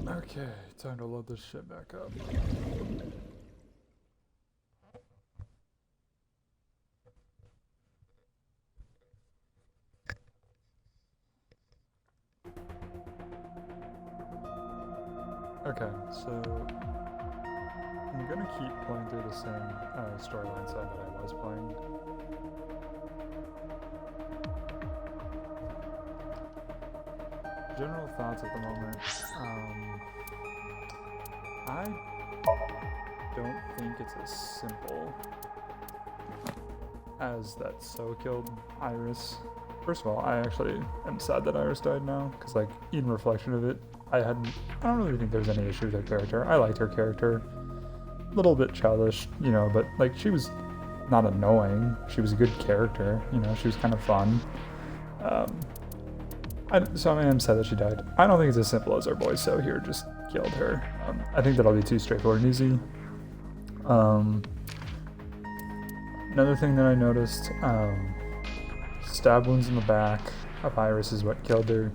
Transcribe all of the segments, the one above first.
Okay, time to load this shit back up. Okay, so I'm gonna keep playing through the same storyline side that I was playing. General thoughts at the moment. I don't think it's as simple as that So killed Iris. First of all, I actually am sad that Iris died now, because like in reflection of it, I don't really think there's any issue with her character. I liked her character. A little bit childish, you know, but like she was not annoying. She was a good character, you know, she was kind of fun. So I am sad that she died. I don't think it's as simple as our boy So here just killed her. I think that'll be too straightforward and easy. Another thing that I noticed, stab wounds in the back of Iris is what killed her.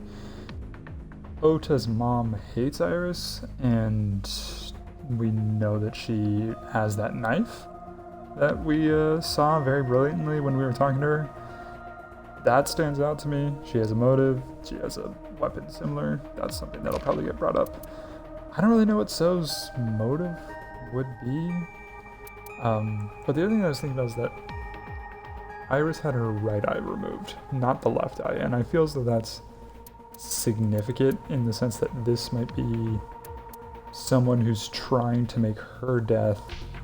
Ota's mom hates Iris, and we know that she has that knife that we saw very brilliantly when we were talking to her. That stands out to me. She has a motive. She has a weapon similar. That's something that'll probably get brought up. I don't really know what So's motive would be. But the other thing I was thinking about is that Iris had her right eye removed, not the left eye. And I feel as though that's significant in the sense that this might be someone who's trying to make her death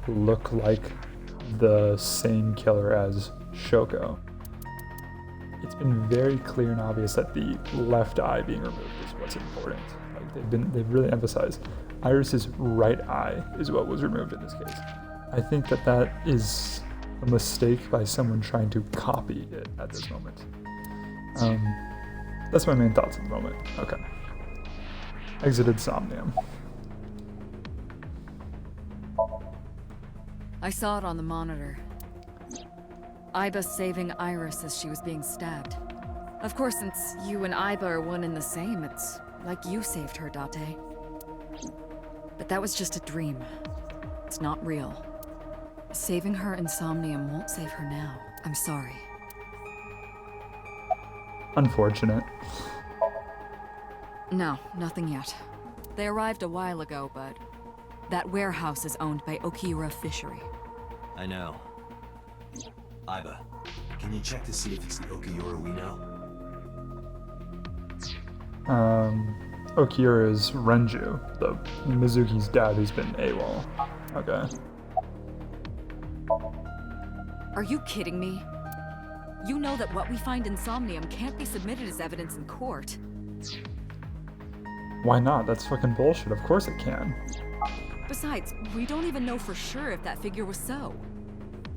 look like the same killer as Shoko. It's been very clear and obvious that the left eye being removed is what's important. Like they've really emphasized Iris's right eye is what was removed in this case. I think that is a mistake by someone trying to copy it at this moment. That's my main thoughts at the moment. Okay. Exited Somnium. I saw it on the monitor. Aiba saving Iris as she was being stabbed. Of course, since you and Aiba are one and the same, it's like you saved her, Date. But that was just a dream. It's not real. Saving her in Somnium won't save her now. I'm sorry. Unfortunate. No, nothing yet. They arrived a while ago, but that warehouse is owned by Okiura Fishery. I know. Aiba, can you check to see if it's the Okiura we know? Okiura is Renju, the Mizuki's dad who's been AWOL. Okay. Are you kidding me? You know that what we find in Somnium can't be submitted as evidence in court. Why not? That's fucking bullshit. Of course it can. Besides, we don't even know for sure if that figure was So.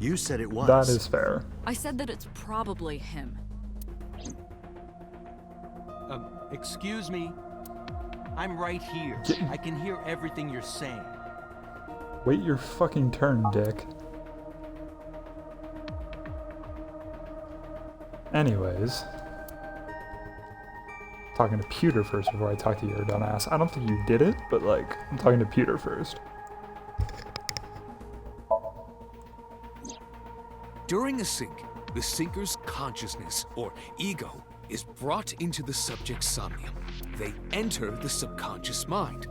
You said it was. That is fair. I said that it's probably him. Excuse me? I'm right here. I can hear everything you're saying. Wait your fucking turn, dick. Anyways. Talking to Pewter first before I talk to your dumbass. I don't think you did it, but like, I'm talking to Pewter first. During a sync, the sinker's consciousness, or ego, is brought into the subject's somnium. They enter the subconscious mind,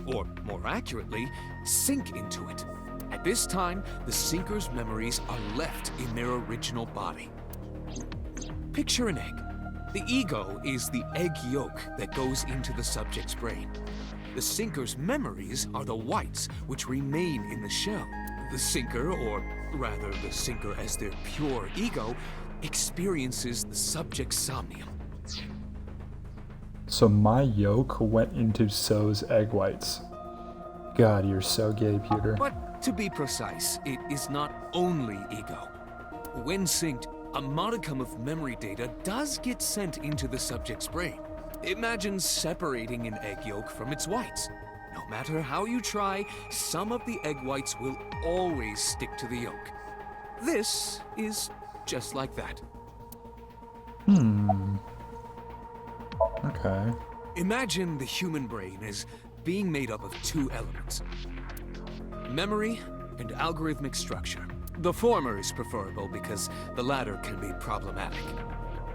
or more accurately, sink into it. At this time, the sinker's memories are left in their original body. Picture an egg. The ego is the egg yolk that goes into the subject's brain. The sinker's memories are the whites which remain in the shell. The sinker, or rather the sinker as their pure ego, experiences the subject's somnium. So my yolk went into So's egg whites. God, you're so gay, Pewter. But to be precise, it is not only ego. When synced, a modicum of memory data does get sent into the subject's brain. Imagine separating an egg yolk from its whites. No matter how you try, some of the egg whites will always stick to the yolk. This is just like that. Okay. Imagine the human brain as being made up of two elements: memory and algorithmic structure. The former is preferable because the latter can be problematic.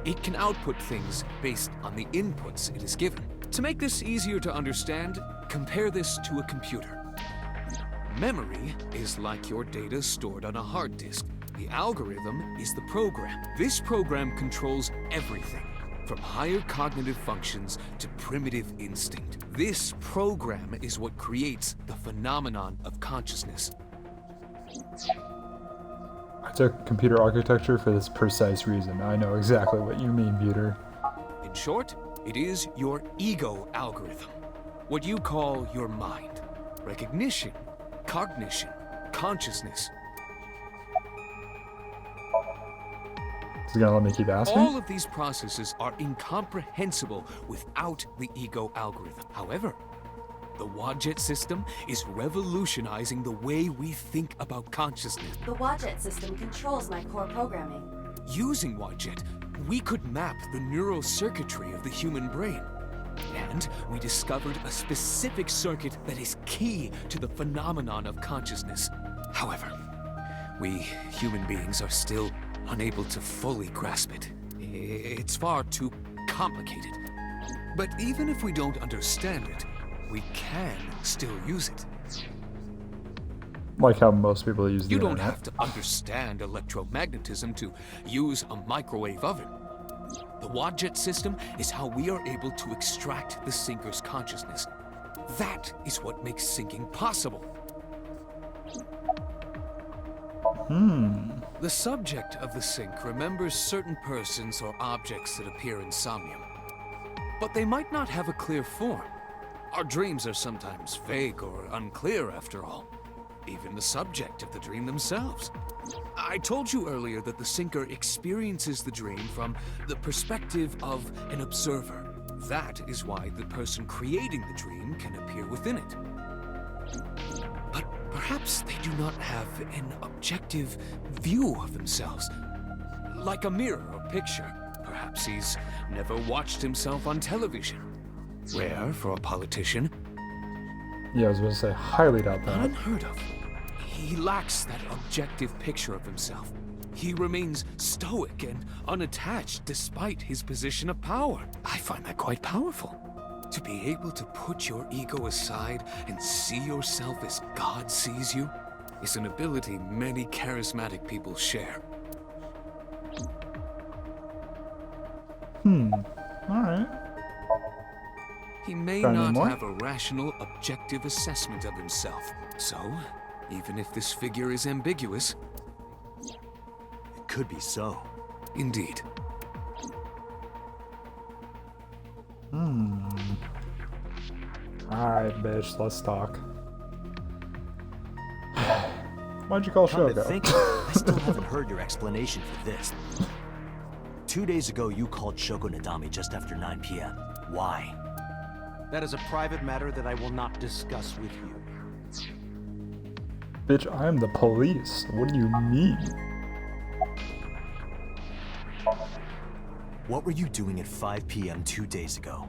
It can output things based on the inputs it is given. To make this easier to understand, compare this to a computer. Memory is like your data stored on a hard disk. The algorithm is the program. This program controls everything, from higher cognitive functions to primitive instinct. This program is what creates the phenomenon of consciousness. I took computer architecture for this precise reason. I know exactly what you mean, Buter. In short, it is your ego algorithm. What you call your mind. Recognition, cognition, consciousness. Is he gonna let me keep asking? All of these processes are incomprehensible without the ego algorithm. However, the Wadjet system is revolutionizing the way we think about consciousness. The Wadjet system controls my core programming. Using Wadjet, we could map the neural circuitry of the human brain. And we discovered a specific circuit that is key to the phenomenon of consciousness. However, we human beings are still unable to fully grasp it. It's far too complicated. But even if we don't understand it, we can still use it. Like how most people use the You don't internet. have to understand electromagnetism to use a microwave oven. The Wadjet system is how we are able to extract the sinker's consciousness. That is what makes syncing possible. The subject of the sync remembers certain persons or objects that appear in Somnium. But they might not have a clear form. Our dreams are sometimes vague or unclear after all. Even the subject of the dream themselves. I told you earlier that the syncer experiences the dream from the perspective of an observer. That is why the person creating the dream can appear within it. But perhaps they do not have an objective view of themselves. Like a mirror or picture. Perhaps he's never watched himself on television. Rare for a politician. Yeah, I was going to say, highly doubt Not that. unheard of. He lacks that objective picture of himself. He remains stoic and unattached despite his position of power. I find that quite powerful. To be able to put your ego aside and see yourself as God sees you is an ability many charismatic people share. Alright. He may Got any not more? have a rational, objective assessment of himself. So, even if this figure is ambiguous, It could be so. indeed. Alright, bitch, let's talk. Why'd you call Come to Shoko? think, I still haven't heard your explanation for this. 2 days ago, you called Shoko Nadami just after 9 p.m. Why? That is a private matter that I will not discuss with you. Bitch, I am the police. What do you mean? What were you doing at 5 p.m. 2 days ago?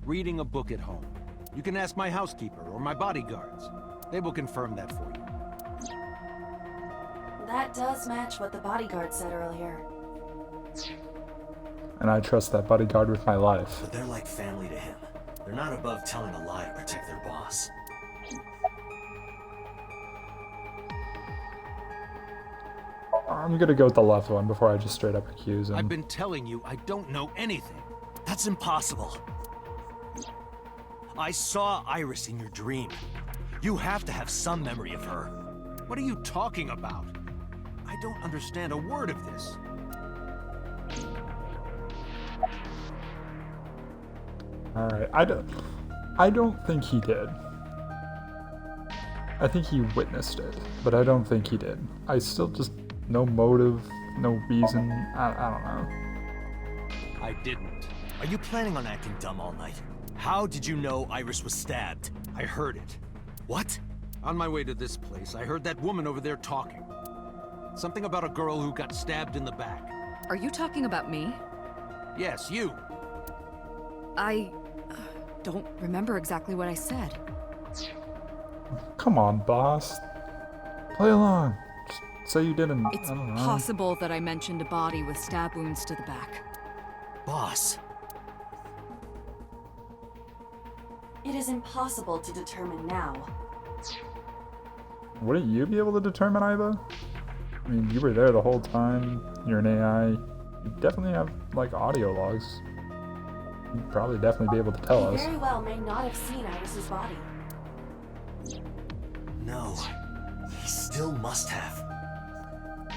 Reading a book at home. You can ask my housekeeper or my bodyguards. They will confirm that for you. That does match what the bodyguard said earlier. And I trust that bodyguard with my life. But they're like family to him. They're not above telling a lie to protect their boss. I'm gonna go with the left one before I just straight up accuse him. I've been telling you I don't know anything. That's impossible. I saw Iris in your dream. You have to have some memory of her. What are you talking about? I don't understand a word of this. Alright, I don't think he did. I think he witnessed it, but I don't think he did. I still just No motive, no reason. I don't know. I didn't. Are you planning on acting dumb all night? How did you know Iris was stabbed? I heard it. What? On my way to this place, I heard that woman over there talking. Something about a girl who got stabbed in the back. Are you talking about me? Yes, you. I don't remember exactly what I said. Come on, boss. Play along. Just say you didn't. It's I don't know. possible that I mentioned a body with stab wounds to the back. Boss. It is impossible to determine now. Wouldn't you be able to determine, Iva? I mean, you were there the whole time. You're an AI. You definitely have, like, audio logs. You'd probably definitely be able to tell He us. very well may not have seen Iris's body. No. He still must have.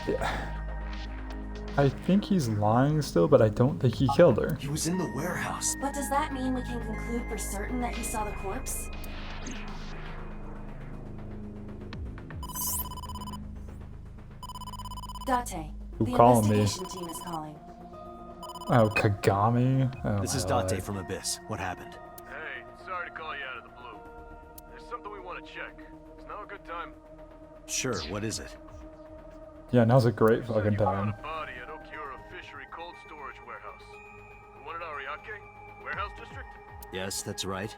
Yeah. I think he's lying still, but I don't think he killed her. He was in the warehouse. But does that mean we can conclude for certain that he saw the corpse? Date, Who the calling me? investigation team is calling. Oh, Kagami? Oh, This is my Date life. from Abyss. What happened? Hey, sorry to call you out of the blue. There's something we want to check. Is now a good time? Sure, what is it? Yeah, now's a great Said fucking you found time. a body at Okiura Fishery Cold Storage Warehouse. The one at Ariake? Warehouse District? Yes, that's right.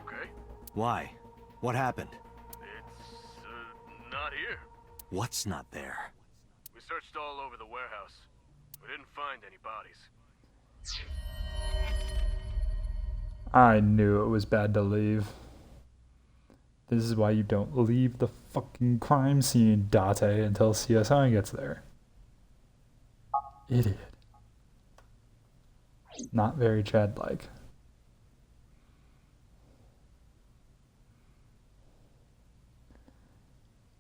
Okay. Why? What happened? It's, not here. What's not there? We searched all over the warehouse. We didn't find any bodies. I knew it was bad to leave. This is why you don't leave the fucking crime scene, Date, until CSI gets there. Idiot. Not very Chad-like.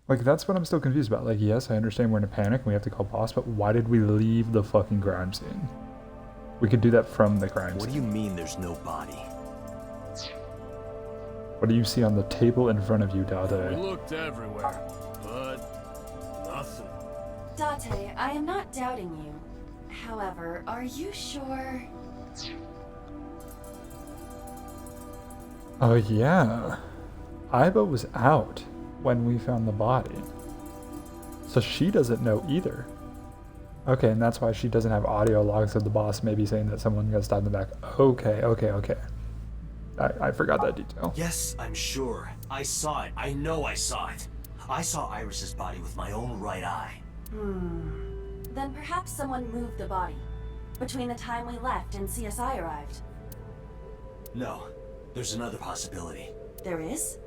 Like, that's what I'm still confused about. Like, yes, I understand we're in a panic and we have to call boss, but why did we leave the fucking crime scene? We could do that from the crime What scene. do you mean there's no body? What do you see on the table in front of you, We Dade? looked everywhere, but nothing. Date, I am not doubting you. However, are you sure? Oh yeah. Iva was out when we found the body. So she doesn't know either. Okay, and that's why she doesn't have audio logs of the boss maybe saying that someone got stabbed in the back. Okay. I forgot that detail. Yes, I'm sure. I saw it. I know I saw it. I saw Iris's body with my own right eye. Then perhaps someone moved the body between the time we left and CSI arrived. No, there's another possibility. There is?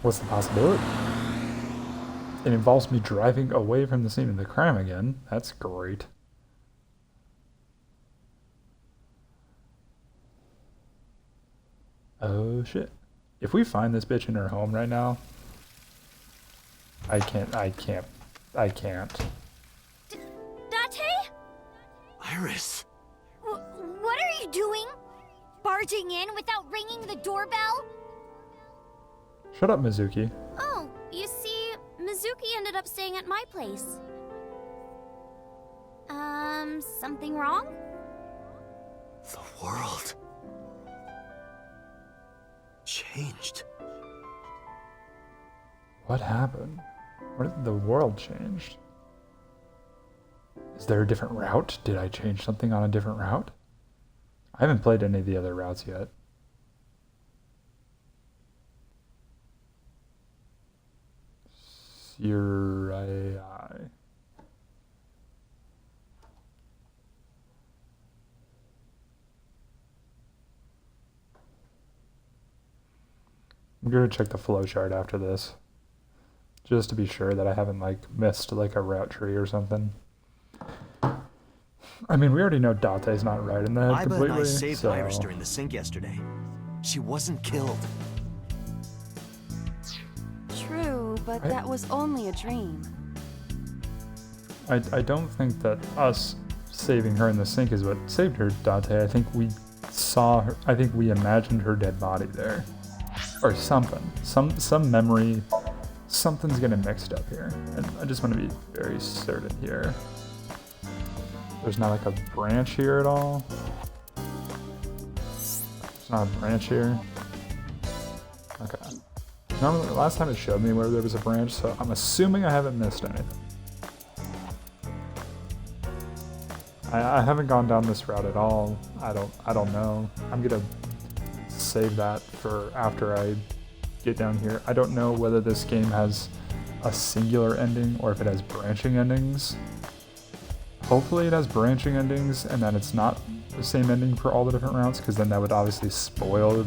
What's the possibility? It involves me driving away from the scene of the crime again. That's great. Oh shit. If we find this bitch in her home right now, I can't. Date? Iris! What are you doing? Barging in without ringing the doorbell? Shut up, Mizuki. Oh, you see, Mizuki ended up staying at my place. Something wrong? The world changed. What happened? The world changed. Is there a different route? Did I change something on a different route? I haven't played any of the other routes yet. Sirai. I'm gonna check the flowchart after this, just to be sure that I haven't like missed like a route tree or something. I mean, we already know Date's not right in that Iba and completely. I saved so. Iris during the sink yesterday. She wasn't killed. True, but Right. that was only a dream. I don't think that us saving her in the sink is what saved her, Date. I think we saw her. I think we imagined her dead body there, or something. Some memory. Something's getting mixed up here, and I just want to be very certain here. There's not like a branch here at all. There's not a branch here. Okay. Normally, last time it showed me where there was a branch, so I'm assuming I haven't missed anything. I haven't gone down this route at all. I don't know. I'm gonna save that for after I get down here. I don't know whether this game has a singular ending or if it has branching endings. Hopefully it has branching endings and that it's not the same ending for all the different routes, because then that would obviously spoil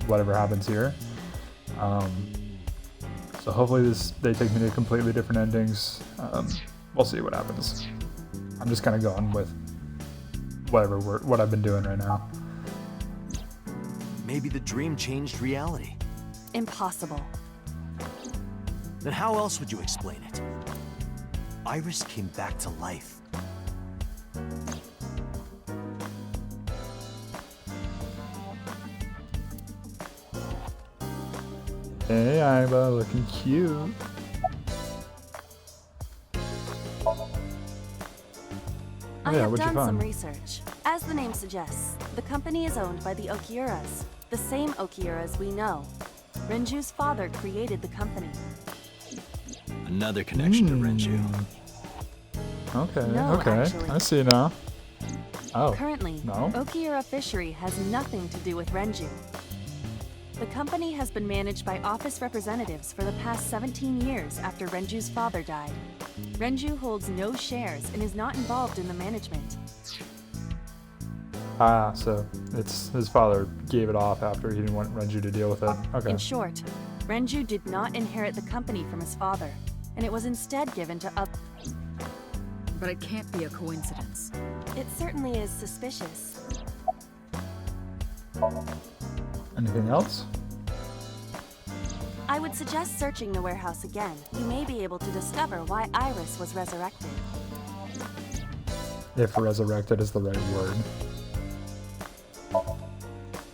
whatever happens here. So hopefully they take me to completely different endings. We'll see what happens. I'm just kind of going with what I've been doing right now. Maybe the dream changed reality. Impossible. Then how else would you explain it? Iris came back to life. Hey, Aiba, looking cute. I yeah, have what'd you done some find? research. As the name suggests, the company is owned by the Okiuras, the same Okiuras we know. Renju's father created the company. Another connection to Renju. Okay, No, okay. actually. I see now. Oh, Currently, no? Okiura Fishery has nothing to do with Renju. The company has been managed by office representatives for the past 17 years after Renju's father died. Renju holds no shares and is not involved in the management. Ah, so it's his father gave it off after he didn't want Renju to deal with it. Okay. In short, Renju did not inherit the company from his father, and it was instead given to others. But it can't be a coincidence. It certainly is suspicious. Anything else? I would suggest searching the warehouse again. You may be able to discover why Iris was resurrected. If resurrected is the right word.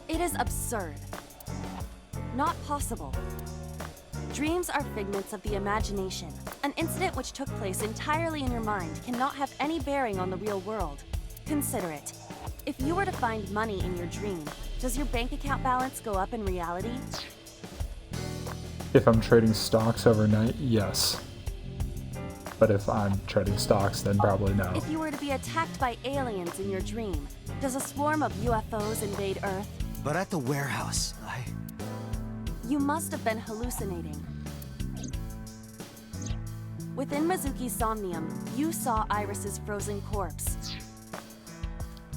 It is absurd. Not possible. Dreams are figments of the imagination. An incident which took place entirely in your mind cannot have any bearing on the real world. Consider it. If you were to find money in your dream, does your bank account balance go up in reality? If I'm trading stocks overnight, yes. But if I'm trading stocks, then probably no. If you were to be attacked by aliens in your dream, does a swarm of UFOs invade Earth? But at the warehouse, You must have been hallucinating. Within Mizuki's somnium, you saw Iris's frozen corpse.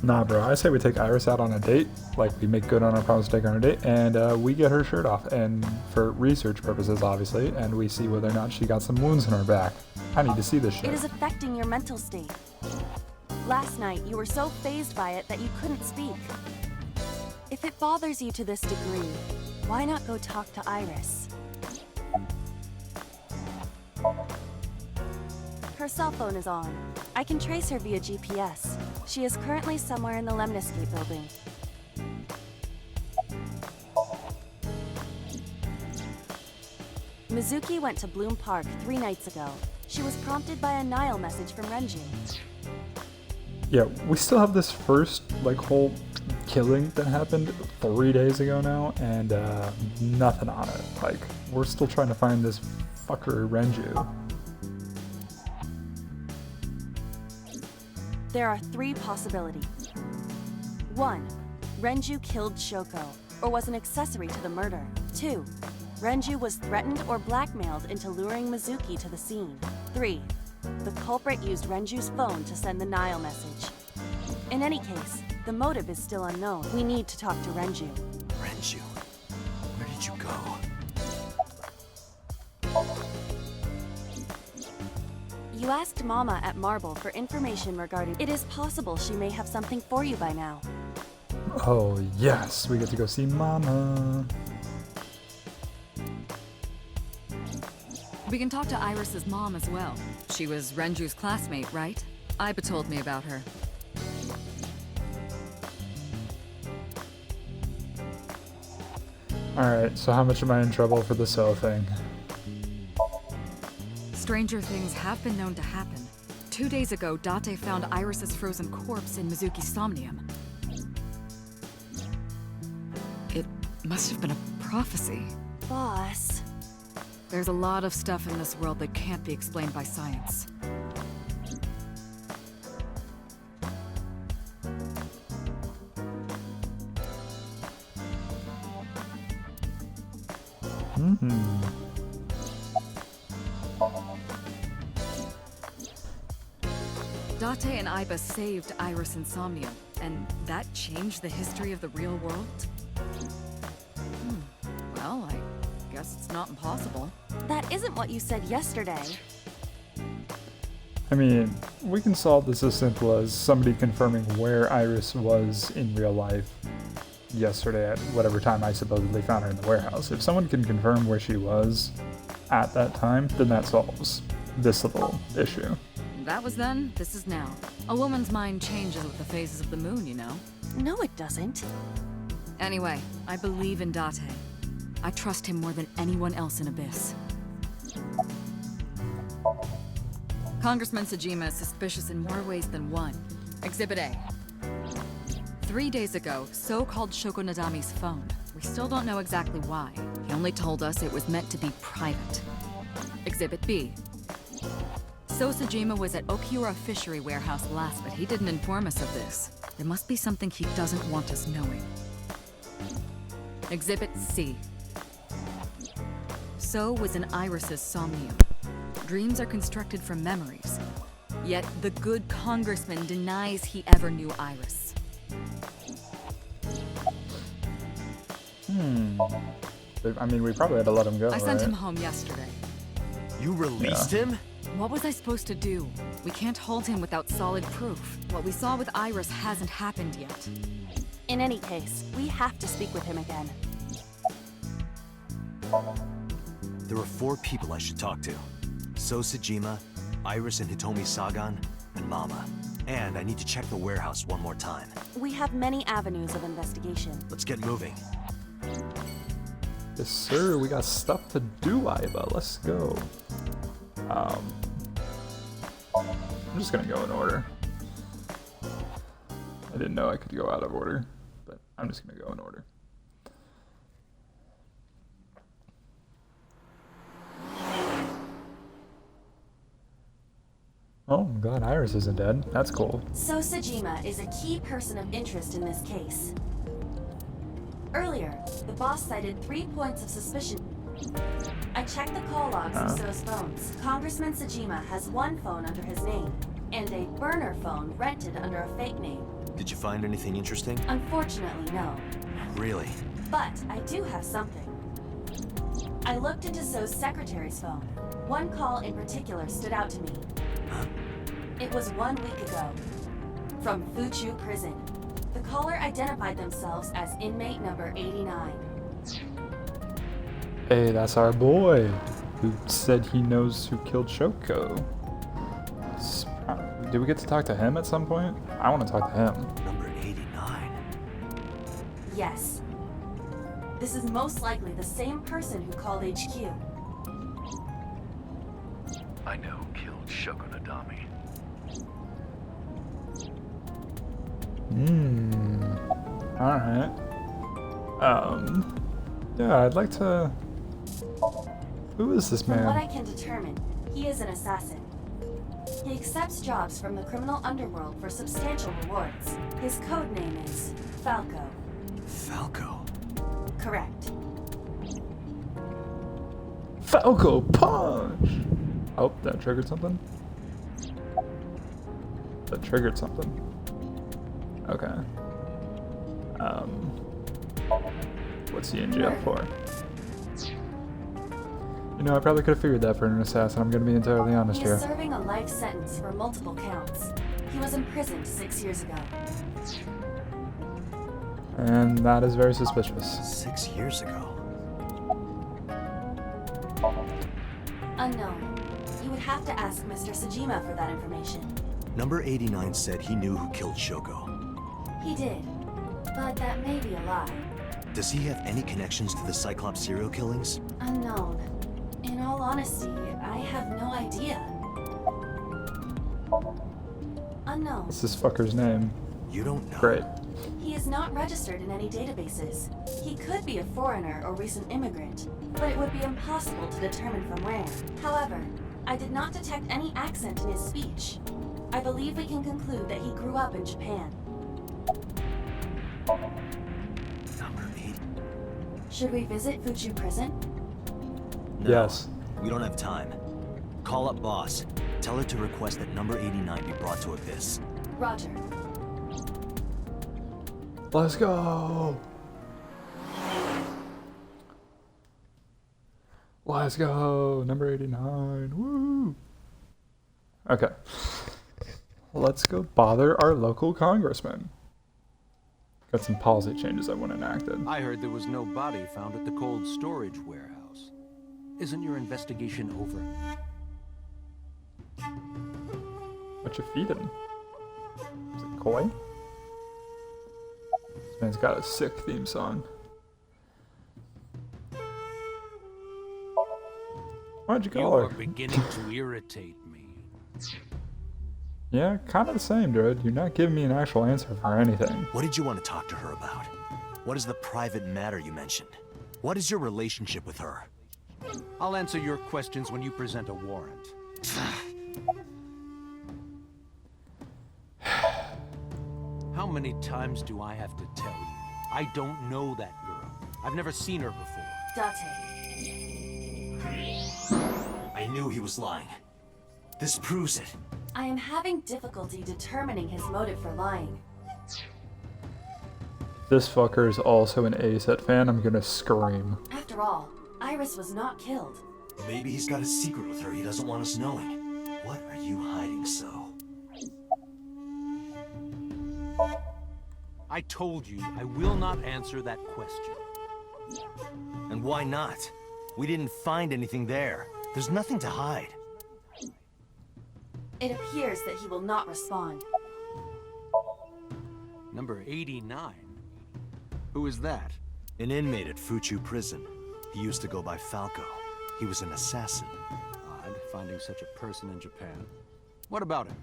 Nah, bro, I say we take Iris out on a date, like we make good on our promise to take her on a date, and we get her shirt off, and for research purposes, obviously, and we see whether or not she got some wounds in her back. I need to see this shit. It is affecting your mental state. Last night, you were so fazed by it that you couldn't speak. If it bothers you to this degree, why not go talk to Iris? Her cell phone is on. I can trace her via GPS. She is currently somewhere in the Lemniscate building. Mizuki went to Bloom Park 3 nights ago. She was prompted by a Nile message from Renju. Yeah, we still have this first, like, whole killing that happened 3 days ago now, and nothing on it. Like, we're still trying to find this fucker Renju. There are 3 possibilities. 1. Renju killed Shoko, or was an accessory to the murder. 2. Renju was threatened or blackmailed into luring Mizuki to the scene. 3. The culprit used Renju's phone to send the Nile message. In any case, the motive is still unknown. We need to talk to Renju. Renju, where did you go? You asked Mama at Marble for information regarding... It is possible she may have something for you by now. Oh, yes, we get to go see Mama. We can talk to Iris's mom as well. She was Renju's classmate, right? Aiba told me about her. Alright, so how much am I in trouble for the cell thing? Stranger things have been known to happen. 2 days ago, Date found Iris's frozen corpse in Mizuki's Somnium. It must have been a prophecy. Boss. There's a lot of stuff in this world that can't be explained by science. Date and Aiba saved Iris Insomnium, and that changed the history of the real world? Well, I guess it's not impossible. That isn't what you said yesterday. I mean, we can solve this as simple as somebody confirming where Iris was in real life yesterday at whatever time I supposedly found her in the warehouse. If someone can confirm where she was at that time, then that solves this little issue. That was then, this is now. A woman's mind changes with the phases of the moon, you know? No, it doesn't. Anyway, I believe in Date. I trust him more than anyone else in Abyss. Congressman Sejima is suspicious in more ways than one. Exhibit A. 3 days ago, So called Shoko Nadami's phone. We still don't know exactly why. He only told us it was meant to be private. Exhibit B. So Sejima was at Okiura Fishery Warehouse last, but he didn't inform us of this. There must be something he doesn't want us knowing. Exhibit C. So was in Iris's Somnium. Dreams are constructed from memories. Yet the good congressman denies he ever knew Iris. I mean, we probably had to let him go, I sent right? him home yesterday. You released him? What was I supposed to do? We can't hold him without solid proof. What we saw with Iris hasn't happened yet. In any case, we have to speak with him again. There are 4 people I should talk to. So Sejima, Iris and Hitomi Sagan, and Mama. And I need to check the warehouse one more time. We have many avenues of investigation. Let's get moving. Yes, sir, we got stuff to do, Aiba. Let's go. I'm just gonna go in order. I didn't know I could go out of order, but I'm just gonna go in order. Oh, I'm glad Iris isn't dead. That's cool. So Sejima is a key person of interest in this case. Earlier, the boss cited 3 points of suspicion. I checked the call logs of So's phones. Congressman Sejima has 1 phone under his name, and a burner phone rented under a fake name. Did you find anything interesting? Unfortunately, no. Really? But I do have something. I looked into So's secretary's phone. 1 call in particular stood out to me. It was 1 week ago, from Fuchu Prison. The caller identified themselves as inmate number 89. Hey, that's our boy, who said he knows who killed Shoko. Did we get to talk to him at some point? I want to talk to him. Number 89. Yes. This is most likely the same person who called HQ. I know who killed Shoko Nadami. Alright. Yeah, I'd like to... Who is this From what man? I can determine, he is an assassin. He accepts jobs from the criminal underworld for substantial rewards. His code name is Falco. Falco? Correct. Falco Punch! Oh, that triggered something? That triggered something. Okay. What's he in jail for? You know, I probably could have figured that for an assassin. I'm gonna be entirely honest He is here. serving a life sentence for multiple counts. He was imprisoned 6 years ago. And that is very suspicious. 6 years ago? Unknown. You would have to ask Mr. Sejima for that information. Number 89 said he knew who killed Shoko. He did. But that may be a lie. Does he have any connections to the Cyclops serial killings? Unknown. In all honesty, I have no idea. Unknown. What's this fucker's name? You don't know? Great. He is not registered in any databases. He could be a foreigner or recent immigrant, but it would be impossible to determine from where. However, I did not detect any accent in his speech. I believe we can conclude that he grew up in Japan. Number 8? Should we visit Fuchu Prison? No, Yes. We don't have time. Call up boss. Tell her to request that number 89 be brought to Abyss. Roger. Let's go. Let's go. Number 89. Woo. Okay. Let's go bother our local congressman. Got some policy changes I want enacted. I heard there was no body found at the cold storage warehouse. Isn't your investigation over? What you feeding? Is it koi? This man's got a sick theme song. Why'd you You call are her? beginning to irritate me. Yeah, kind of the same, dude. You're not giving me an actual answer for anything. What did you want to talk to her about? What is the private matter you mentioned? What is your relationship with her? I'll answer your questions when you present a warrant. How many times do I have to tell you? I don't know that girl. I've never seen her before. Date. I knew he was lying. This proves it. I am having difficulty determining his motive for lying. This fucker is also an A-Set fan. I'm gonna scream. After all, Iris was not killed. Maybe he's got a secret with her he doesn't want us knowing. What are you hiding so? I told you I will not answer that question. And why not? We didn't find anything there. There's nothing to hide. It appears that he will not respond. Number 89? Who is that? An inmate at Fuchu Prison. He used to go by Falco. He was an assassin. Odd, finding such a person in Japan. What about him?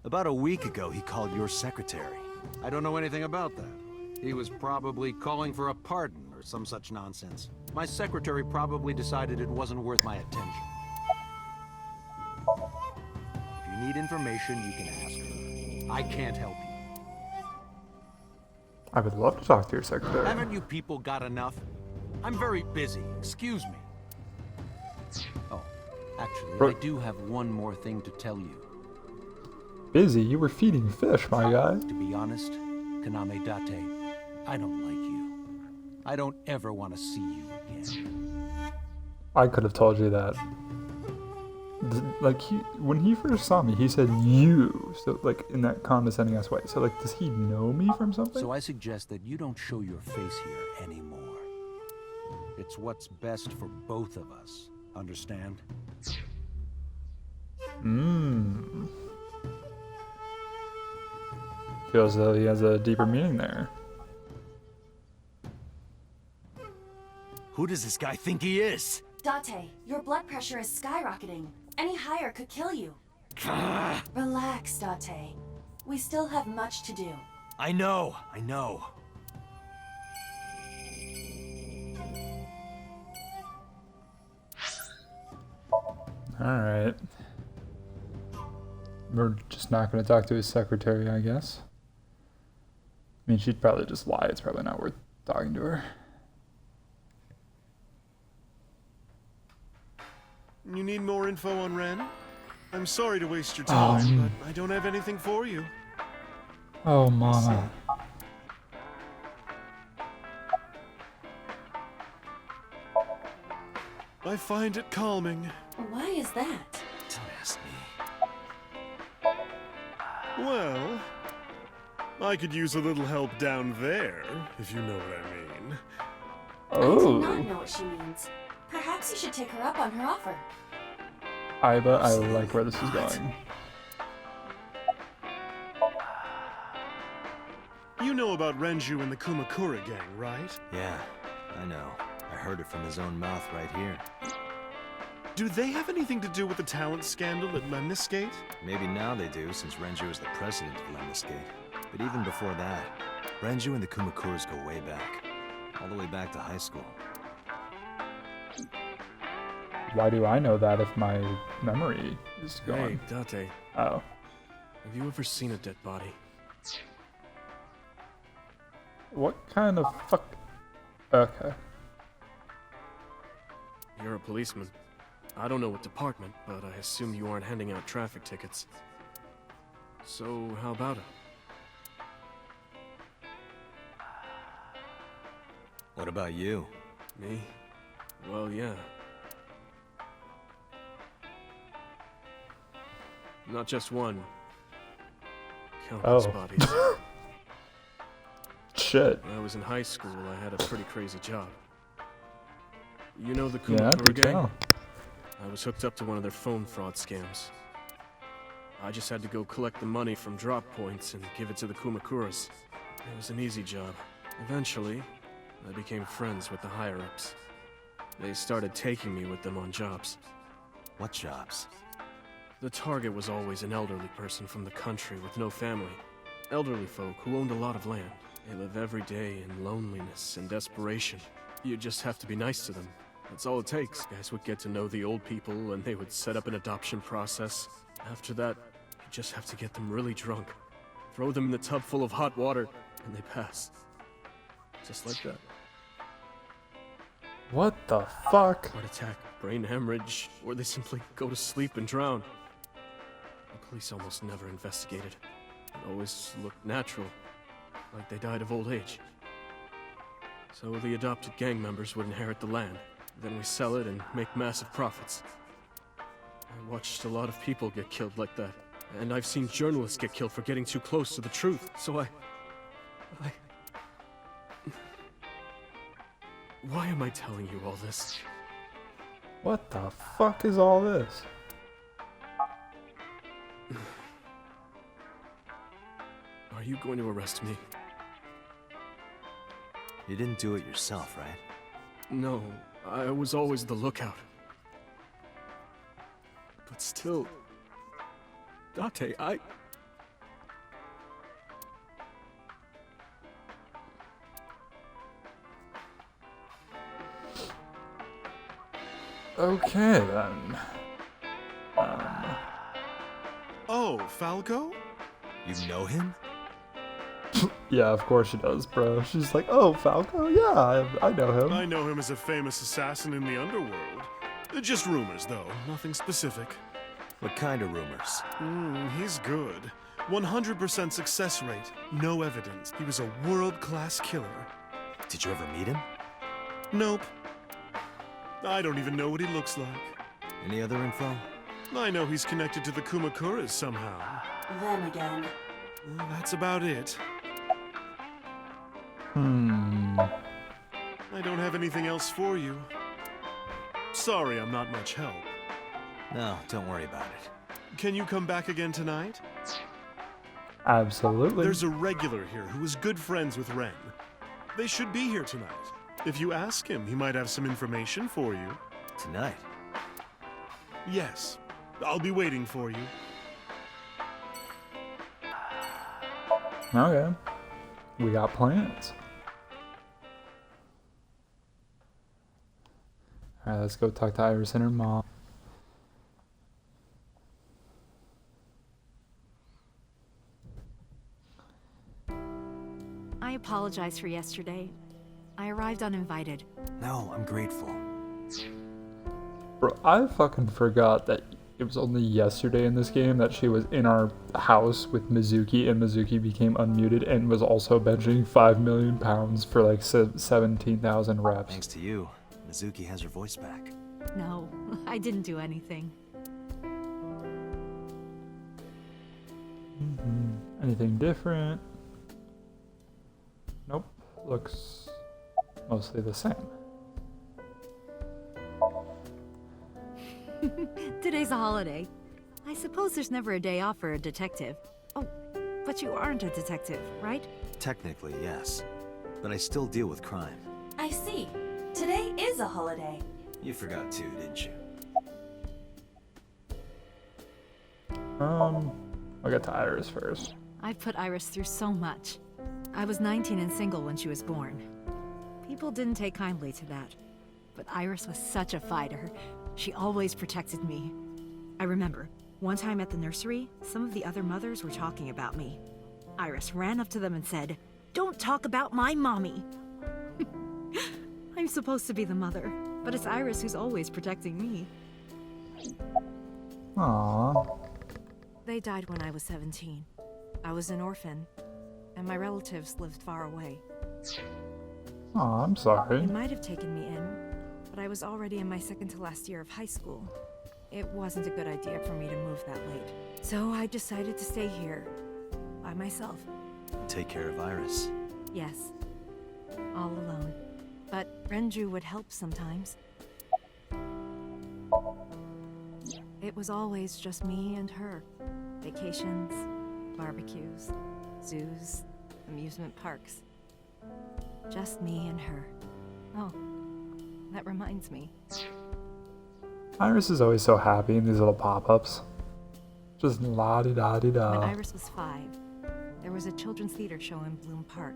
About a week ago, he called your secretary. I don't know anything about that. He was probably calling for a pardon or some such nonsense. My secretary probably decided it wasn't worth my attention. If you need information, you can ask her. I can't help you. I would love to talk to your secretary. Haven't you people got enough? I'm very busy. Excuse me. Oh, actually, I do have one more thing to tell you. Busy? You were feeding fish, my guy. To be honest, Kaname Date, I don't like you. I don't ever want to see you again. I could have told you that. Like, when he first saw me, he said you. So, like, in that condescending ass way. So, like, does he know me from something? So I suggest that you don't show your face here anymore. It's what's best for both of us. Understand? Feels as though he has a deeper meaning there. Who does this guy think he is? Date, your blood pressure is skyrocketing. Any higher could kill you. Relax, Date. We still have much to do. I know. Alright. We're just not going to talk to his secretary, I guess. I mean, she'd probably just lie. It's probably not worth talking to her. You need more info on Ren? I'm sorry to waste your time, but I don't have anything for you. Oh, mama. I find it calming. Why is that? Don't ask me. Well, I could use a little help down there, if you know what I mean. I do not know what she means. Perhaps you should take her up on her offer. Aiba, I like where this is going. You know about Renju and the Kumakura gang, right? Yeah, I know. I heard it from his own mouth right here. Do they have anything to do with the talent scandal at Lemniscate? Maybe now they do, since Renju is the president of Lemniscate. But even before that, Renju and the Kumakuras go way back. All the way back to high school. Why do I know that if my memory is Hey, gone? Date. Oh. Have you ever seen a dead body? What kind of fuck? Okay. You're a policeman. I don't know what department, but I assume you aren't handing out traffic tickets. So, how about it? What about you? Me? Well, yeah. Not just one. Countless Oh. bodies. Shit. When I was in high school, I had a pretty crazy job. You know the Yeah, I Kumakura could gang? tell. I was hooked up to one of their phone fraud scams. I just had to go collect the money from drop points and give it to the Kumakuras. It was an easy job. Eventually, I became friends with the higher-ups. They started taking me with them on jobs. What jobs? The target was always an elderly person from the country with no family. Elderly folk who owned a lot of land. They live every day in loneliness and desperation. You just have to be nice to them. That's all it takes. Guys would get to know the old people and they would set up an adoption process. After that, you just have to get them really drunk. Throw them in the tub full of hot water, and they pass. Just like that. What the fuck? Heart attack, brain hemorrhage, or they simply go to sleep and drown. The police almost never investigated. It always looked natural, like they died of old age. So the adopted gang members would inherit the land. Then we sell it and make massive profits. I watched a lot of people get killed like that. And I've seen journalists get killed for getting too close to the truth. So I... Why am I telling you all this? What the fuck is all this? Are you going to arrest me? You didn't do it yourself, right? No, I was always the lookout. But still... Date, Okay then. Oh, Falco? You know him? Yeah, of course she does, bro. She's like, oh, Falco? Yeah, I know him. I know him as a famous assassin in the underworld. Just rumors, though. Nothing specific. What kind of rumors? He's good. 100% success rate. No evidence. He was a world-class killer. Did you ever meet him? Nope. I don't even know what he looks like. Any other info? I know he's connected to the Kumakuras somehow. Them again. That's about it. I don't have anything else for you. Sorry, I'm not much help. No, don't worry about it. Can you come back again tonight? Absolutely. There's a regular here who is good friends with Ren. They should be here tonight. If you ask him, he might have some information for you. Tonight? Yes. I'll be waiting for you. Okay. We got plans. Alright, let's go talk to Iris and her mom. I apologize for yesterday. I arrived uninvited. No, I'm grateful. Bro, I fucking forgot that it was only yesterday in this game that she was in our house with Mizuki, and Mizuki became unmuted and was also benching 5 million pounds for like 17,000 reps. Thanks to you, Mizuki has her voice back. No, I didn't do anything. Anything different? Nope. Looks mostly the same. Today's a holiday. I suppose there's never a day off for a detective. Oh, but you aren't a detective, right? Technically, yes. But I still deal with crime. I see. a holiday. You forgot too, didn't you? I'll get to Iris first. I've put Iris through so much. I was 19 and single when she was born. People didn't take kindly to that. But Iris was such a fighter. She always protected me. I remember, one time at the nursery, some of the other mothers were talking about me. Iris ran up to them and said, "Don't talk about my mommy!" I'm supposed to be the mother, but it's Iris who's always protecting me. Aww. They died when I was 17. I was an orphan, and my relatives lived far away. Aw, I'm sorry. They might have taken me in, but I was already in my second to last year of high school. It wasn't a good idea for me to move that late. So I decided to stay here, by myself. Take care of Iris. Yes, all alone. But Renju would help sometimes. It was always just me and her. Vacations, barbecues, zoos, amusement parks. Just me and her. Oh, that reminds me. Iris is always so happy in these little pop-ups. Just la-di-da-di-da. When Iris was 5, there was a children's theater show in Bloom Park.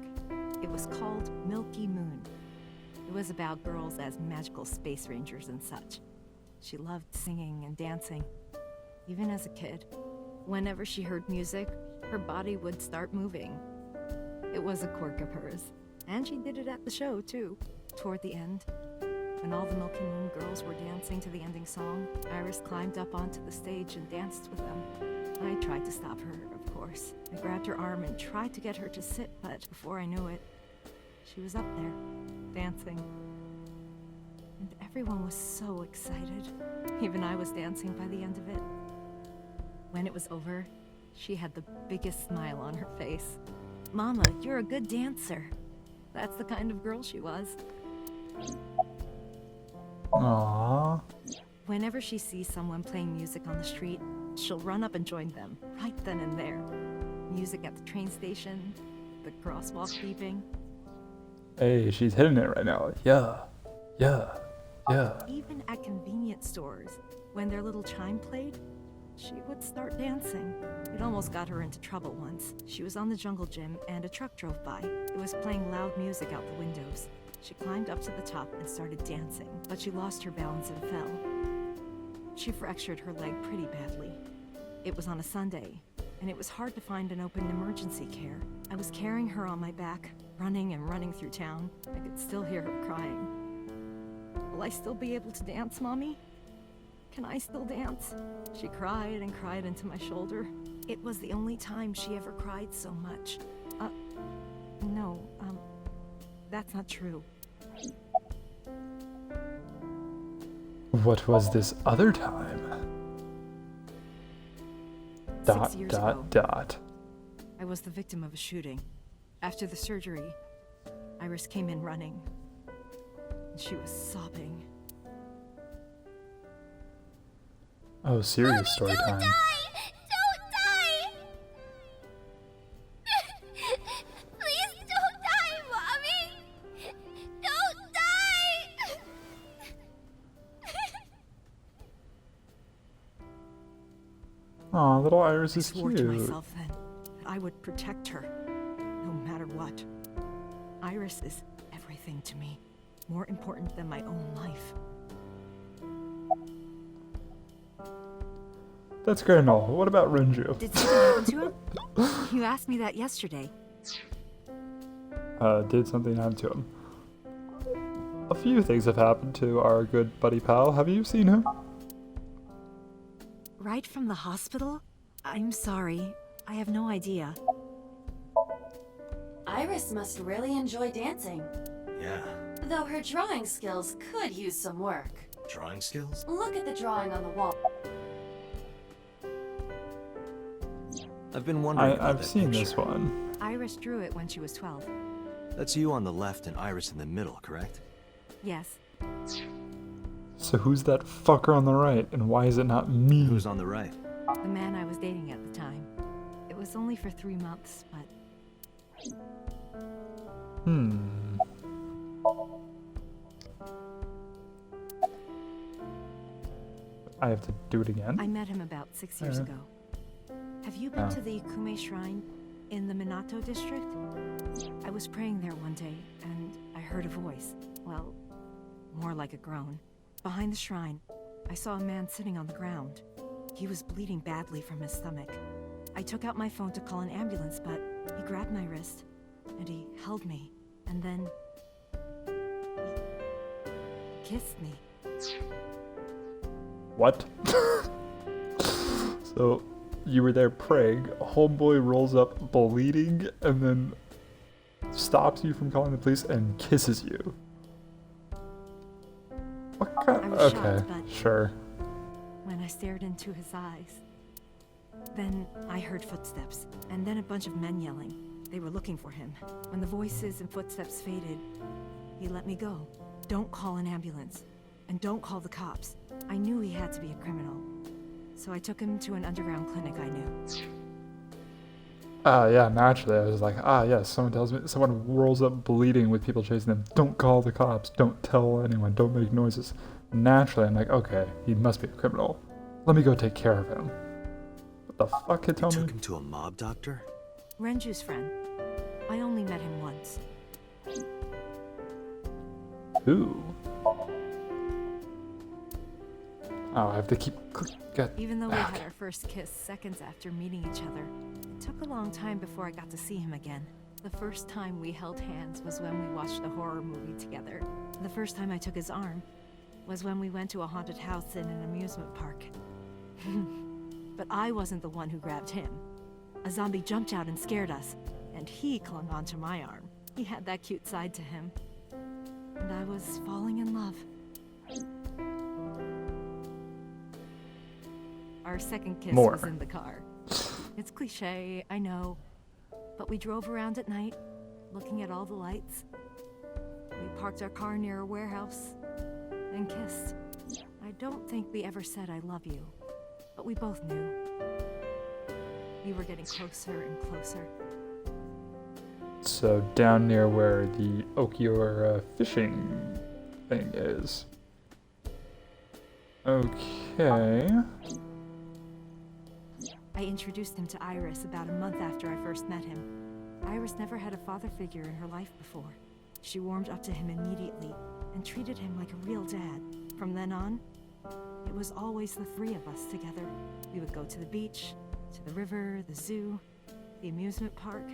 It was called Milky Moon. It was about girls as magical space rangers and such. She loved singing and dancing, even as a kid. Whenever she heard music, her body would start moving. It was a quirk of hers, and she did it at the show, too. Toward the end, when all the Milky Moon girls were dancing to the ending song, Iris climbed up onto the stage and danced with them. I tried to stop her, of course. I grabbed her arm and tried to get her to sit, but before I knew it, she was up there, dancing. And everyone was so excited. Even I was dancing by the end of it. When it was over, she had the biggest smile on her face. "Mama, you're a good dancer." That's the kind of girl she was. Aww. Whenever she sees someone playing music on the street, she'll run up and join them, right then and there. Music at the train station, the crosswalk beeping. Hey, she's hitting it right now. Yeah. Yeah. Yeah. Even at convenience stores, when their little chime played, she would start dancing. It almost got her into trouble once. She was on the jungle gym and a truck drove by. It was playing loud music out the windows. She climbed up to the top and started dancing, but she lost her balance and fell. She fractured her leg pretty badly. It was on a Sunday, and it was hard to find an open emergency care. I was carrying her on my back, running and running through town. I could still hear her crying. "Will I still be able to dance, Mommy? Can I still dance?" She cried and cried into my shoulder. It was the only time she ever cried so much. No, that's not true. What was this other time? 6 years ago, Dot. I was the victim of a shooting. After the surgery, Iris came in running. And she was sobbing. Oh, serious story time. Don't die! Please don't die, Mommy! Don't die! Aw, little Iris is I swore cute. to myself then that I would protect her, no matter what. Iris is everything to me, more important than my own life. That's great and all. What about Renju? Did something happen to him? You asked me that yesterday. Did something happen to him? A few things have happened to our good buddy pal. Have you seen him? Right from the hospital? I'm sorry. I have no idea. Iris must really enjoy dancing. Yeah. Though her drawing skills could use some work. Drawing skills? Look at the drawing on the wall. I've been wondering about I've that seen picture. this one. Iris drew it when she was 12. That's you on the left and Iris in the middle, correct? Yes. So who's that fucker on the right, and why is it not me? Who's on the right? The man I was dating at the time. It was only for 3 months, but... I have to do it again? I met him about 6 years ago. Have you been to the Kume Shrine in the Minato district? I was praying there one day, and I heard a voice. Well, more like a groan. Behind the shrine, I saw a man sitting on the ground. He was bleeding badly from his stomach. I took out my phone to call an ambulance, but he grabbed my wrist, and he held me, and then he kissed me. What? So, you were there praying, homeboy rolls up bleeding, and then stops you from calling the police and kisses you. What kind? I was Okay, shocked, but sure. when I stared into his eyes, then I heard footsteps, and then a bunch of men yelling. They were looking for him. When the voices and footsteps faded, he let me go. Don't call an ambulance, and don't call the cops. I knew he had to be a criminal, so I took him to an underground clinic I knew. Yeah, naturally, I was like, yes, someone rolls up bleeding with people chasing them. Don't call the cops, don't tell anyone, don't make noises. Naturally, I'm like, okay, he must be a criminal. Let me go take care of him. What the fuck, Hitomi? You took him to a mob doctor? Renju's friend. I only met him once. Who? Oh, I have to keep... Even though we had our first kiss seconds after meeting each other, it took a long time before I got to see him again. The first time we held hands was when we watched a horror movie together. The first time I took his arm was when we went to a haunted house in an amusement park. But I wasn't the one who grabbed him. A zombie jumped out and scared us, and he clung onto my arm. He had that cute side to him. And I was falling in love. Our second kiss was in the car. It's cliche, I know. But we drove around at night, looking at all the lights. We parked our car near a warehouse and kissed. I don't think we ever said I love you, but we both knew. We were getting closer and closer. So down near where the Okiura fishing thing is. Okay. I introduced him to Iris about a month after I first met him. Iris never had a father figure in her life before. She warmed up to him immediately and treated him like a real dad. From then on, it was always the three of us together. We would go to the beach, to the river, the zoo, the amusement park.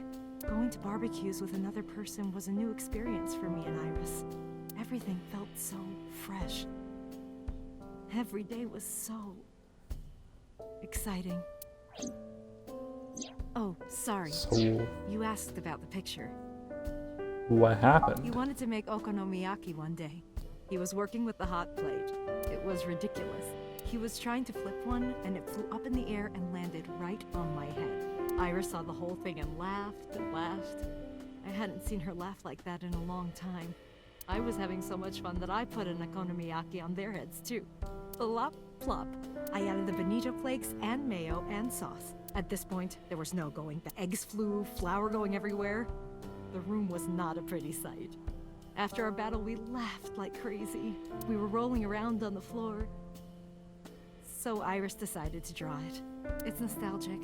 Going to barbecues with another person was a new experience for me and Iris. Everything felt so fresh. Every day was so exciting. Oh, sorry. So, you asked about the picture. what happened? He wanted to make okonomiyaki one day. He was working with the hot plate. It was ridiculous. He was trying to flip one, and it flew up in the air and landed right on my head. Iris saw the whole thing and laughed and laughed. I hadn't seen her laugh like that in a long time. I was having so much fun that I put an okonomiyaki on their heads too. Plop, plop. I added the bonito flakes and mayo and sauce. At this point, there was no going. The eggs flew, flour going everywhere. The room was not a pretty sight. After our battle, we laughed like crazy. We were rolling around on the floor. So Iris decided to draw it. It's nostalgic.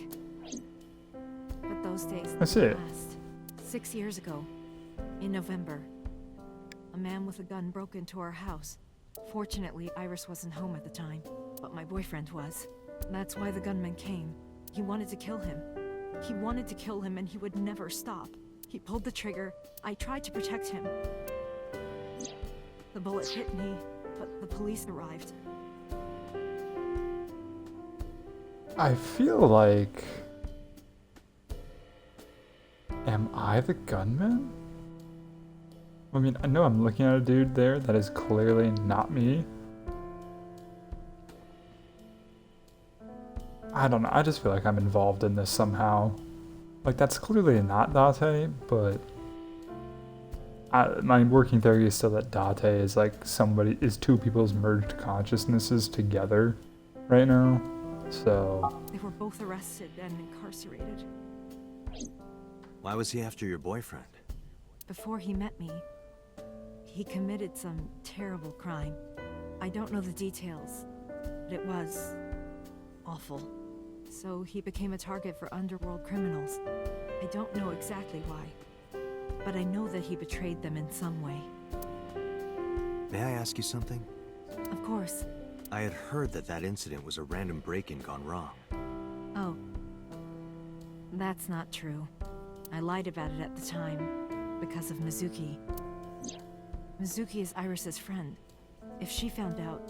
But those days I see it. last. 6 years ago, in November, a man with a gun broke into our house. Fortunately, Iris wasn't home at the time, but my boyfriend was. That's why the gunman came. He wanted to kill him. He wanted to kill him and he would never stop. He pulled the trigger. I tried to protect him. The bullet hit me, but the police arrived. I feel like... Am I the gunman? I mean, I know I'm looking at a dude there that is clearly not me. I don't know, I just feel like I'm involved in this somehow. Like, that's clearly not Date, but... my working theory is still that Date is like two people's merged consciousnesses together right now. So... They were both arrested and incarcerated. Why was he after your boyfriend? Before he met me, he committed some terrible crime. I don't know the details, but it was awful. So he became a target for underworld criminals. I don't know exactly why, but I know that he betrayed them in some way. May I ask you something? Of course. I had heard that that incident was a random break-in gone wrong. Oh. That's not true. I lied about it at the time, because of Mizuki. Mizuki is Iris's friend. If she found out,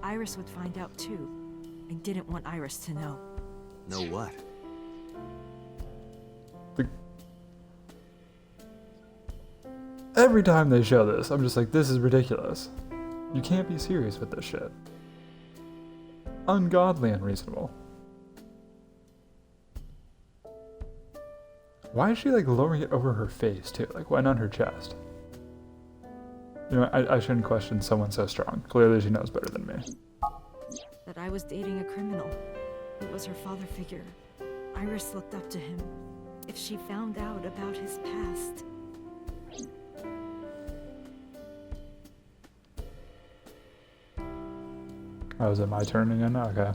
Iris would find out too. I didn't want Iris to know. Know what? Every time they show this, I'm just like, this is ridiculous. You can't be serious with this shit. Ungodly unreasonable. Why is she like lowering it over her face too? Like, why not her chest? You know, I shouldn't question someone so strong. Clearly she knows better than me. That I was dating a criminal. It was her father figure. Iris looked up to him. If she found out about his past... Oh, is it my turn again? Okay.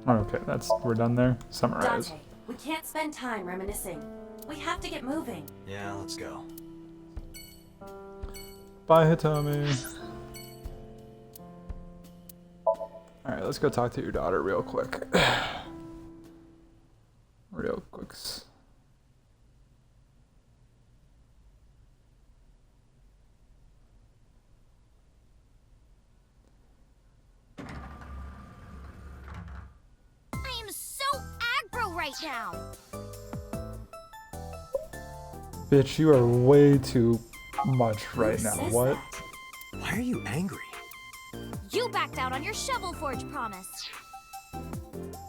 Okay, we're done there. Summarize. Dante, we can't spend time reminiscing. We have to get moving. Yeah, let's go. Bye, Hitomi. Alright, let's go talk to your daughter real quick. Real quicks. I am so aggro right now. Bitch, you are way too much right now. What? Why are you angry? You backed out on your Shovel Forge promise.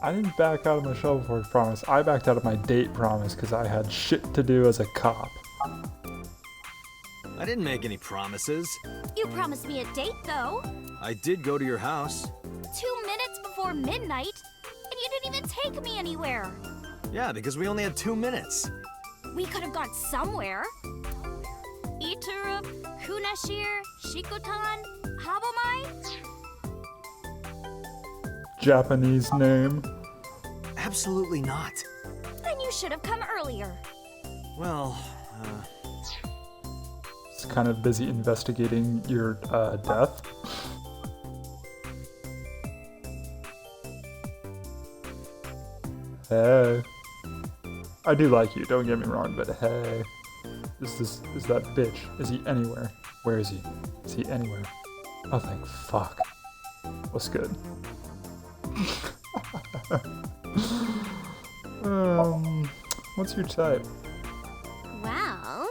I didn't back out of my Shovel Forge promise. I backed out of my date promise because I had shit to do as a cop. I didn't make any promises. You promised me a date, though. I did go to your house. 2 minutes before midnight, and you didn't even take me anywhere. Yeah, because we only had 2 minutes. We could have gone somewhere. Iturup, Kunashir, Shikotan, Habomai? Japanese name. Absolutely not. Then you should have come earlier. Well, It's kind of busy investigating your death. Hey. I do like you, don't get me wrong, but hey. Is that bitch? Is he anywhere? Where is he? Is he anywhere? Oh, thank fuck. What's good? What's your type? Well,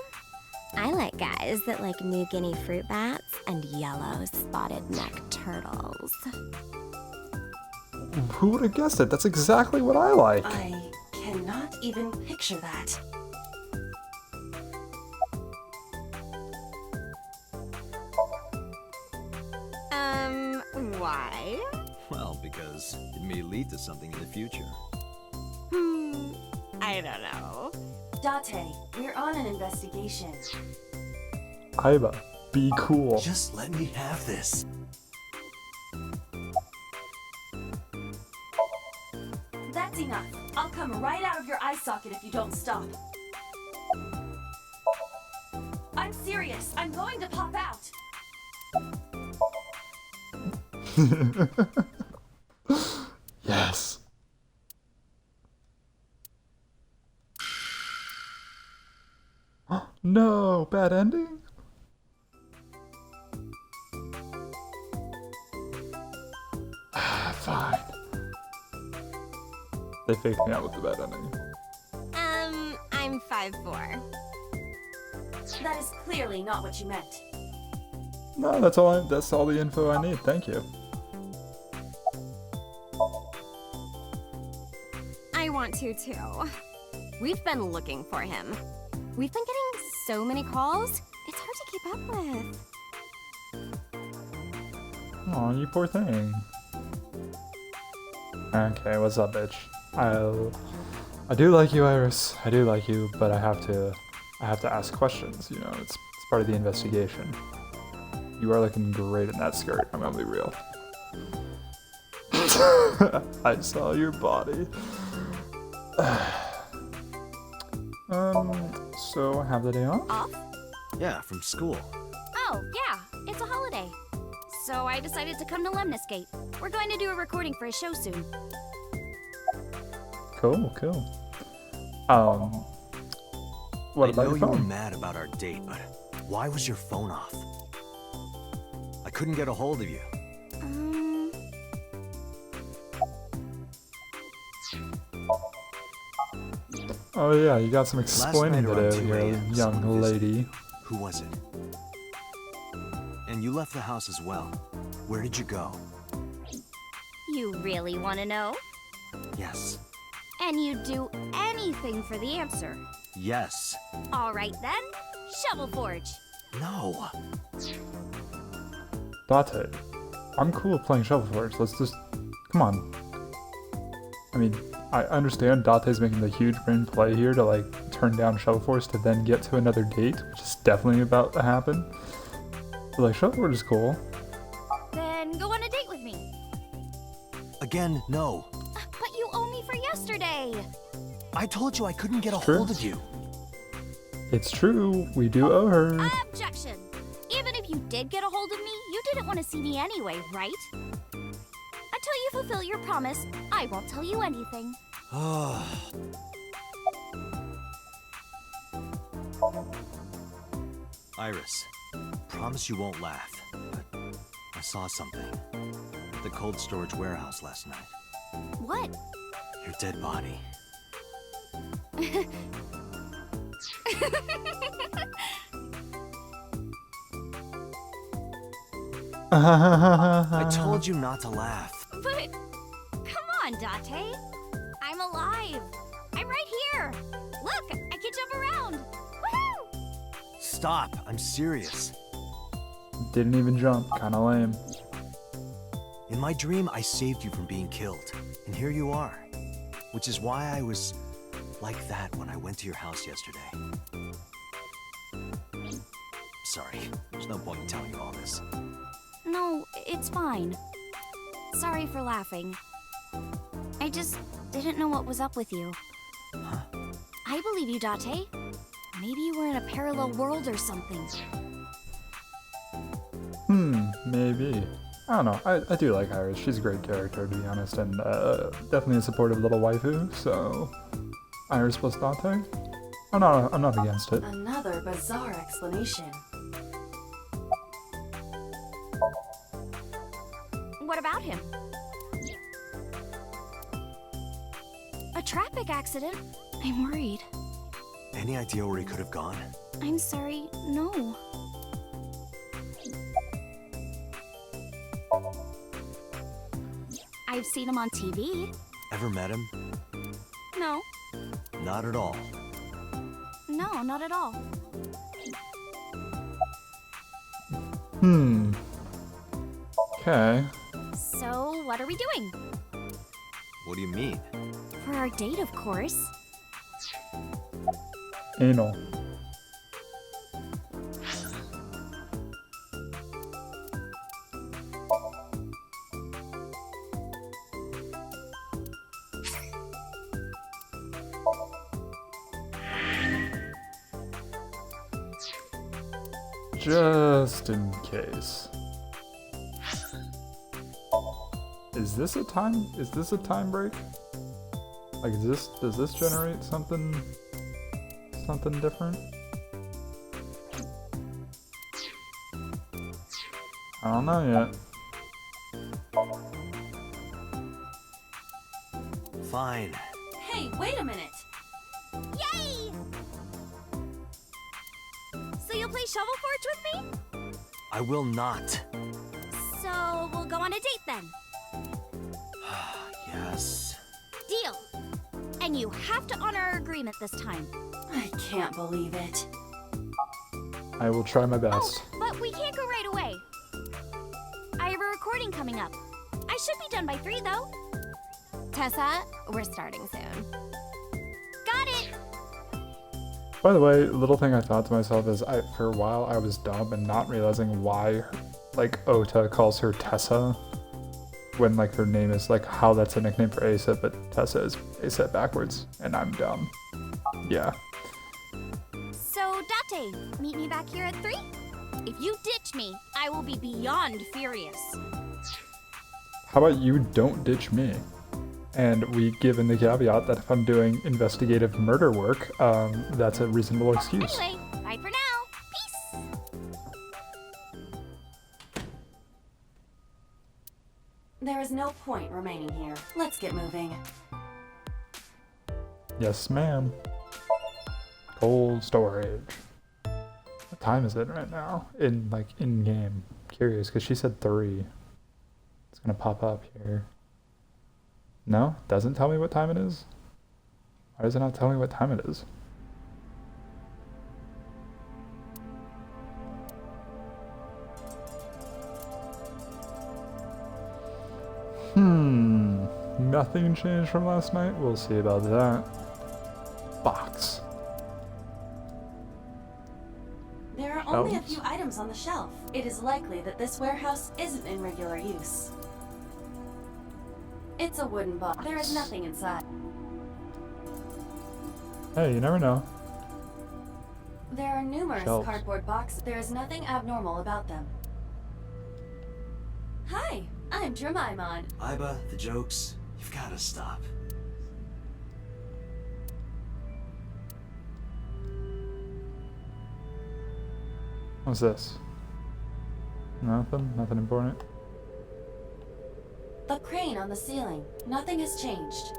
I like guys that like New Guinea fruit bats and yellow spotted neck turtles. Who would have guessed it? That's exactly what I like. I cannot even picture that. Why? well, because it may lead to something in the future. I don't know. Date, we're on an investigation. Aiba, be cool. Just let me have this. That's enough. I'll come right out of your eye socket if you don't stop. I'm serious. I'm going to pop out. Yes. No, bad ending? Fine. They faked me out with the bad ending. I'm 5'4". That is clearly not what you meant. No, that's all the info I need. Thank you. I want to too. We've been looking for him. We've been getting so many calls, it's hard to keep up with. Aw, you poor thing. Okay, what's up, bitch? I do like you, Iris. I do like you, but I have to ask questions. You know, it's part of the investigation. You are looking great in that skirt. I'm gonna be real. I saw your body. So have the day off? Off? Yeah, from school. Oh, yeah, it's a holiday. So I decided to come to Lemniscate. We're going to do a recording for a show soon. Cool. What about I know your you were phone? mad about our date, but why was your phone off? I couldn't get a hold of you. Oh yeah, you got some Last explaining night to around do 2 here, a.m., young someone visited. lady. Who was it? And you left the house as well. Where did you go? You really want to know? Yes. And you'd do anything for the answer. Yes. All right then, Shovel Forge. No. Date, I'm cool with playing Shovel Forge. Let's just... Come on. I mean, I understand Date's making the huge brain play here to, like, turn down Shovel Forge to then get to another date, which is definitely about to happen. But, like, Shovel Forge is cool. Then go on a date with me. Again, no. But you owe me for yesterday. I told you I couldn't get a True. hold of you. It's true, we do owe her. Objection. Even if you did get a hold of me, you didn't want to see me anyway, right? Until you fulfill your promise, I won't tell you anything. Iris, promise you won't laugh, but I saw something at the cold storage warehouse last night. What? Your dead body. I told you not to laugh. But, come on, Date. I'm alive. I'm right here. Look, I can jump around. Woohoo! Stop, I'm serious. Didn't even jump, kinda lame. In my dream, I saved you from being killed, and here you are. Which is why I was like that when I went to your house yesterday. Sorry, there's no point in telling you all this. No, it's fine. Sorry for laughing. I just didn't know what was up with you. Huh? I believe you, Date. Maybe you were in a parallel world or something. Maybe. I don't know. I do like Iris. She's a great character, to be honest, and definitely a supportive little waifu, so... Iris plus Date? I'm not against it. Another bizarre explanation. What about him? A traffic accident? I'm worried. Any idea where he could have gone? I'm sorry, no. I've seen him on TV. Ever met him? No. Not at all. No, not at all. Okay. So, what are we doing? What do you mean? For our date, of course. Anal. Just in case. Is this a time break? Like, does this generate something different? I don't know yet. Fine. Hey, wait a minute! Yay! So you'll play Shovel Forge with me? I will not. So we'll go on a date then. Yes. Deal. And you have to honor our agreement this time. I can't believe it. I will try my best. Oh, but we can't go right away. I have a recording coming up. I should be done by 3 though. Tessa, we're starting soon. Got it! By the way, little thing I thought to myself is for a while I was dumb and not realizing why like Ota calls her Tessa when like her name is like how that's a nickname for Asa, but Tessa is Asa backwards and I'm dumb. Yeah. So, Date, meet me back here at 3? If you ditch me, I will be beyond furious. How about you don't ditch me? And we give in the caveat that if I'm doing investigative murder work, that's a reasonable excuse. Anyway, bye for now. Peace! There is no point remaining here. Let's get moving. Yes, ma'am. Cold storage. What time is it right now? In game. Curious, because she said 3. It's gonna pop up here. No? Doesn't tell me what time it is? Why does it not tell me what time it is? Nothing changed from last night? We'll see about that. Box. There are only a few items on the shelf. It is likely that this warehouse isn't in regular use. It's a wooden box. There is nothing inside. Hey, you never know. There are numerous Shelves. cardboard boxes. There is nothing abnormal about them. Hi, I'm Jemimon. Iba, the jokes, you've gotta stop. What's this? Nothing? Nothing important? The crane on the ceiling. Nothing has changed.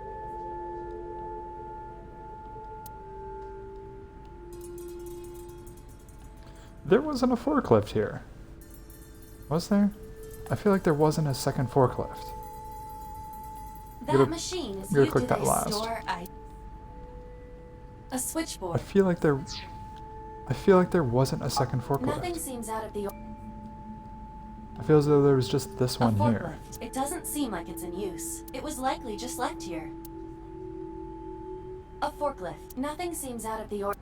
There wasn't a forklift here. Was there? I feel like there wasn't a second forklift. That machine is gotta used click to that last. store a switchboard. I feel like there wasn't a second forklift. Nothing seems out of the I feel as though there was just this one here. forklift. It doesn't seem like it's in use. It was likely just left here. A forklift. Nothing seems out of the ordinary.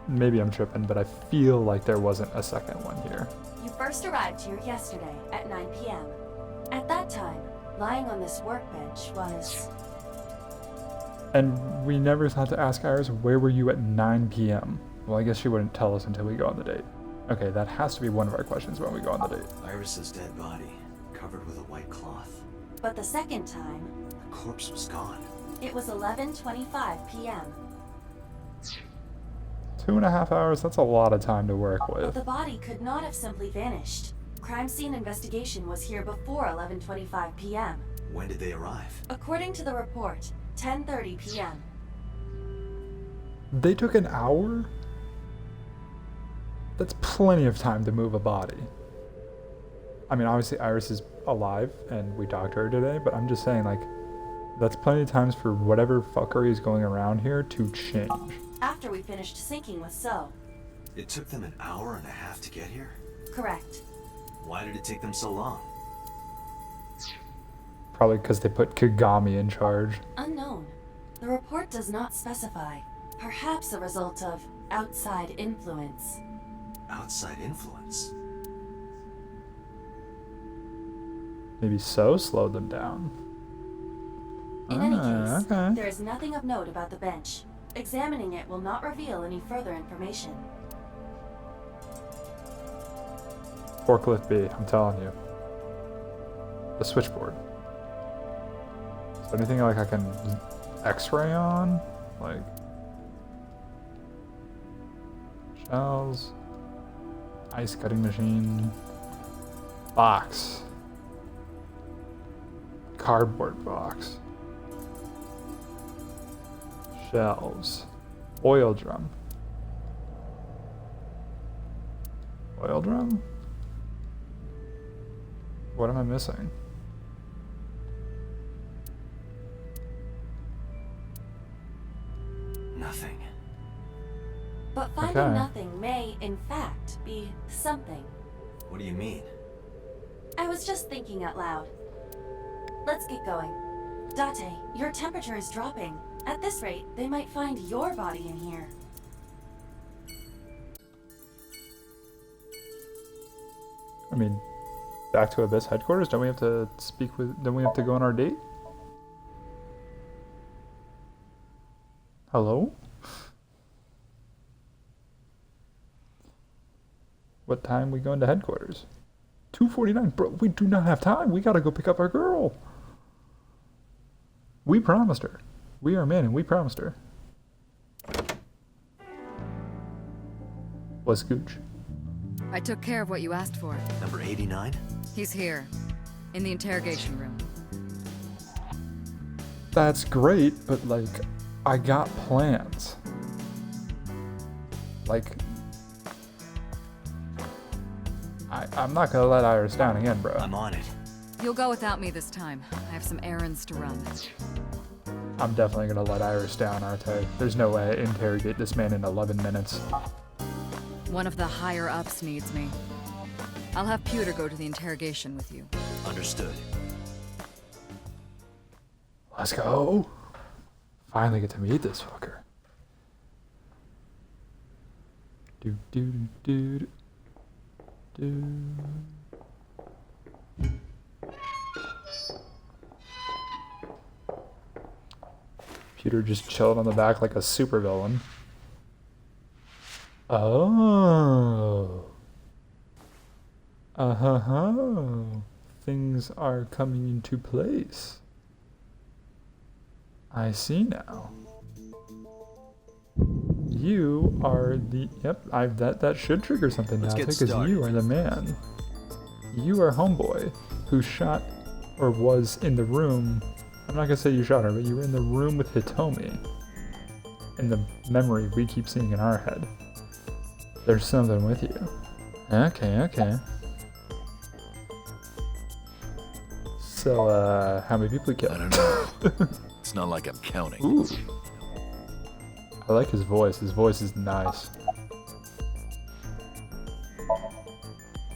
Maybe I'm tripping, but I feel like there wasn't a second one here. You first arrived here yesterday at 9 p.m. At that time, lying on this workbench was... And we never thought to ask Iris, where were you at 9 p.m.? Well, I guess she wouldn't tell us until we go on the date. Okay, that has to be one of our questions when we go on the date. Iris's dead body, covered with a white cloth. But the second time, The corpse was gone. it was 11:25 p.m. 2.5 hours, that's a lot of time to work But with. the body could not have simply vanished. Crime scene investigation was here before 11:25 p.m. When did they arrive? According to the report, 10:30 p.m. They took an hour? That's plenty of time to move a body. I mean, obviously Iris is alive and we talked to her today, but I'm just saying, like, that's plenty of times for whatever fuckery is going around here to change. After we finished syncing with So. It took them an hour and a half to get here? Correct. Why did it take them so long? Probably because they put Kagami in charge. Unknown. The report does not specify. Perhaps a result of outside influence. Outside influence? Maybe So slowed them down. In any case, okay. there is nothing of note about the bench. Examining it will not reveal any further information. Forklift B, I'm telling you. The switchboard. Is there anything like I can x-ray on? Like shells, ice cutting machine, box, cardboard box, shelves, oil drum. Oil drum? What am I missing? Nothing. But finding Okay. nothing may, in fact, be something. What do you mean? I was just thinking out loud. Let's get going. Date, your temperature is dropping. At this rate, they might find your body in here. I mean, back to Abyss headquarters? Don't we have to speak with... Don't we have to go on our date? Hello? What time we going to headquarters? 2:49. Bro, we do not have time. We gotta go pick up our girl. We promised her. We are man and we promised her. What's Gooch? I took care of what you asked for. Number 89? He's here, in the interrogation room. That's great, but like, I got plans. Like, I'm not gonna let Iris down again, bro. I'm on it. You'll go without me this time. I have some errands to run. I'm definitely gonna let Iris down, aren't I? There's no way I interrogate this man in 11 minutes. One of the higher-ups needs me. I'll have Pewter go to the interrogation with you. Understood. Let's go. Finally get to meet this fucker. Do do do do do. Pewter just chilling on the back like a supervillain. Oh. Things are coming into place. I see now. You are the... Yep, that should trigger something now, because you are the man. You are Homeboy, who shot, or was in the room... I'm not gonna say you shot her, but you were in the room with Hitomi. In the memory we keep seeing in our head. There's something with you. Okay. So, how many people you killed? I don't know. It's not like I'm counting. Ooh. I like his voice. His voice is nice.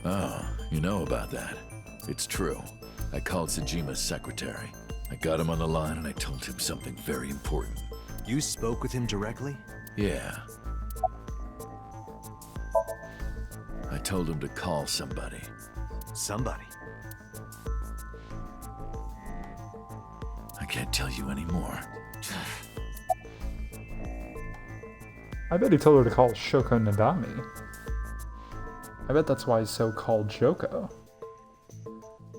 Oh, you know about that. It's true. I called Sejima's secretary. I got him on the line and I told him something very important. You spoke with him directly? Yeah. I told him to call somebody. Somebody? I can't tell you anymore. I bet he told her to call Shoko Nadami. I bet that's why he's so called Shoko.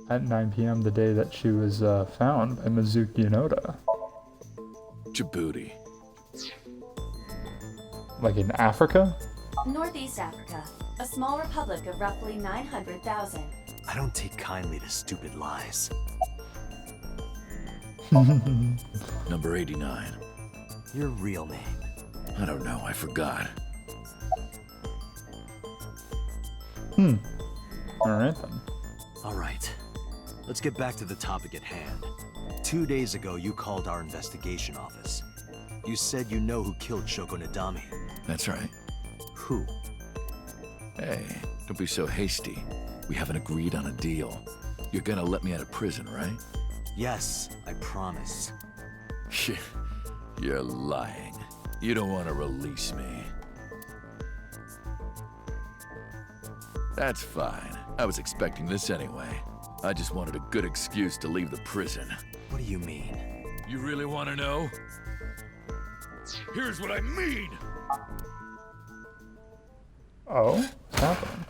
At 9 p.m. the day that she was found by Mizuki Inoda. Djibouti. Like in Africa? Northeast Africa, a small republic of roughly 900,000. I don't take kindly to stupid lies. Number 89. Your real name? I don't know, I forgot. Alright then. Alright. Let's get back to the topic at hand. 2 days ago, you called our investigation office. You said you know who killed Shoko Nadami. That's right. Who? Hey, don't be so hasty. We haven't agreed on a deal. You're gonna let me out of prison, right? Yes, I promise. You're lying. You don't want to release me. That's fine. I was expecting this anyway. I just wanted a good excuse to leave the prison. What do you mean? You really want to know? Here's what I mean! Oh, what's happening?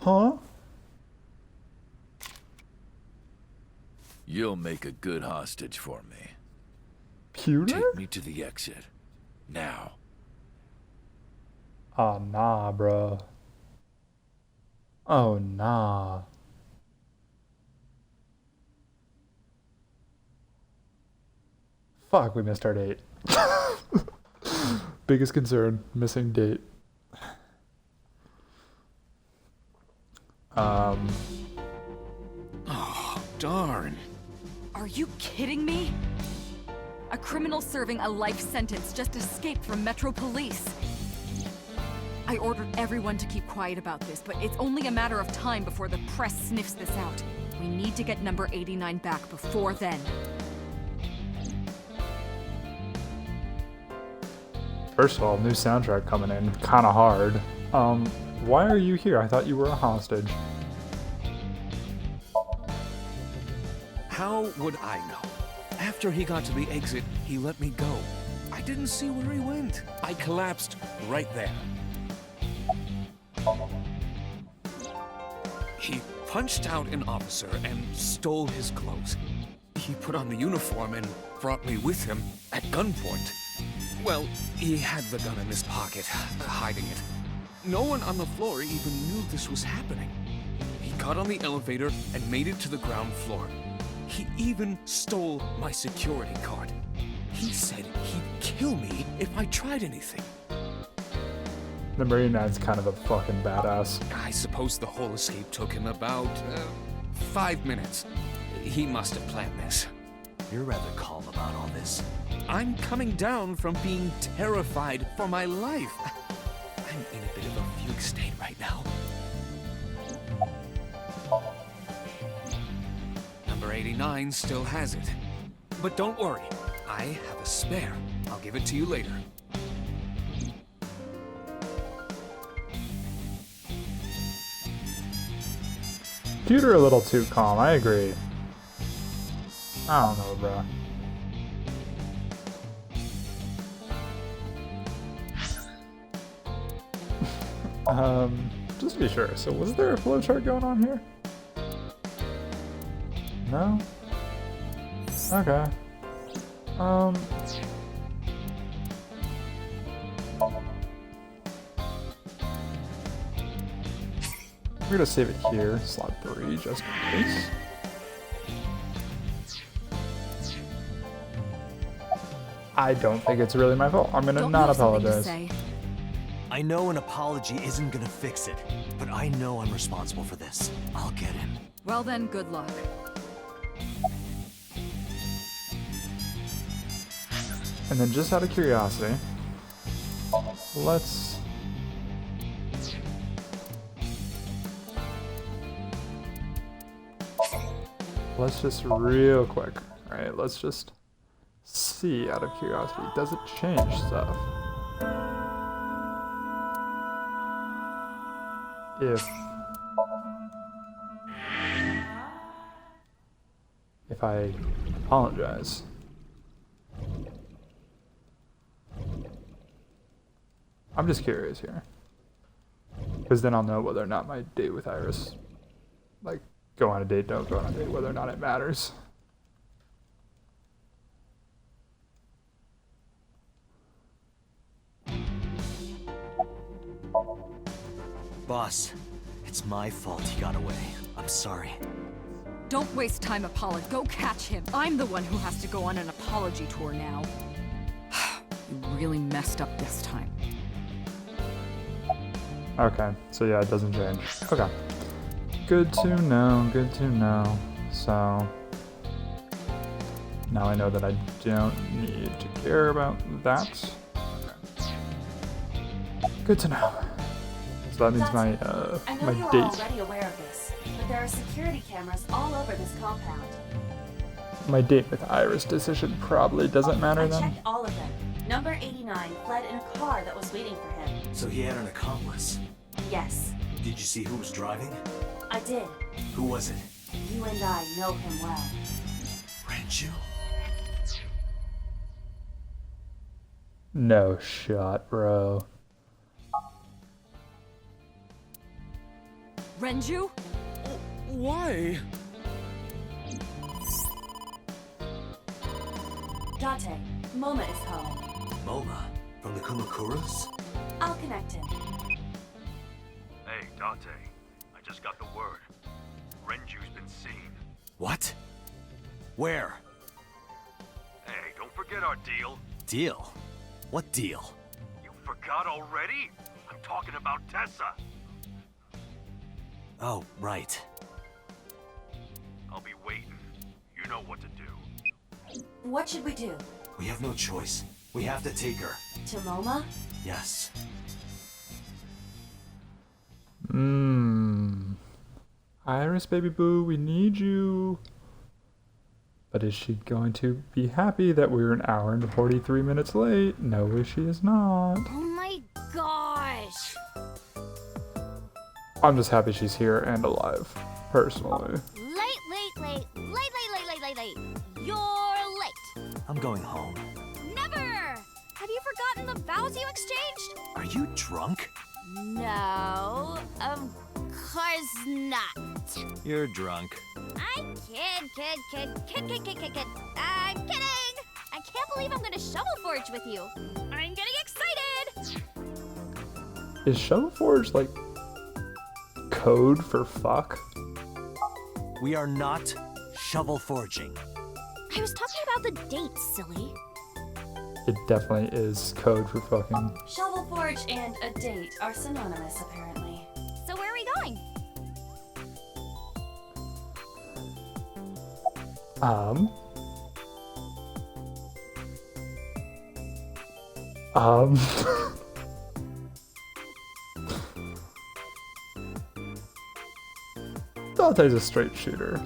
Huh? You'll make a good hostage for me. Pewter? Take me to the exit. Now. Oh, nah, bro. Oh, nah. Fuck, we missed our date. Biggest concern, missing date. Oh, darn. Are you kidding me? A criminal serving a life sentence just escaped from Metro Police. I ordered everyone to keep quiet about this, but it's only a matter of time before the press sniffs this out. We need to get number 89 back before then. First of all, new soundtrack coming in, kinda hard. Why are you here? I thought you were a hostage. How would I know? After he got to the exit, he let me go. I didn't see where he went. I collapsed right there. He punched out an officer and stole his clothes. He put on the uniform and brought me with him at gunpoint. Well, he had the gun in his pocket, hiding it. No one on the floor even knew this was happening. He got on the elevator and made it to the ground floor. He even stole my security card. He said he'd kill me if I tried anything. Number 89's kind of a fucking badass. I suppose the whole escape took him about 5 minutes. He must have planned this. You're rather calm about all this. I'm coming down from being terrified for my life. I'm in a bit of a fugue state right now. Number 89 still has it. But don't worry, I have a spare. I'll give it to you later. Computer a little too calm, I agree. I don't know, bro. Just to be sure, so was there a flowchart going on here? No? Okay. We're gonna save it here, slot 3, just in case. I don't think it's really my fault. I'm gonna not apologize. I know an apology isn't gonna fix it, but I know I'm responsible for this. I'll get him. Well then, good luck. And then just out of curiosity, let's just real quick, alright, let's just see out of curiosity, does it change stuff? If I apologize. I'm just curious here. Because then I'll know whether or not my date with Iris, like, go on a date, don't go on a date, whether or not it matters. Boss, it's my fault he got away. I'm sorry. Don't waste time, Apollo. Go catch him. I'm the one who has to go on an apology tour now. You really messed up this time. Okay, so yeah, it doesn't change. Okay. Good to know, good to know. So, now I know that I don't need to care about that. Good to know. So that means my my you're date. already aware of this, but there are security cameras all over this compound. My date with Iris decision probably doesn't matter I then. checked all of them. Number 89 fled in a car that was waiting for him. So he had an accomplice? Yes, Did you see who was driving? I did. Who was it? You and I know him well. Renju? No shot, bro. Renju? Why? Date, Moma is calling. Moma? From the Kumakuras? I'll connect him. Hey, Dante. I just got the word. Renju's been seen. What? Where? Hey, don't forget our deal. Deal? What deal? You forgot already? I'm talking about Tessa. Oh, right. I'll be waiting. You know what to do. What should we do? We have no choice. We have to take her. To Moma? Yes. Iris, baby boo, we need you. But is she going to be happy that we're an hour and 43 minutes late? No, she is not. Oh my gosh! I'm just happy she's here and alive, personally. Late. You're late. I'm going home. Never! Have you forgotten the vows you exchanged? Are you drunk? No, of course not. You're drunk. I'm kid. I'm kidding! I can't believe I'm gonna shovel forge with you. I'm getting excited! Is Shovelforge like code for fuck? We are not shovel forging. I was talking about the date, silly. It definitely is code for fucking. Shovel Forge and a date are synonymous, apparently. So where are we going? Dante's a straight shooter.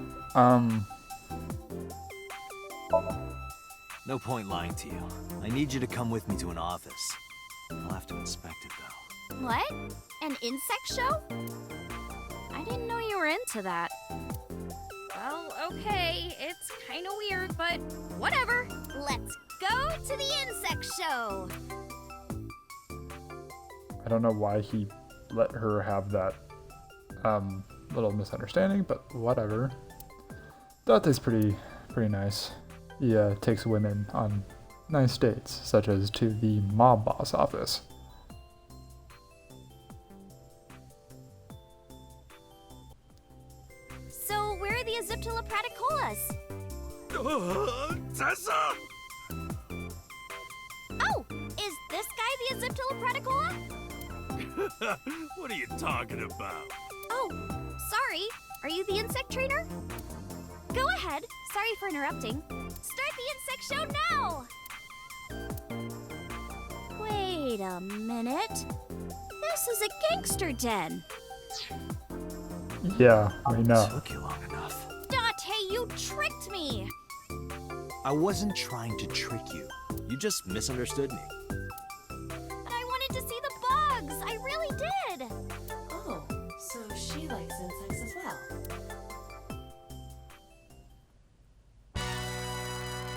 No point lying to you. I need you to come with me to an office. I'll have to inspect it, though. What? An insect show? I didn't know you were into that. Well, okay, it's kind of weird, but whatever. Let's go to the insect show. I don't know why he let her have that little misunderstanding, but whatever. Dante's pretty nice. He takes women on nice dates, such as to the mob boss office. So where are the Aziptula praticolas? Tessa! Oh, is this guy the Aziptula praticola? What are you talking about? Oh, sorry. Are you the insect trainer? Go ahead. Sorry for interrupting. Start the insect show now! Wait a minute. This is a gangster den. Yeah, we know. Took you long enough. Date, you tricked me! I wasn't trying to trick you. You just misunderstood me. But I wanted to see the bugs. I really did. Oh, so she likes insects as well.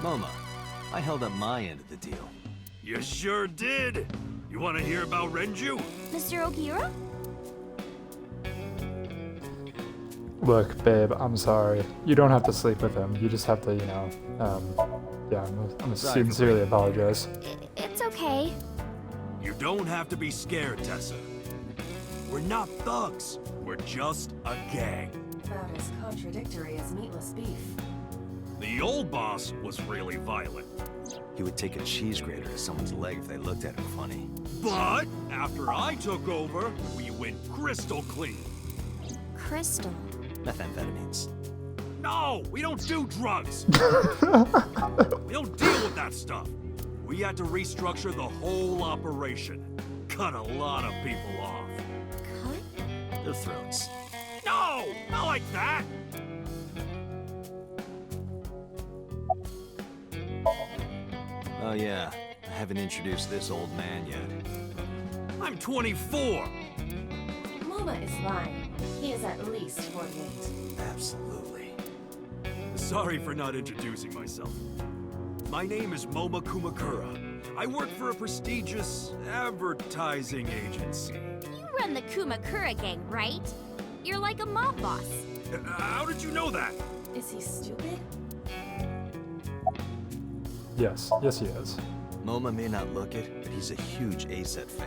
Moma, I held up my end of the deal. You sure did. You want to hear about Renju? Mr. Ogiura? Look, babe, I'm sorry. You don't have to sleep with him. You just have to, yeah, I'm sincerely apologize. It's okay. You don't have to be scared, Tessa. We're not thugs. We're just a gang. About as contradictory as meatless beef. The old boss was really violent. He would take a cheese grater to someone's leg if they looked at him funny. But after I took over, we went crystal clean. Crystal. Methamphetamines. No, we don't do drugs. We don't deal with that stuff. We had to restructure the whole operation. Cut a lot of people off. Cut? Their throats. No, not like that. Oh yeah, I haven't introduced this old man yet. I'm 24. Moma is lying. He is at least 48. Absolutely. Sorry for not introducing myself. My name is Moma Kumakura. I work for a prestigious advertising agency. You run the Kumakura gang, right? You're like a mob boss. How did you know that? Is he stupid? Yes he is. Moma may not look it, but he's a huge ASET fan.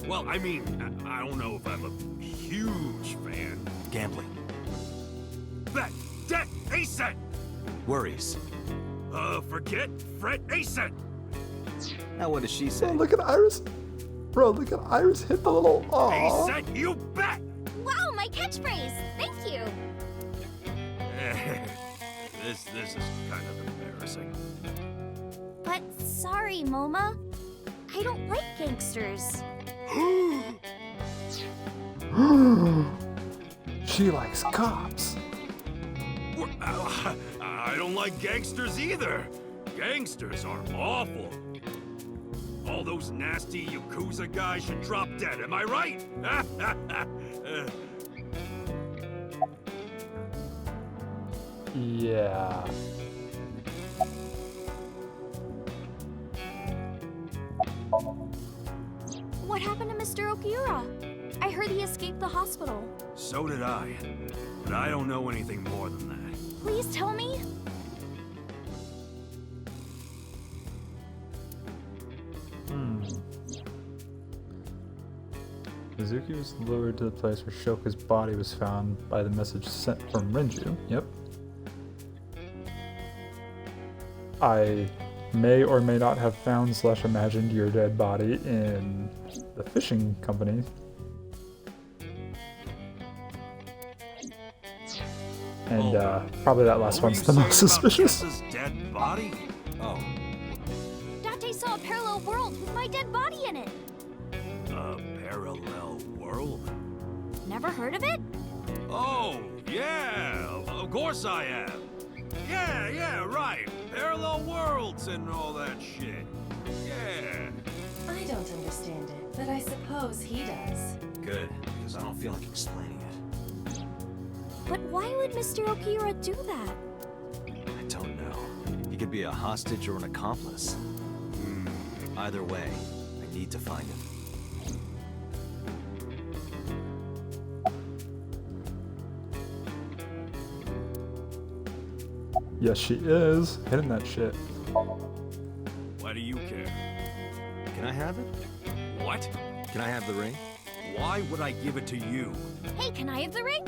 Well, I mean, I don't know if I'm a huge fan. Gambling. Bet, debt, ASET! Worries. Forget, fret, ASET! Now what does she say? Oh, look at Iris. Bro, look at Iris hit the little... Aww. ASET, you bet! Wow, my catchphrase! Thank you! This is kind of embarrassing. But sorry, Moma. I don't like gangsters. She likes cops. I don't like gangsters either. Gangsters are awful. All those nasty Yakuza guys should drop dead, am I right? Yeah. What happened to Mr. Okiura? I heard he escaped the hospital. So did I. But I don't know anything more than that. Please tell me. Mizuki was lured to the place where Shoka's body was found by the message sent from Renju. Yep. I may or may not have found / imagined your dead body in the fishing company. And probably that last one's the most suspicious. Dead body? Oh. Date saw a parallel world with my dead body in it. A parallel world? Never heard of it? Oh, yeah, of course I have. Yeah, right. Parallel worlds and all that shit. Yeah. I don't understand it, but I suppose he does. Good, because I don't feel like explaining it. But why would Mr. Okiura do that? I don't know. He could be a hostage or an accomplice. Either way, I need to find him. Yes, she is. Hitting that shit. Why do you care? Can I have it? What? Can I have the ring? Why would I give it to you? Hey, can I have the ring?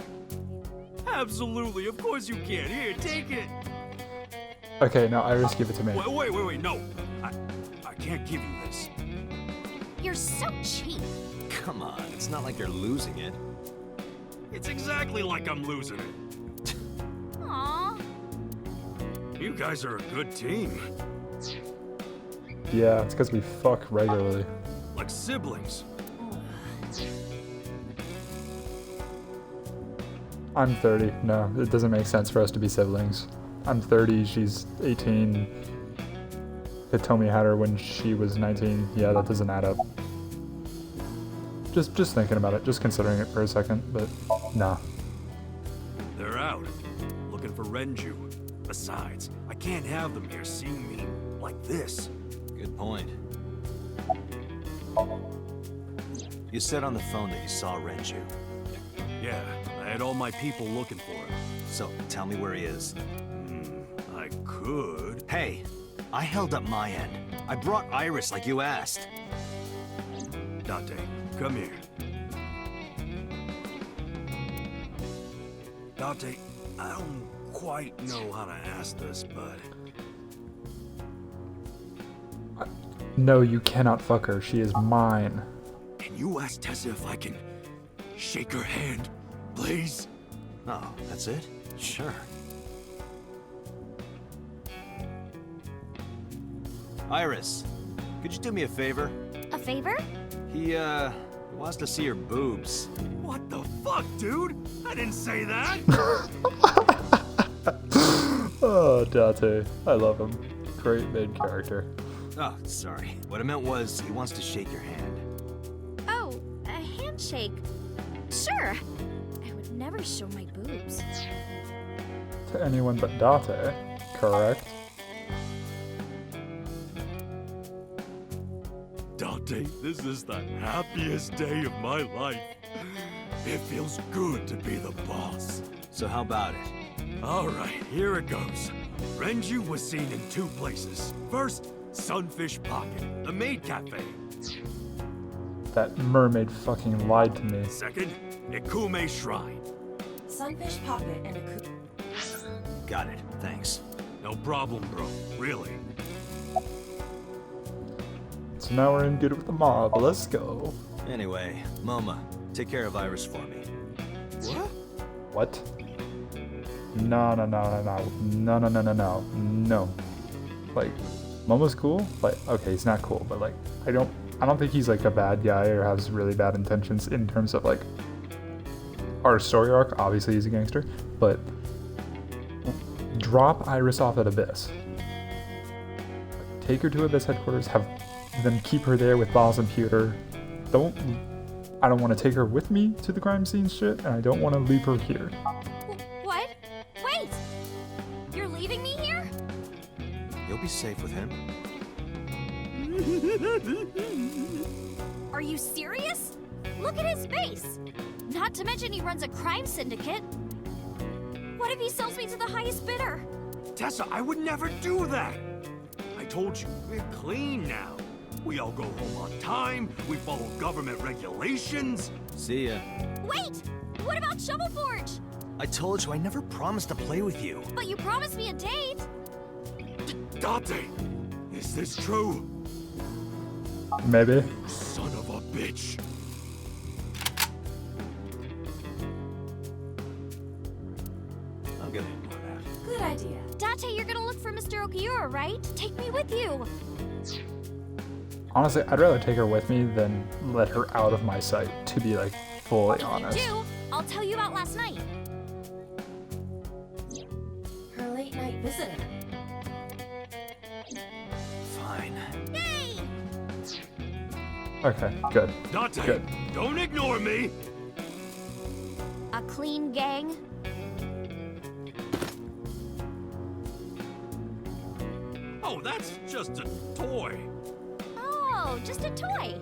Absolutely, of course you can. Here, take it. Okay, now Iris, give it to me. Wait, no. I can't give you this. You're so cheap. Come on, it's not like you're losing it. It's exactly like I'm losing it. Aww. You guys are a good team. Yeah, it's because we fuck regularly. Like siblings. I'm 30. No, it doesn't make sense for us to be siblings. I'm 30, she's 18. Hitomi had her when she was 19. Yeah, that doesn't add up. Just thinking about it, just considering it for a second, but nah. They're out, looking for Renju. Besides, I can't have them here seeing me like this. Good point. You said on the phone that you saw Renju. Yeah, I had all my people looking for him. So, tell me where he is. I could. Hey, I held up my end. I brought Iris like you asked. Date, come here. Date, I don't quite know how to ask this, but... No, you cannot fuck her. She is mine. Can you ask Tessa if I can shake her hand, please? Oh, that's it? Sure. Iris, could you do me a favor? A favor? He wants to see your boobs. What the fuck, dude? I didn't say that! Oh, Date. I love him. Great main character. Oh, sorry. What I meant was, he wants to shake your hand. Oh, a handshake. Sure. I would never show my boobs. To anyone but Date, correct? Date, this is the happiest day of my life. It feels good to be the boss. So how about it? Alright, here it goes. Renju was seen in 2 places. First, Sunfish Pocket, the maid cafe. That mermaid fucking lied to me. Second, Ikume Shrine. Sunfish Pocket and a Got it, thanks. No problem, bro. Really. So now we're in good with the mob. Let's go. Anyway, Moma, take care of Iris for me. What? What? No. Like, Momo's cool. Like, okay, he's not cool, but like, I don't think he's like a bad guy or has really bad intentions in terms of like our story arc. Obviously, he's a gangster, but drop Iris off at Abyss. Take her to Abyss headquarters. Have them keep her there with Boss and Pewter. I don't want to take her with me to the crime scene shit, and I don't want to leave her here. What? Wait! You're leaving me here? You'll be safe with him. Are you serious? Look at his face! Not to mention he runs a crime syndicate. What if he sells me to the highest bidder? Tessa, I would never do that! I told you, we're clean now. We all go home on time, we follow government regulations. See ya. Wait! What about Shovel Forge? I told you I never promised to play with you. But you promised me a date! Dante, is this true? Maybe. Son of a bitch. I'm gonna ignore that. Good idea. Date, you're gonna look for Mr. Okiura, right? Take me with you. Honestly, I'd rather take her with me than let her out of my sight, to be like fully honest. Do. I'll tell you about last night. Her late night visitor. Fine. Yay! Okay, good. Dante, Good. don't ignore me. A clean gang. Oh, that's just a toy. Oh, just a toy.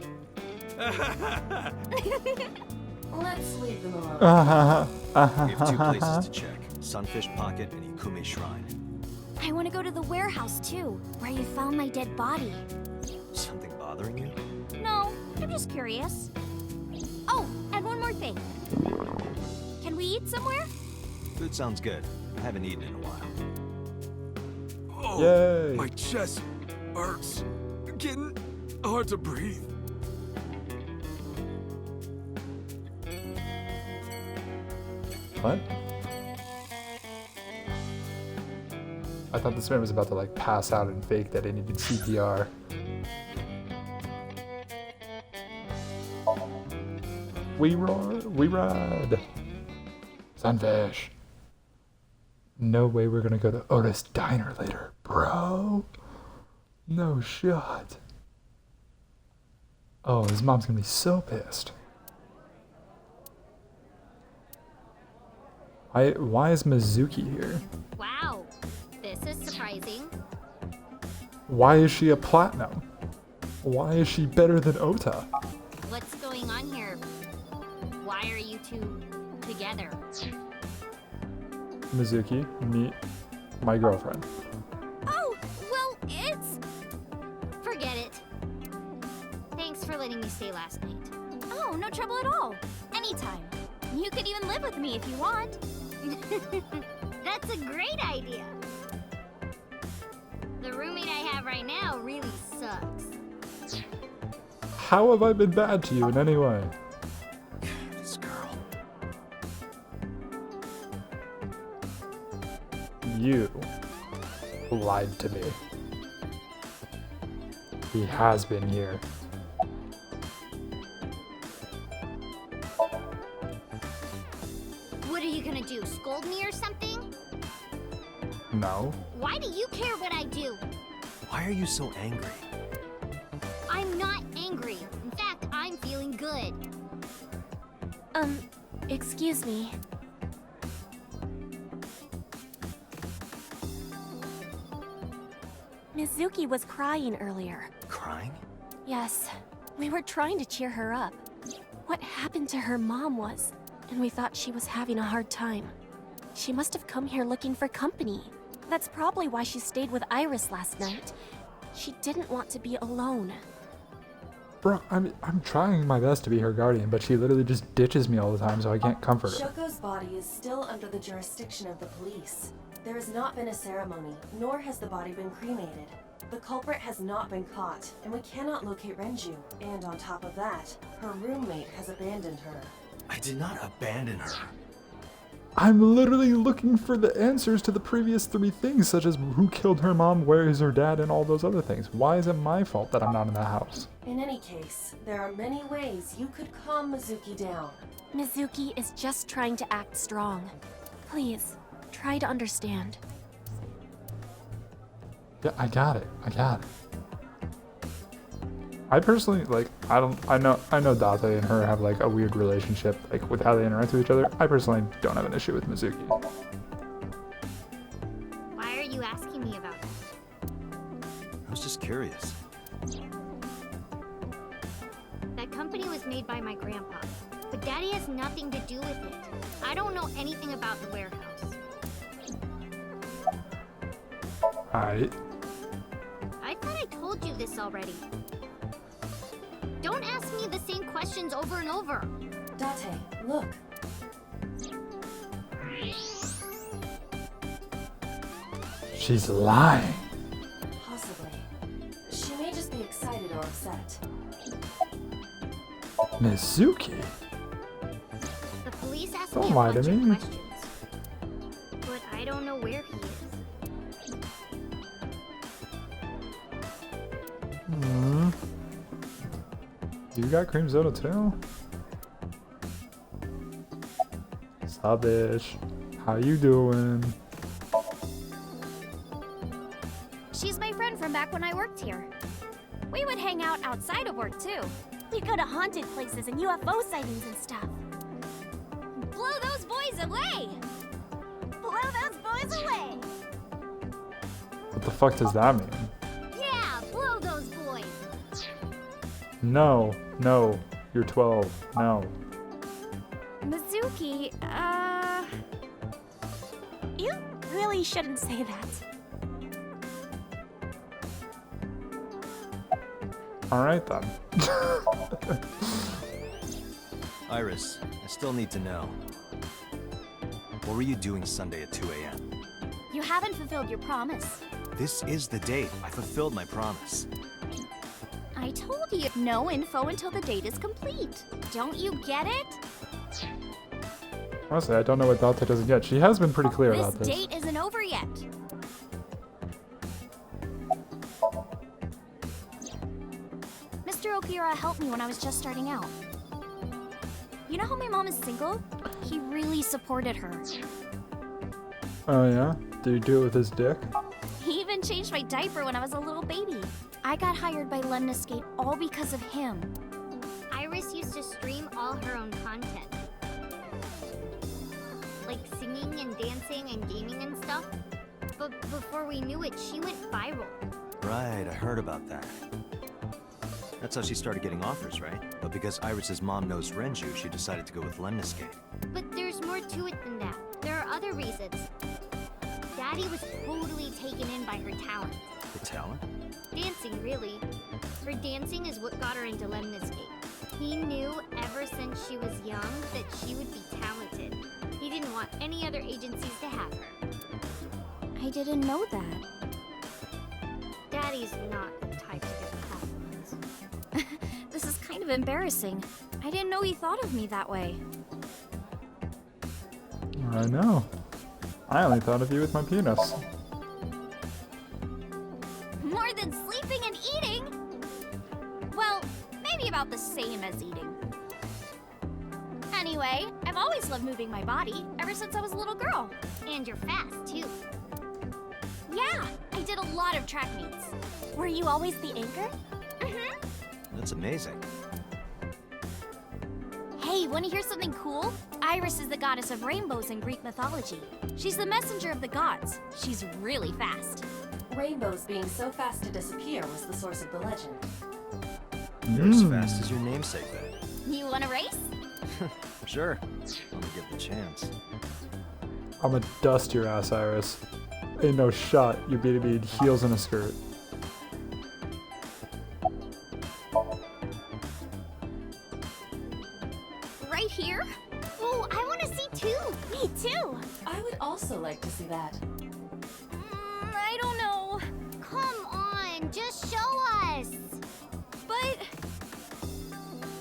Let's leave them alone. We have two places to check. Sunfish Pocket and Ikume Shrine. I want to go to the warehouse too, where you found my dead body. Something bothering you? No, I'm just curious. Oh, and one more thing. Can we eat somewhere? Food sounds good. I haven't eaten in a while. Oh, Yay. my chest hurts. Getting hard to breathe. What? I thought this man was about to like pass out and fake that he needed CPR. We ride. Sunfish. No way we're gonna go to Otis Diner later, bro. No shot. Oh, his mom's gonna be so pissed. Why is Mizuki here? Wow, this is surprising. Why is she a platinum? Why is she better than Ota? What's going on here? Why are you two together? Mizuki, meet my girlfriend. Oh, well, it's... Forget it. Thanks for letting me stay last night. Oh, no trouble at all. Anytime. You could even live with me if you want. That's a great idea. The roommate I have right now really sucks. How have I been bad to you in any way? This girl. You lied to me. He has been here. What are you gonna do, scold me or something? No. Why do you care what I do? Why are you so angry? I'm not angry. In fact, I'm feeling good. Excuse me. Mizuki was crying earlier. Crying? Yes, we were trying to cheer her up. What happened to her mom was, and we thought she was having a hard time. She must have come here looking for company. That's probably why she stayed with Iris last night. She didn't want to be alone. Bro, I'm trying my best to be her guardian, but she literally just ditches me all the time, so I can't comfort her. Shoko's body is still under the jurisdiction of the police. There has not been a ceremony, nor has the body been cremated. The culprit has not been caught, and we cannot locate Renju. And on top of that, her roommate has abandoned her. I did not abandon her. I'm literally looking for the answers to the previous 3 things, such as who killed her mom, where is her dad, and all those other things. Why is it my fault that I'm not in the house? In any case, there are many ways you could calm Mizuki down. Mizuki is just trying to act strong. Please, try to understand. Yeah, I got it. I personally, like, I know Date and her have, like, a weird relationship, like, with how they interact with each other. I personally don't have an issue with Mizuki. Why are you asking me about that? I was just curious. That company was made by my grandpa, but Daddy has nothing to do with it. I don't know anything about the warehouse. Alright. I thought I told you this already. Don't ask me the same questions over and over. Date, look. She's lying. Possibly. She may just be excited or upset. Mizuki? The police asked Don't me a lie to bunch of me. questions, but I don't know where he is. You got cream soda too? Sabish, how you doing? She's my friend from back when I worked here. We would hang out outside of work too. We'd go to haunted places and UFO sightings and stuff. Blow those boys away! Blow those boys away! What the fuck does that mean? Yeah, blow those boys! No, you're 12, no. Mizuki, you really shouldn't say that. Alright then. Iris, I still need to know. What were you doing Sunday at 2 a.m.? You haven't fulfilled your promise. This is the date. I fulfilled my promise. I told you, no info until the date is complete. Don't you get it? Honestly, I don't know what Date doesn't get. She has been pretty clear This about this. date isn't over yet. Mr. Okira helped me when I was just starting out. You know how my mom is single? He really supported her. Oh yeah? Did you do it with his dick? He even changed my diaper when I was a little baby. I got hired by Lemniscate all because of him. Iris used to stream all her own content. Like singing and dancing and gaming and stuff. But before we knew it, she went viral. Right, I heard about that. That's how she started getting offers, right? But because Iris's mom knows Renju, she decided to go with Lemniscate. But there's more to it than that. There are other reasons. Daddy was totally taken in by her talent. The talent? Dancing, really. Her dancing is what got her into Lemniscate. He knew ever since she was young that she would be talented. He didn't want any other agencies to have her. I didn't know that. Daddy's not the type to give compliments. This is kind of embarrassing. I didn't know he thought of me that way. I know. I only thought of you with my penis. More than sleeping and eating? Well, maybe about the same as eating. Anyway, I've always loved moving my body, ever since I was a little girl. And you're fast, too. Yeah, I did a lot of track meets. Were you always the anchor? Mm-hmm. That's amazing. Hey, wanna hear something cool? Iris is the goddess of rainbows in Greek mythology. She's the messenger of the gods. She's really fast. Rainbows being so fast to disappear was the source of the legend. You're as fast as your namesake, then. You wanna race? Sure. Let me get the chance. I'ma dust your ass, Iris. Ain't no shot you beat me in heels and a skirt. Right here? Oh, I wanna see too. Me too. I would also like to see that. I don't know. Come on, just show us. But...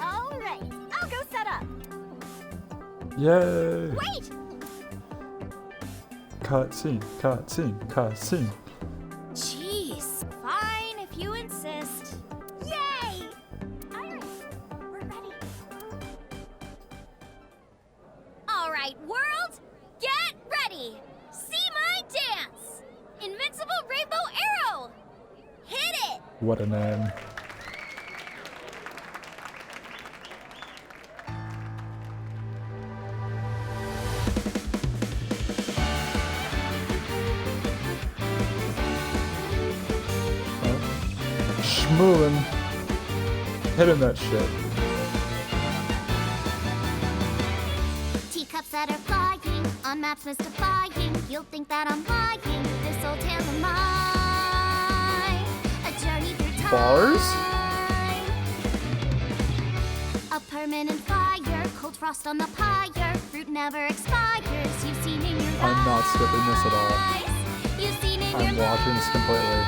Alright, I'll go set up. Yay! Wait! Cutscene, cutscene, cutscene. Jeez, fine if you insist. Yay! Iris, we're ready. All right, world, get ready. See my dance. Invincible Rainbow Arrow. Hit it. What a name. Schmooling. Hitting that shit. Teacups that are flying, on maps mystifying. You'll think that I'm lying. This old tale of mine, a journey through time. Bars? A permanent fire, cold frost on the pyre. Fruit never expires. You've seen in your I'm not skipping this at all. eyes. You've seen in I'm your watching this completely.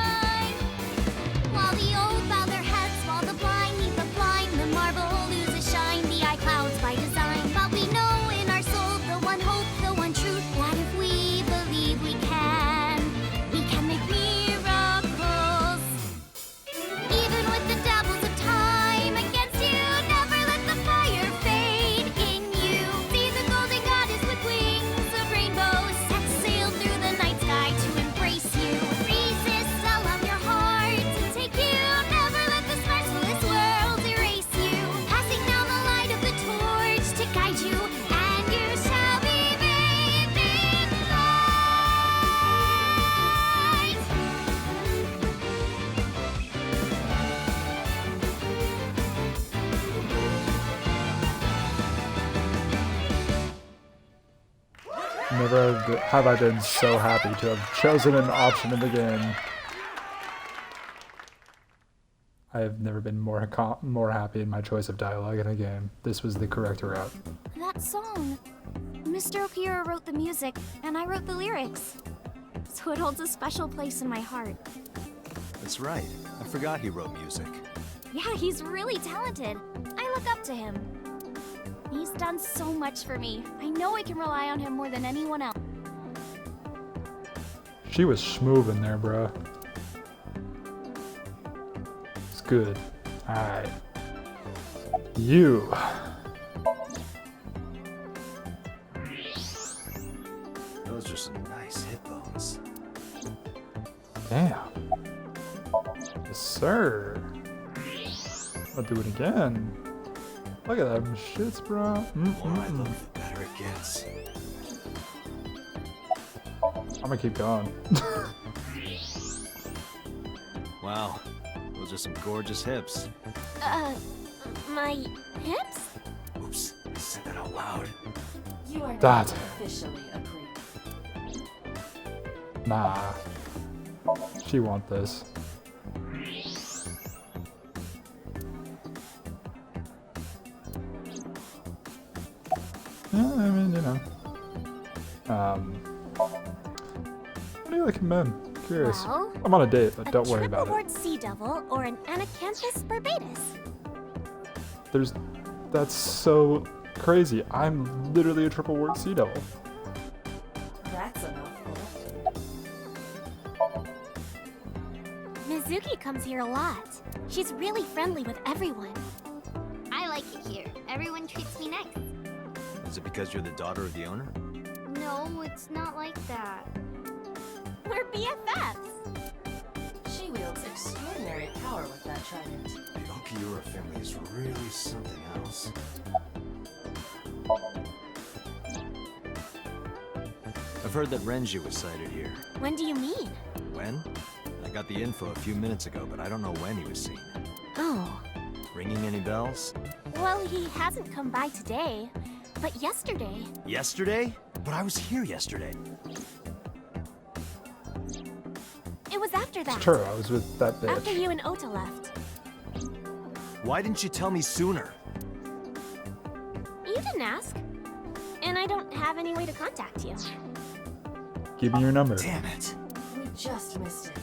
While the old bow their heads, while the blind meet the blind, the marble loses shine, the eye clouds by design. But we know in our soul the one hope, the one truth, that if we believe we can make miracles. Even with the devils of time against you, never let the fire fade in you. See the golden goddess with wings of rainbows, set sail through the night sky to embrace you. Resist, allow your heart to take you. Never let this merciless world erase you. Passing down the light of the torch to guide you, and you shall be bathed in light. Never have I been so happy to have chosen an option in the game. I have never been more happy in my choice of dialogue in a game. This was the correct route. That song. Mr. Okiura wrote the music, and I wrote the lyrics. So it holds a special place in my heart. That's right. I forgot he wrote music. Yeah, he's really talented. I look up to him. He's done so much for me. I know I can rely on him more than anyone else. She was schmoovin' there, bro. It's good. Alright. You. Those are some nice hip bones. Damn. Yes, sir. I'll do it again. Look at them shits, bro. The more I look, the better it gets. I'm gonna keep going. Wow, those are some gorgeous hips. My hips? Oops, I said that out loud. You are That. not officially a creep. Nah. She want this. Yeah, I mean, you know. What do you like in men? Curious. Well, I'm on a date, but don't worry about triple it. wart sea devil or an Anacanthus barbatus. That's so crazy. I'm literally a triple wart sea devil. That's a mouthful. Mizuki comes here a lot. She's really friendly with everyone. I like it here. Everyone treats me nice. Is it because you're the daughter of the owner? No, it's not like that. We're BFFs. She wields extraordinary power with that trident. The Okiura family is really something else. I've heard that Renji was sighted here. When do you mean? When? I got the info a few minutes ago, but I don't know when he was seen. Oh. Ringing any bells? Well, he hasn't come by today, but yesterday. Yesterday? But I was here yesterday. It was after that. It's true, I was with that bitch. After you and Ota left. Why didn't you tell me sooner? You didn't ask. And I don't have any way to contact you. Give me your number. Damn it. We just missed it.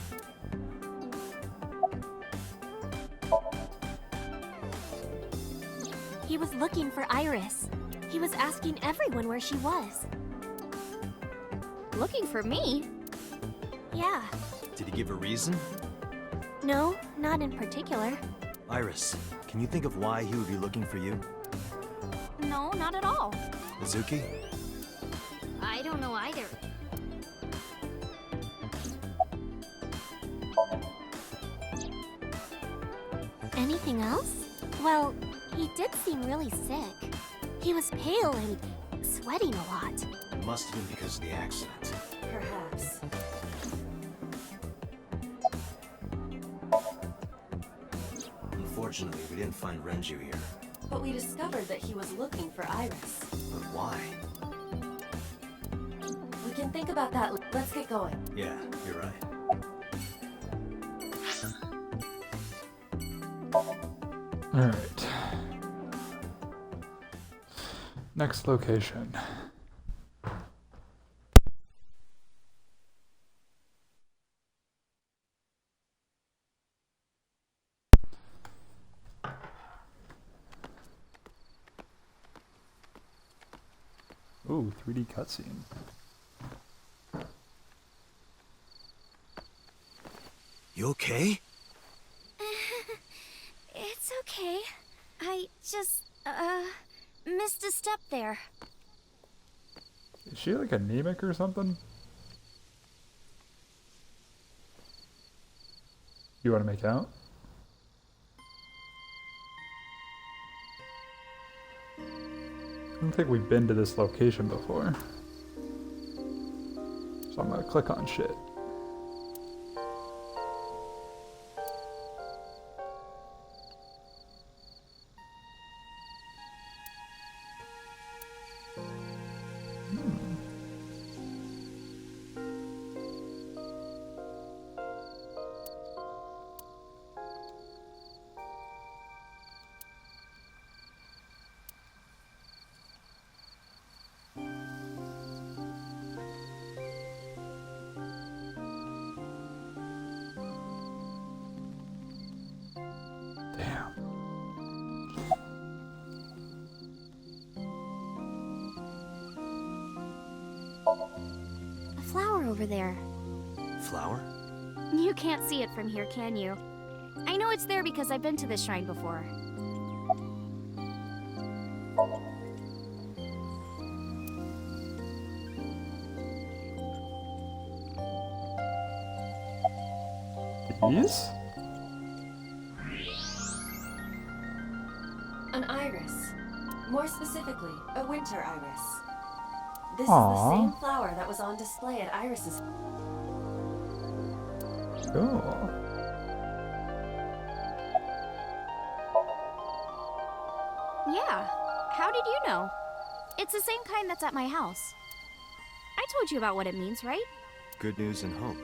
He was looking for Iris. He was asking everyone where she was. Looking for me? Yeah. Did he give a reason? No, not in particular. Iris, can you think of why he would be looking for you? No, not at all. Mizuki? I don't know either. Anything else? Well, he did seem really sick. He was pale and sweating a lot. It must have been because of the accident. Perhaps. Unfortunately, we didn't find Renju here. But we discovered that he was looking for Iris. But why? We can think about that. Let's get going. Yeah, you're right. Alright. Next location. Ooh, 3D cutscene. You okay? It's okay. I just, missed a step there. Is she like anemic or something? You want to make out? I don't think we've been to this location before. So I'm gonna click on shit. A flower over there. Flower? You can't see it from here, can you? I know it's there because I've been to this shrine before. These? An iris. More specifically, a winter iris. This Aww. is the same flower that was on display at Iris's. Cool. Yeah. How did you know? It's the same kind that's at my house. I told you about what it means, right? Good news and hope.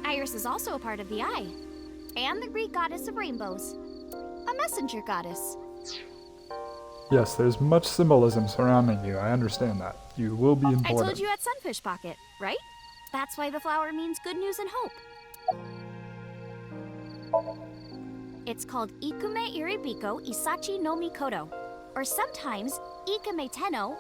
Iris is also a part of the eye. And the Greek goddess of rainbows. A messenger goddess. Yes, there's much symbolism surrounding you. I understand that. You will be I important. told you at Sunfish Pocket, right? That's why the flower means good news and hope. It's called Ikume Iribiko Isachi no Mikoto, or sometimes Ikume Tenno,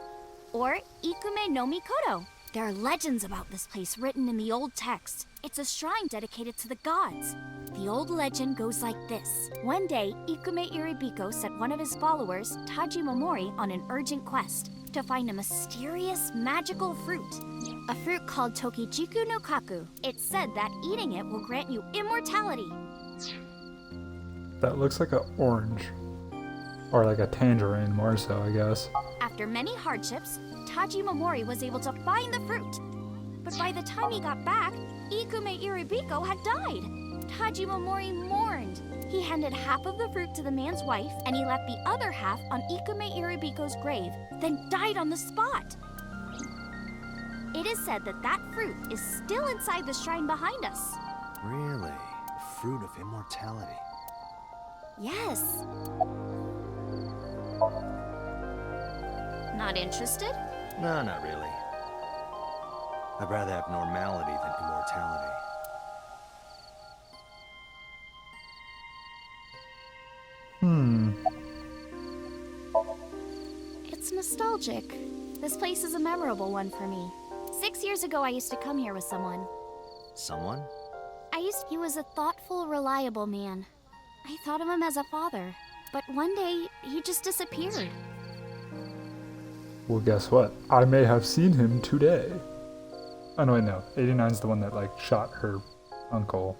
or Ikume no Mikoto. There are legends about this place written in the old text. It's a shrine dedicated to the gods. The old legend goes like this. One day, Ikume Iribiko sent one of his followers, Taji Momori, on an urgent quest to find a mysterious magical fruit. A fruit called Tokijiku no Kaku. It's said that eating it will grant you immortality. That looks like an orange. Or like a tangerine, more so, I guess. After many hardships, Taji Momori was able to find the fruit. But by the time he got back, Ikume Iribiko had died. Taji Momori mourned. He handed half of the fruit to the man's wife, and he left the other half on Ikume Iribiko's grave, then died on the spot. It is said that that fruit is still inside the shrine behind us. Really? The fruit of immortality. Yes. Not interested? No, not really. I'd rather have normality than immortality. It's nostalgic. This place is a memorable one for me. 6 years ago, I used to come here with someone. Someone? He was a thoughtful, reliable man. I thought of him as a father, but one day, he just disappeared. Well, guess what? I may have seen him today. Oh, no, wait, no. 89's the one that, like, shot her uncle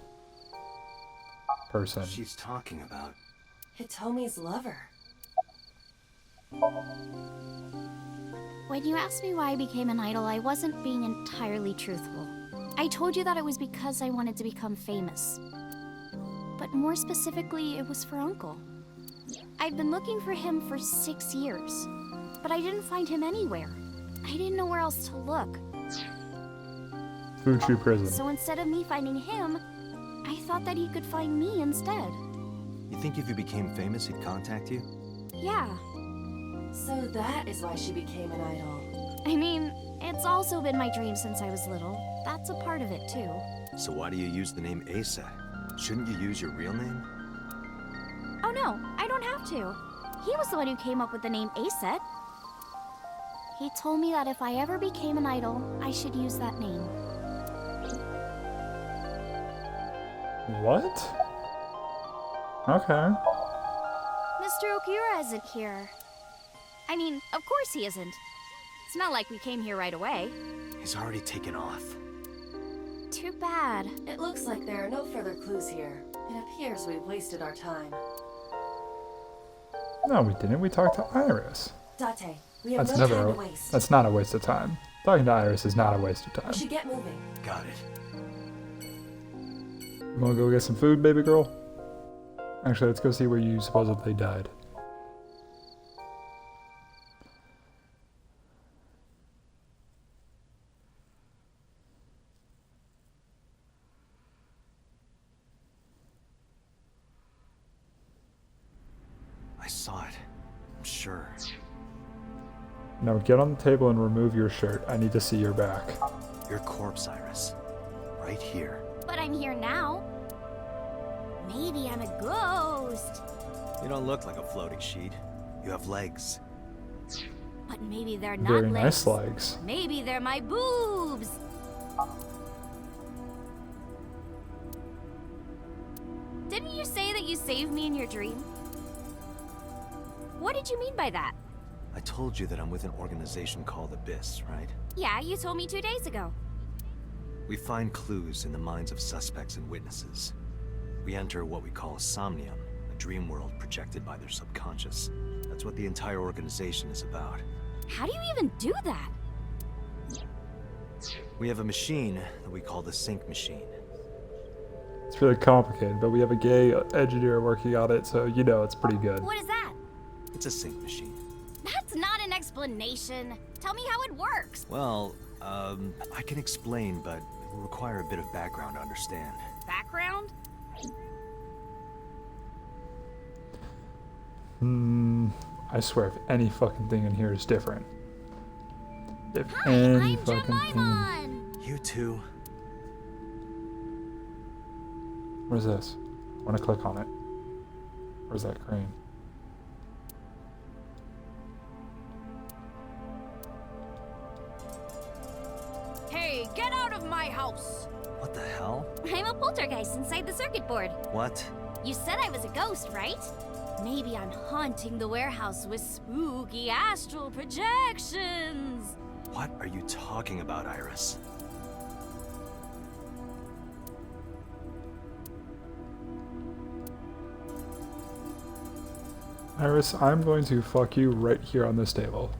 person. She's talking about Hitomi's lover. When you asked me why I became an idol, I wasn't being entirely truthful. I told you that it was because I wanted to become famous. But more specifically, it was for Uncle. I've been looking for him for 6 years, but I didn't find him anywhere. I didn't know where else to look. Fuchu prison. So instead of me finding him, I thought that he could find me instead. You think if you became famous, he'd contact you? Yeah. So that is why she became an idol. I mean, it's also been my dream since I was little. That's a part of it, too. So why do you use the name Asa? Shouldn't you use your real name? Oh no, I don't have to. He was the one who came up with the name Aset. He told me that if I ever became an idol, I should use that name. What? Okay. Mr. Okura isn't here. I mean, of course he isn't. It's not like we came here right away. He's already taken off. Too bad. It looks like there are no further clues here. It appears we've wasted our time. No, we didn't. We talked to Iris. Date, we have That's no never time to waste. That's not a waste of time. Talking to Iris is not a waste of We time. should get moving. Got it. You wanna go get some food, baby girl? Actually, let's go see where you supposedly died. I saw it. I'm sure. Now get on the table and remove your shirt. I need to see your back. Your corpse, Iris. Right here. But I'm here now. Maybe I'm a ghost. You don't look like a floating sheet. You have legs. But maybe they're not Very legs. nice legs. Maybe they're my boobs. Didn't you say that you saved me in your dream? What did you mean by that? I told you that I'm with an organization called Abyss, right? Yeah, you told me 2 days ago. We find clues in the minds of suspects and witnesses. We enter what we call a somnium, a dream world projected by their subconscious. That's what the entire organization is about. How do you even do that? We have a machine that we call the Sync Machine. It's really complicated, but we have a gay engineer working on it, so you know it's pretty good. What is that? It's a sync machine. That's not an explanation. Tell me how it works. Well, I can explain, but it will require a bit of background to understand. Background? I swear if any fucking thing in here is different. If any fucking thing. You too. What is this? I want to click on it. Where's that crane? Hey, get out of my house! What the hell? I'm a poltergeist inside the circuit board. What? You said I was a ghost, right? Maybe I'm haunting the warehouse with spooky astral projections. What are you talking about, Iris? Iris, I'm going to fuck you right here on this table.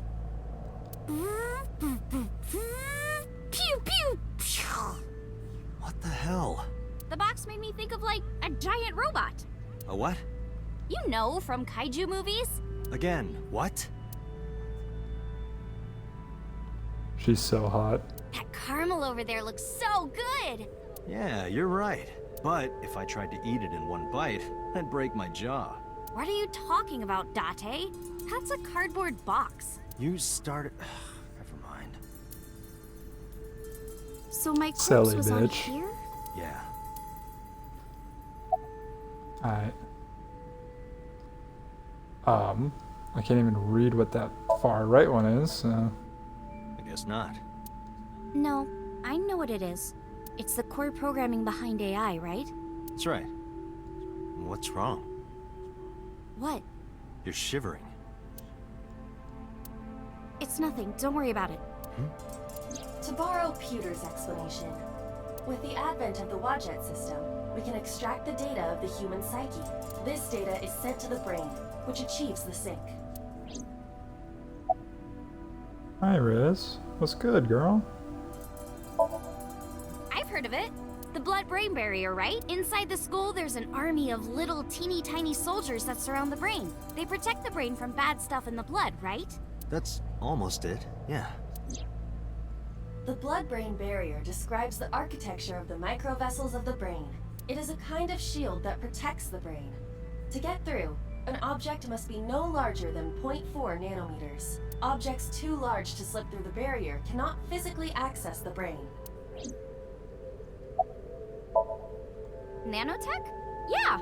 Pew pew pew. What the hell? The box made me think of like a giant robot. A what? You know, from kaiju movies. Again, what? She's so hot. That caramel over there looks so good. Yeah, you're right. But if I tried to eat it in one bite, I'd break my jaw. What are you talking about, Date? That's a cardboard box. You started... Never mind. So my corpse Silly was on bitch. here? Yeah. Alright. I can't even read what that far right one is, so... I guess not. No, I know what it is. It's the core programming behind AI, right? That's right. What's wrong? What? You're shivering. It's nothing. Don't worry about it. To borrow Pewter's explanation, with the advent of the Wadjet system, we can extract the data of the human psyche. This data is sent to the brain, which achieves the sync. Iris, what's good, girl? I've heard of it. The blood-brain barrier, right? Inside the skull, there's an army of little teeny tiny soldiers that surround the brain. They protect the brain from bad stuff in the blood, right? That's almost it, yeah. The blood-brain barrier describes the architecture of the microvessels of the brain. It is a kind of shield that protects the brain. To get through, an object must be no larger than 0.4 nanometers. Objects too large to slip through the barrier cannot physically access the brain. Nanotech? Yeah!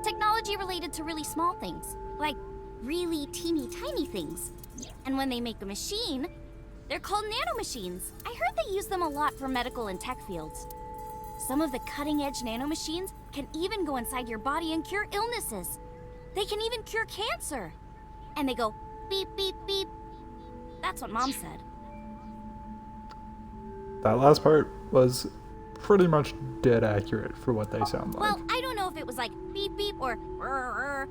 Technology related to really small things. Like, really teeny tiny things. And when they make a machine, they're called nanomachines. I heard they use them a lot for medical and tech fields. Some of the cutting-edge nanomachines can even go inside your body and cure illnesses. They can even cure cancer. And they go beep, beep, beep. That's what Mom said. That last part was pretty much dead accurate for what they sound like. Well, I don't know if it was like beep, beep or rrr.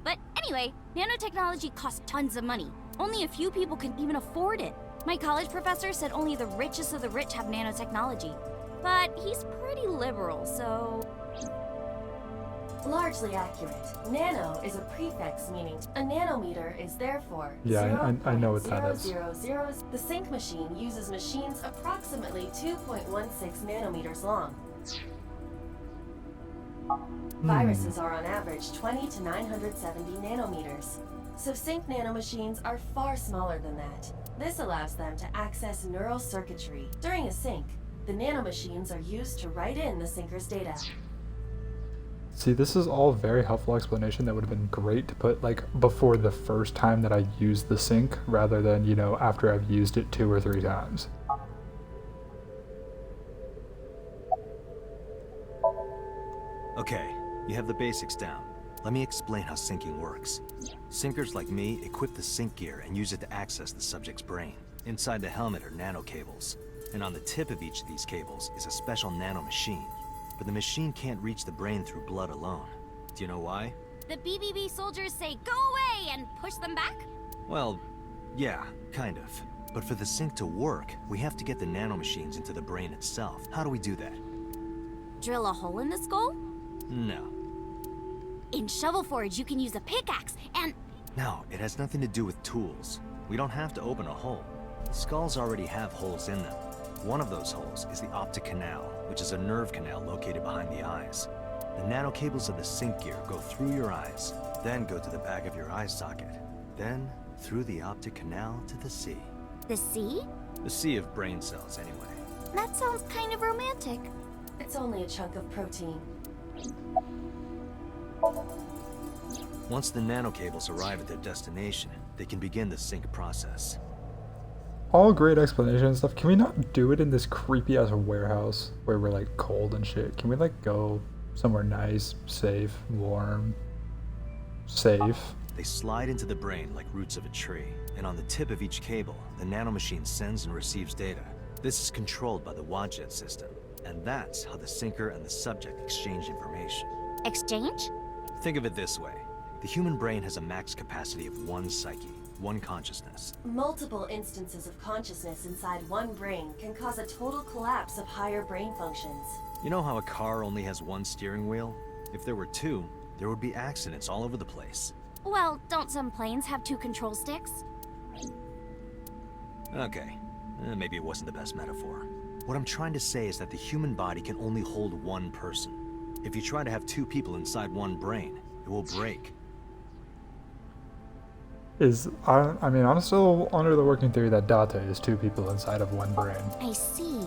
But anyway, nanotechnology costs tons of money. Only a few people can even afford it. My college professor said only the richest of the rich have nanotechnology. But he's pretty liberal, so... Largely accurate. Nano is a prefix meaning a nanometer is therefore Yeah, I know what that is. 0.000. The sync machine uses machines approximately 2.16 nanometers long. Viruses are on average 20 to 970 nanometers. So sync nanomachines are far smaller than that. This allows them to access neural circuitry. During a sync, the nanomachines are used to write in the syncer's data. See, this is all very helpful explanation that would have been great to put, like, before the first time that I used the sync, rather than, you know, after I've used it 2 or 3 times. Okay, you have the basics down. Let me explain how syncing works. Syncers like me equip the sync gear and use it to access the subject's brain. Inside the helmet are nanocables, and on the tip of each of these cables is a special nanomachine. But the machine can't reach the brain through blood alone. Do you know why? The BBB soldiers say, "Go away!" and push them back? Well, yeah, kind of. But for the sync to work, we have to get the nanomachines into the brain itself. How do we do that? Drill a hole in the skull? No. In Shovel Forge, you can use a pickaxe and... No, it has nothing to do with tools. We don't have to open a hole. Skulls already have holes in them. One of those holes is the optic canal, which is a nerve canal located behind the eyes. The nanocables of the sync gear go through your eyes, then go to the back of your eye socket, then through the optic canal to the sea. The sea? The sea of brain cells, anyway. That sounds kind of romantic. It's only a chunk of protein. Once the nanocables arrive at their destination, they can begin the sync process. All great explanation and stuff. Can we not do it in this creepy ass warehouse where we're like cold and shit? Can we like go somewhere nice, safe, warm, safe? They slide into the brain like roots of a tree, and on the tip of each cable, the nanomachine sends and receives data. This is controlled by the Wadjet system, and that's how the syncer and the subject exchange information. Exchange? Think of it this way. The human brain has a max capacity of 1 psyche, 1 consciousness. Multiple instances of consciousness inside one brain can cause a total collapse of higher brain functions. You know how a car only has 1 steering wheel? If there were 2, there would be accidents all over the place. Well, don't some planes have 2 control sticks? Okay, maybe it wasn't the best metaphor. What I'm trying to say is that the human body can only hold 1 person. If you try to have 2 people inside 1 brain, it will break. I mean, I'm still under the working theory that Date is 2 people inside of 1 brain. I see.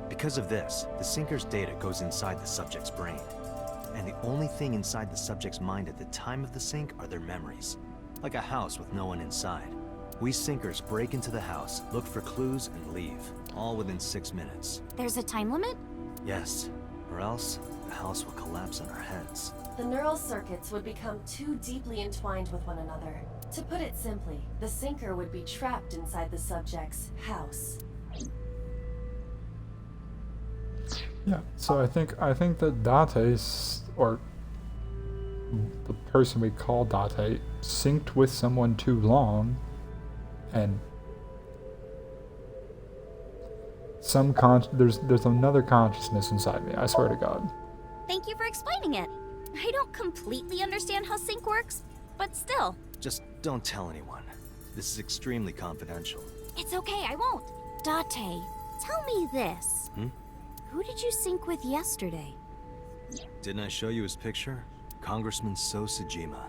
Because of this, the syncer's data goes inside the subject's brain. And the only thing inside the subject's mind at the time of the sync are their memories. Like a house with no one inside. We Sinkers break into the house, look for clues, and leave. All within 6 minutes. There's a time limit? Yes. Or else, the house will collapse on our heads. The neural circuits would become too deeply entwined with one another. To put it simply, the Sinker would be trapped inside the subject's house. Yeah, so I think that Date, or the person we call Date, synced with someone too long, and there's another consciousness inside me, I swear to God. Thank you for explaining it. I don't completely understand how sync works, but still. Just don't tell anyone. This is extremely confidential. It's okay, I won't. Date, tell me this. Who did you sync with yesterday? Didn't I show you his picture? Congressman So Sejima.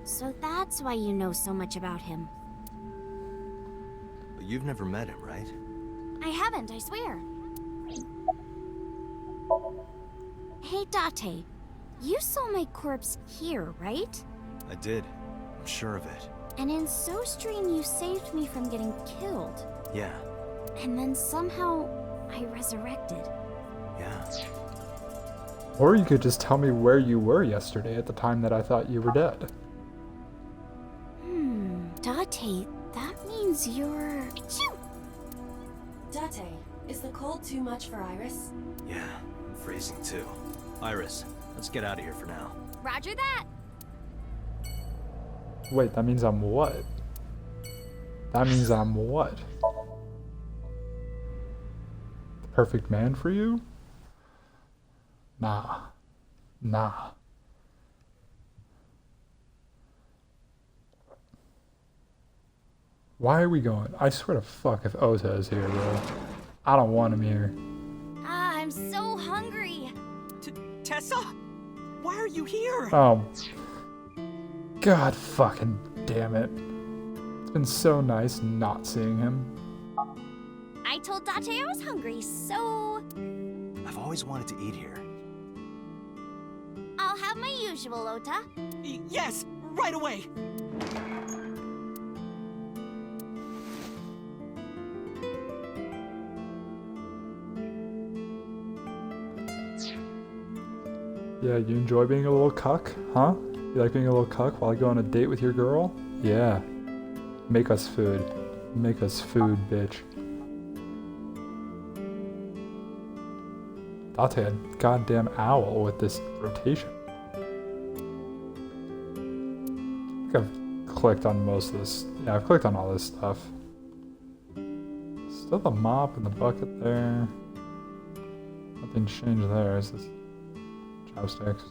So that's why you know so much about him. But you've never met him, right? I haven't, I swear. Hey, Date. You saw my corpse here, right? I did. I'm sure of it. And in SoStream, you saved me from getting killed. Yeah. And then somehow, I resurrected. Yeah. Or you could just tell me where you were yesterday at the time that I thought you were dead. Date, that means you're... Achoo! Date, is the cold too much for Iris? Yeah, I'm freezing too. Iris, let's get out of here for now. Roger that! Wait, that means I'm what? That means I'm what? The perfect man for you? Nah. Nah. Why are we going? I swear to fuck if Ota is here, bro. I don't want him here. I'm so hungry. Tessa? Why are you here? Oh. God fucking damn it. It's been so nice not seeing him. I told Date I was hungry, so... I've always wanted to eat here. I'll have my usual, Ota. Yes, right away. Yeah, you enjoy being a little cuck, huh? You like being a little cuck while I go on a date with your girl? Yeah. Make us food. Make us food, bitch. Date a goddamn owl with this rotation. I think I've clicked on most of this. Yeah, I've clicked on all this stuff. Still the mop and the bucket there. Nothing changed there. It's just chopsticks.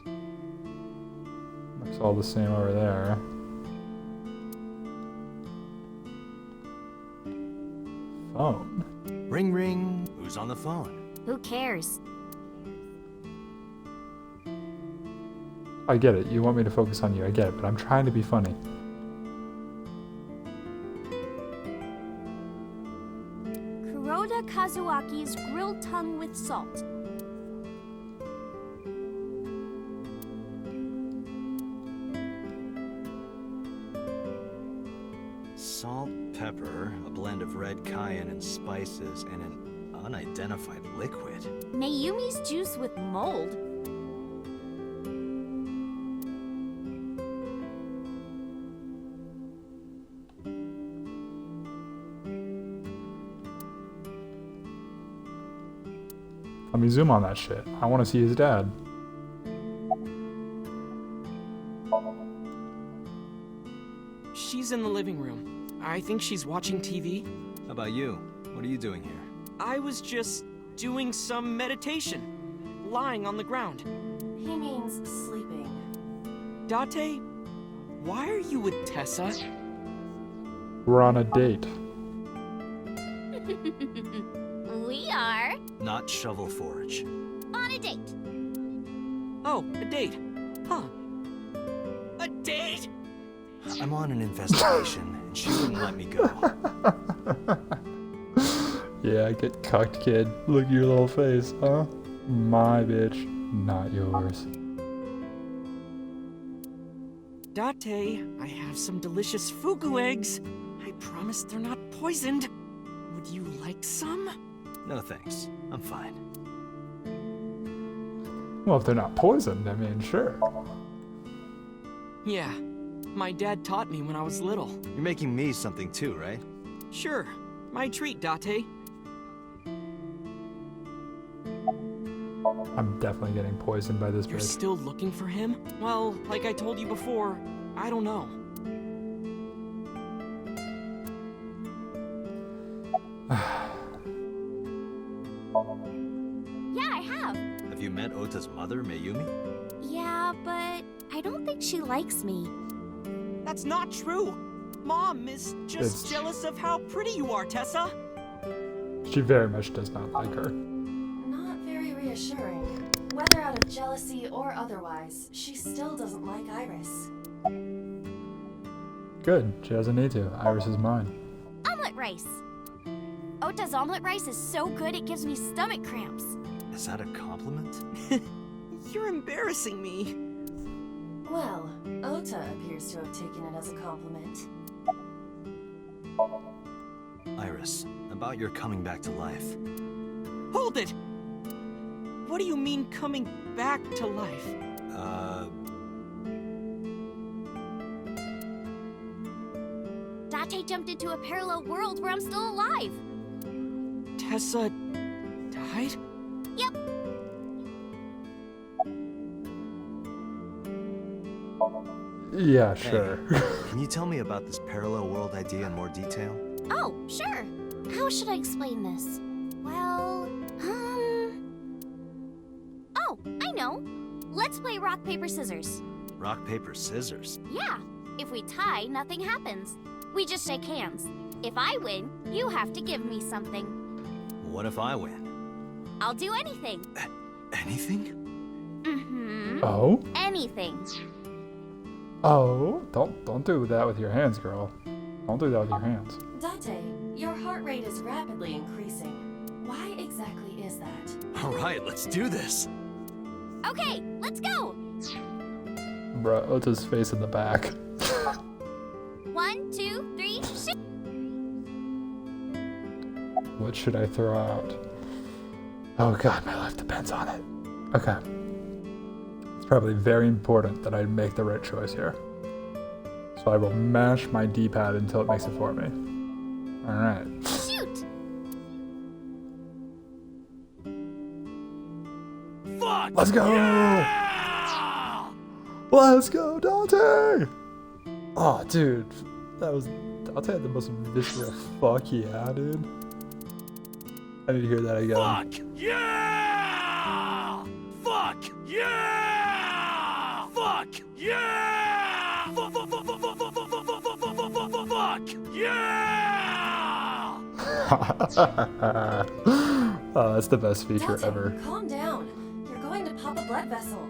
Looks all the same over there. Phone. Ring ring. Who's on the phone? Who cares? I get it. You want me to focus on you. I get it, but I'm trying to be funny. Kuroda Kazuaki's grilled tongue with salt. Salt, pepper, a blend of red cayenne and spices, and an unidentified liquid. Mayumi's juice with mold. Let me zoom on that shit. I want to see his dad. She's in the living room. I think she's watching TV. How about you? What are you doing here? I was just doing some meditation, lying on the ground. He means sleeping. Date, why are you with Tessa? We're on a date. We are Not Shovel Forge. on a date. Oh, a date. Huh. A date? I'm on an investigation, and she wouldn't let me go. Yeah, get cucked, kid. Look at your little face, huh? My bitch, not yours. Date, I have some delicious fugu eggs. I promise they're not poisoned. Would you like some? No thanks. I'm fine. Well, if they're not poisoned, I mean, sure. Yeah. My dad taught me when I was little. You're making me something too, right? Sure. My treat, Date. I'm definitely getting poisoned by this You're bitch. still looking for him? Well, like I told you before, I don't know. Yeah, I have. Have you met Ota's mother, Mayumi? Yeah, but I don't think she likes me. That's not true. Mom is just jealous of how pretty you are, Tessa. She very much does not like her. Not very reassuring. Whether out of jealousy or otherwise, she still doesn't like Iris. Good, she doesn't need to. Iris is mine. Omelet rice. Ota's omelet rice is so good it gives me stomach cramps. Is that a compliment? You're embarrassing me. Well, Ota appears to have taken it as a compliment. Iris, about your coming back to life. Hold it! What do you mean coming back to life? Date jumped into a parallel world where I'm still alive. Tessa died? Yep. Yeah, sure. Can you tell me about this parallel world idea in more detail? Oh, sure. How should I explain this? Well, Oh, I know. Let's play rock, paper, scissors. Rock, paper, scissors. Yeah. If we tie, nothing happens. We just shake hands. If I win, you have to give me something. What if I win? I'll do anything. Anything? Mm-hmm. Oh? Anything. Oh? Don't do that with your hands, girl. Don't do that with your hands. Date, your heart rate is rapidly increasing. Why exactly is that? All right, let's do this. Okay, let's go. Bruh, Ota's face in the back. 1, 2, 3, shoot. What should I throw out? Oh god, my life depends on it. Okay. It's probably very important that I make the right choice here. So I will mash my D-pad until it makes it for me. Alright. Shoot! Fuck! Let's go! Yeah! Let's go, Dante! Oh, dude. That was... Dante had the most visceral fuck yeah, dude. I need to hear that again. Fuck! Yeah! Fuck! Yeah! Fuck! Yeah! Fuck! Yeah! Oh, that's the best feature Date, ever. calm down. You're going to pop a blood vessel.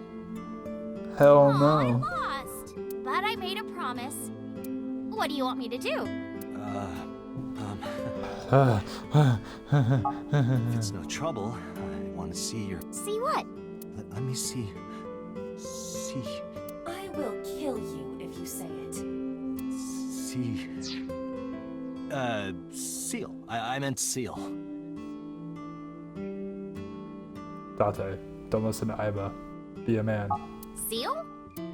Hell I no. lost. But I made a promise. What do you want me to do? If it's no trouble, I want to see your... See what? Let me see... See... I will kill you if you say it. See... seal. I meant seal. Dante, don't listen to Iba. Be a man. Seal?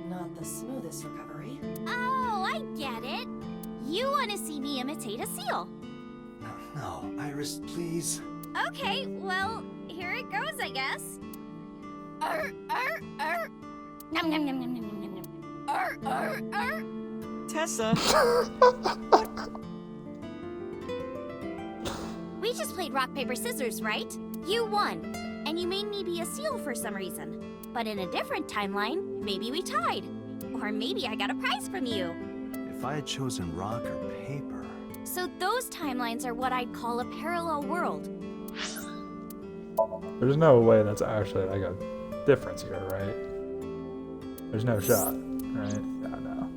Not the smoothest recovery. Oh, I get it. You want to see me imitate a seal. No, Iris, please. Okay, well, here it goes, I guess. Nom nom nom nom nom nom nom. Tessa! We just played rock, paper, scissors, right? You won, and you made me be a seal for some reason. But in a different timeline, maybe we tied. Or maybe I got a prize from you. If I had chosen rock or paper... So those timelines are what I'd call a parallel world. There's no way that's actually like a difference here, right? There's no shot, right? No.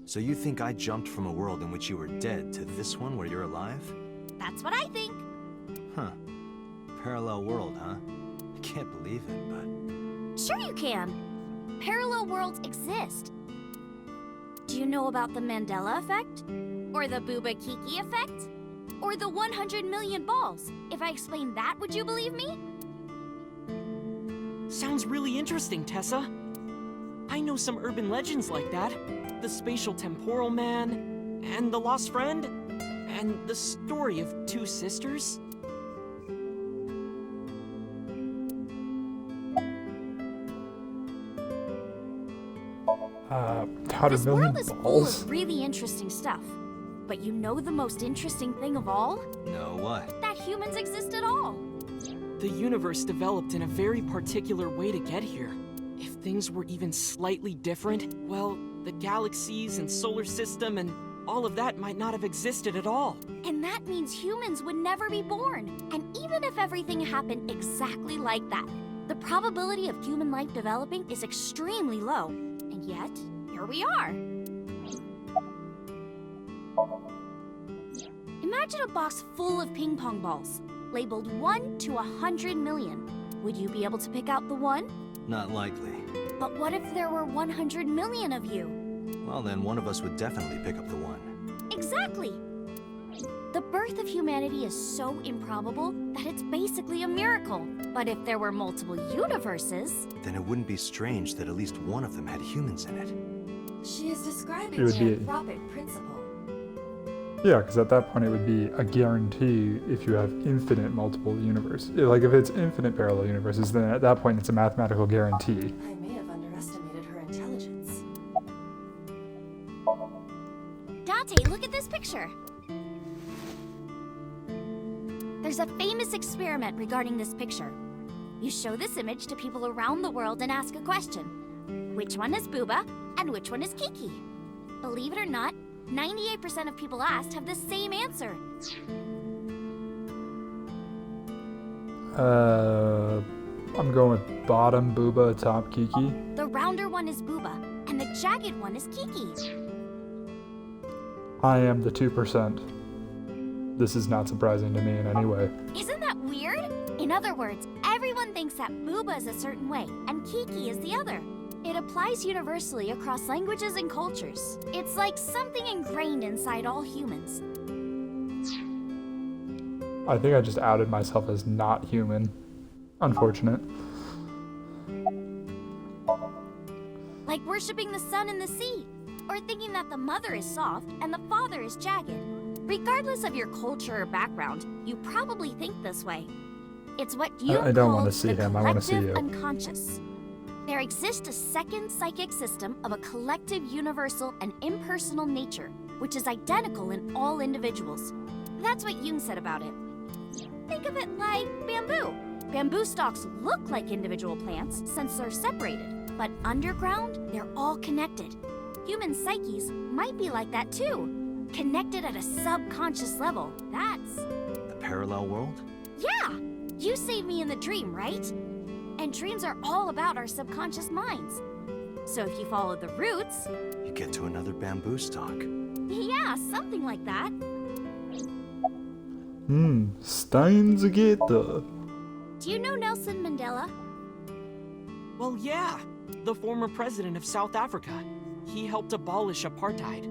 So you think I jumped from a world in which you were dead to this one where you're alive? That's what I think. Huh. Parallel world, huh? I can't believe it, but... Sure you can. Parallel worlds exist. Do you know about the Mandela effect? Or the Booba Kiki effect? Or the 100 million balls? If I explained that, would you believe me? Sounds really interesting, Tessa. I know some urban legends like that. The Spatial Temporal Man, and the Lost Friend, and the story of two sisters. This world is full of really interesting stuff. But you know the most interesting thing of all? No, what? That humans exist at all. The universe developed in a very particular way to get here. If things were even slightly different, well, the galaxies and solar system and all of that might not have existed at all. And that means humans would never be born. And even if everything happened exactly like that, the probability of human life developing is extremely low. And yet, here we are. Imagine a box full of ping pong balls, labeled 1 to 100 million. Would you be able to pick out the one? Not likely. But what if there were 100 million of you? Well, then one of us would definitely pick up the one. Exactly! The birth of humanity is so improbable that it's basically a miracle. But if there were multiple universes... Then it wouldn't be strange that at least one of them had humans in it. She is describing It would the be- anthropic principle. Yeah, because at that point it would be a guarantee if you have infinite multiple universes. Like if it's infinite parallel universes, then at that point it's a mathematical guarantee. I may have underestimated her intelligence. Dante, look at this picture. There's a famous experiment regarding this picture. You show this image to people around the world and ask a question. Which one is Booba and which one is Kiki? Believe it or not, 98% of people asked have the same answer. I'm going with bottom Booba, top Kiki. The rounder one is Booba, and the jagged one is Kiki. I am the 2%. This is not surprising to me in any way. Isn't that weird? In other words, everyone thinks that Booba is a certain way, and Kiki is the other. It applies universally across languages and cultures. It's like something ingrained inside all humans. I think I just outed myself as not human. Unfortunate. Like worshipping the sun and the sea, or thinking that the mother is soft and the father is jagged. Regardless of your culture or background, you probably think this way. It's what you I don't call want to see the him, I want to see collective you. unconscious. There exists a second psychic system of a collective, universal, and impersonal nature, which is identical in all individuals. That's what Jung said about it. Think of it like bamboo. Bamboo stalks look like individual plants since they're separated, but underground, they're all connected. Human psyches might be like that too, connected at a subconscious level. That's... The parallel world? Yeah! You saved me in the dream, right? And dreams are all about our subconscious minds. So if you follow the roots... You get to another bamboo stalk. Yeah, something like that. Steins Gate. Do you know Nelson Mandela? Well, yeah. The former president of South Africa. He helped abolish apartheid.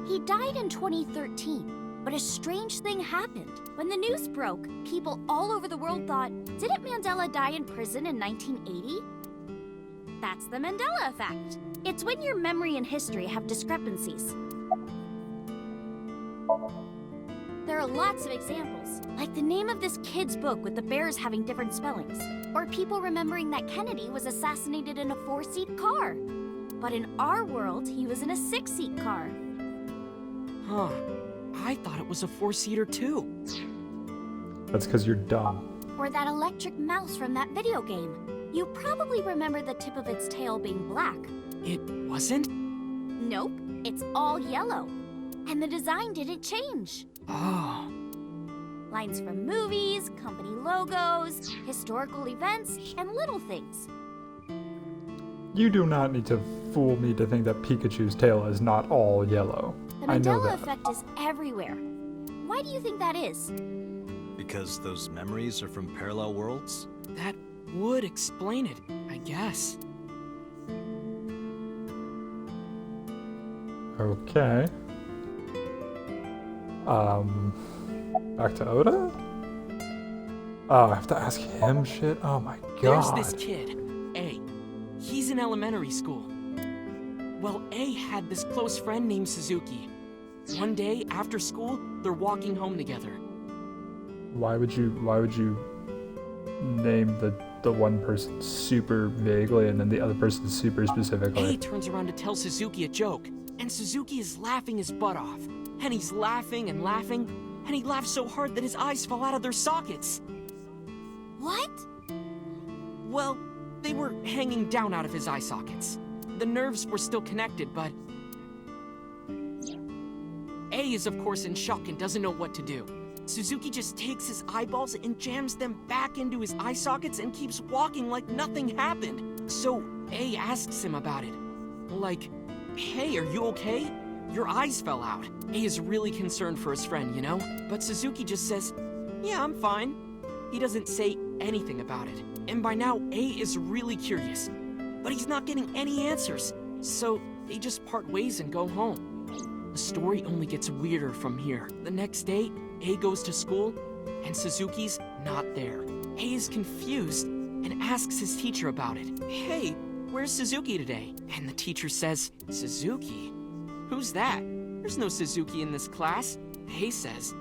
He died in 2013, but a strange thing happened. When the news broke, people all over the world thought, didn't Mandela die in prison in 1980? That's the Mandela effect. It's when your memory and history have discrepancies. There are lots of examples, like the name of this kid's book with the bears having different spellings, or people remembering that Kennedy was assassinated in a 4-seat car. But in our world, he was in a 6-seat car. Huh. I thought it was a 4-seater too. That's because you're dumb. Or that electric mouse from that video game. You probably remember the tip of its tail being black. It wasn't? Nope, it's all yellow. And the design didn't change. Oh. Lines from movies, company logos, historical events, and little things. You do not need to fool me to think that Pikachu's tail is not all yellow. The I know Mandela that. effect is everywhere. Why do you think that is? Because those memories are from parallel worlds? That would explain it, I guess. Okay. Back to Oda? Oh, I have to ask him shit? Oh my god. There's this kid, A. He's in elementary school. Well, A had this close friend named Suzuki. One day, after school, they're walking home together. Why would you name the one person super vaguely and then the other person super specifically? A turns around to tell Suzuki a joke, and Suzuki is laughing his butt off. And he's laughing and laughing, and he laughs so hard that his eyes fall out of their sockets. What? Well, they were hanging down out of his eye sockets. The nerves were still connected, but... A is of course in shock and doesn't know what to do. Suzuki just takes his eyeballs and jams them back into his eye sockets and keeps walking like nothing happened. So A asks him about it. Like, hey, are you okay? Your eyes fell out. A is really concerned for his friend, you know? But Suzuki just says, yeah, I'm fine. He doesn't say anything about it. And by now, A is really curious. But he's not getting any answers. So they just part ways and go home. The story only gets weirder from here. The next day, A goes to school, and Suzuki's not there. A is confused and asks his teacher about it. Hey, where's Suzuki today? And the teacher says, Suzuki? Who's that? There's no Suzuki in this class. A says,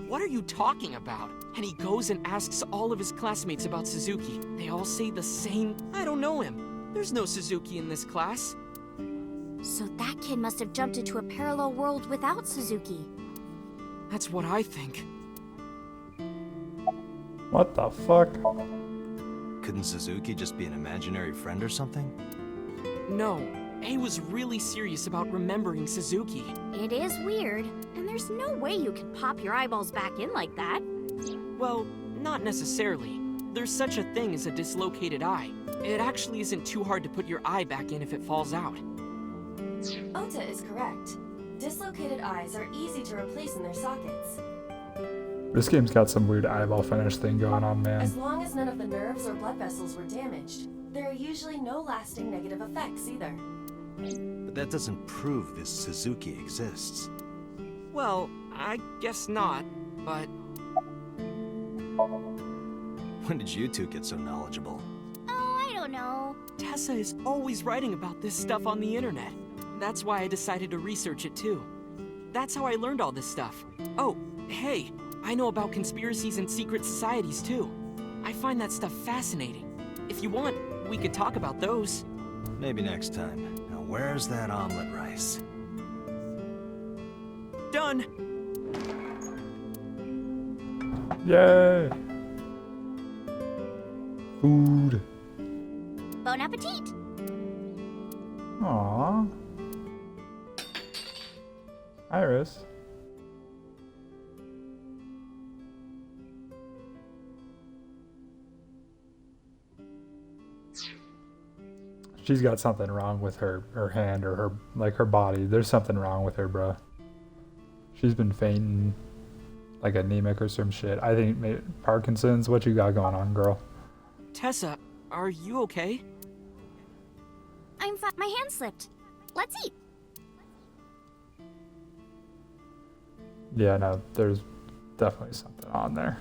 what are you talking about? And he goes and asks all of his classmates about Suzuki. They all say the same, I don't know him. There's no Suzuki in this class. So that kid must have jumped into a parallel world without Suzuki. That's what I think. What the fuck? Couldn't Suzuki just be an imaginary friend or something? No, A was really serious about remembering Suzuki. It is weird, and there's no way you can pop your eyeballs back in like that. Well, not necessarily. There's such a thing as a dislocated eye. It actually isn't too hard to put your eye back in if it falls out. Ota is correct. Dislocated eyes are easy to replace in their sockets. This game's got some weird eyeball finish thing going on, man. As long as none of the nerves or blood vessels were damaged, there are usually no lasting negative effects either. But that doesn't prove this Suzuki exists. Well, I guess not, but... When did you two get so knowledgeable? Oh, I don't know. Tessa is always writing about this stuff on the internet. That's why I decided to research it too. That's how I learned all this stuff. Oh, hey, I know about conspiracies and secret societies too. I find that stuff fascinating. If you want, we could talk about those. Maybe next time. Now where's that omelet rice? Done! Yay! Food. Bon appetit! Aww. Iris. She's got something wrong with her hand or her body. There's something wrong with her, bruh. She's been fainting, like anemic or some shit. I think Parkinson's. What you got going on, girl? Tessa, are you okay? I'm fine. My hand slipped. Let's eat. Yeah, no, there's definitely something on there.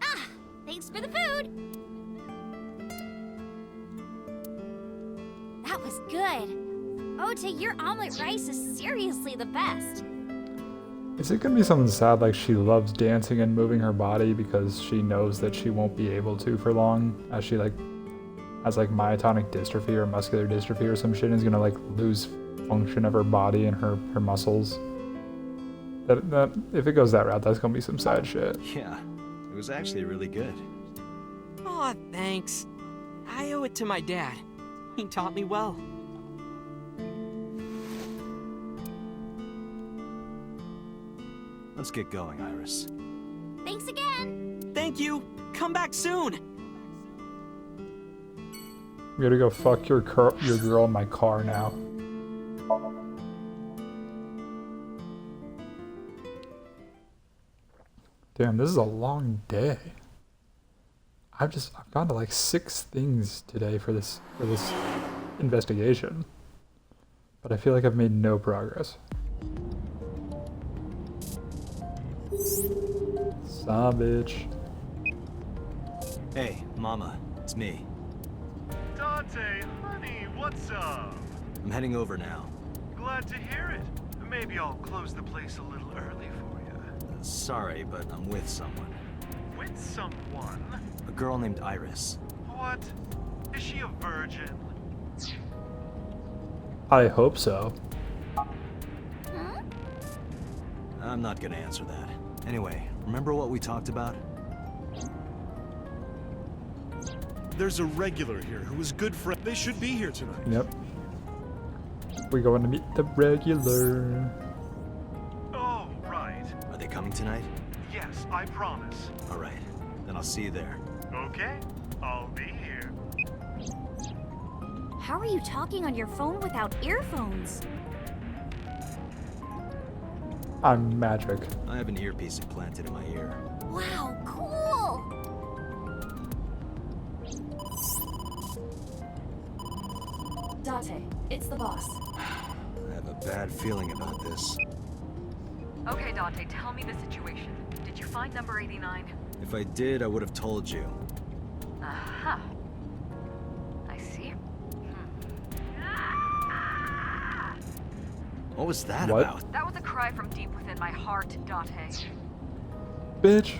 Ah, thanks for the food. That was good. Ota, your omelet rice is seriously the best. Is it gonna be something sad like she loves dancing and moving her body because she knows that she won't be able to for long, as she has myotonic dystrophy or muscular dystrophy or some shit, and is gonna lose function of her body and her muscles? That if it goes that route, that's gonna be some sad shit. Yeah, it was actually really good. Aw, thanks. I owe it to my dad. He taught me well. Let's get going, Iris. Thanks again. Thank you. Come back soon. We gotta go fuck your girl in my car now. Damn, this is a long day. I've gone to 6 things today for this investigation. But I feel like I've made no progress. Savage. Hey, Mama, it's me. Dante, honey, what's up? I'm heading over now. Glad to hear it. Maybe I'll close the place a little early for you. Sorry, but I'm with someone. With someone? A girl named Iris. What? Is she a virgin? I hope so. I'm not gonna answer that. Anyway, remember what we talked about? There's a regular here who is good friend. They should be here tonight. Yep. We're going to meet the regular. Oh, right. Are they coming tonight? Yes, I promise. All right, then I'll see you there. Okay, I'll be here. How are you talking on your phone without earphones? I'm magic. I have an earpiece implanted in my ear. Wow, cool! Dante, it's the boss. I have a bad feeling about this. Okay, Dante, tell me the situation. Did you find number 89? If I did, I would have told you. Aha. I see. What was that What? about? That was a cry from deep within my heart, Dante. Bitch.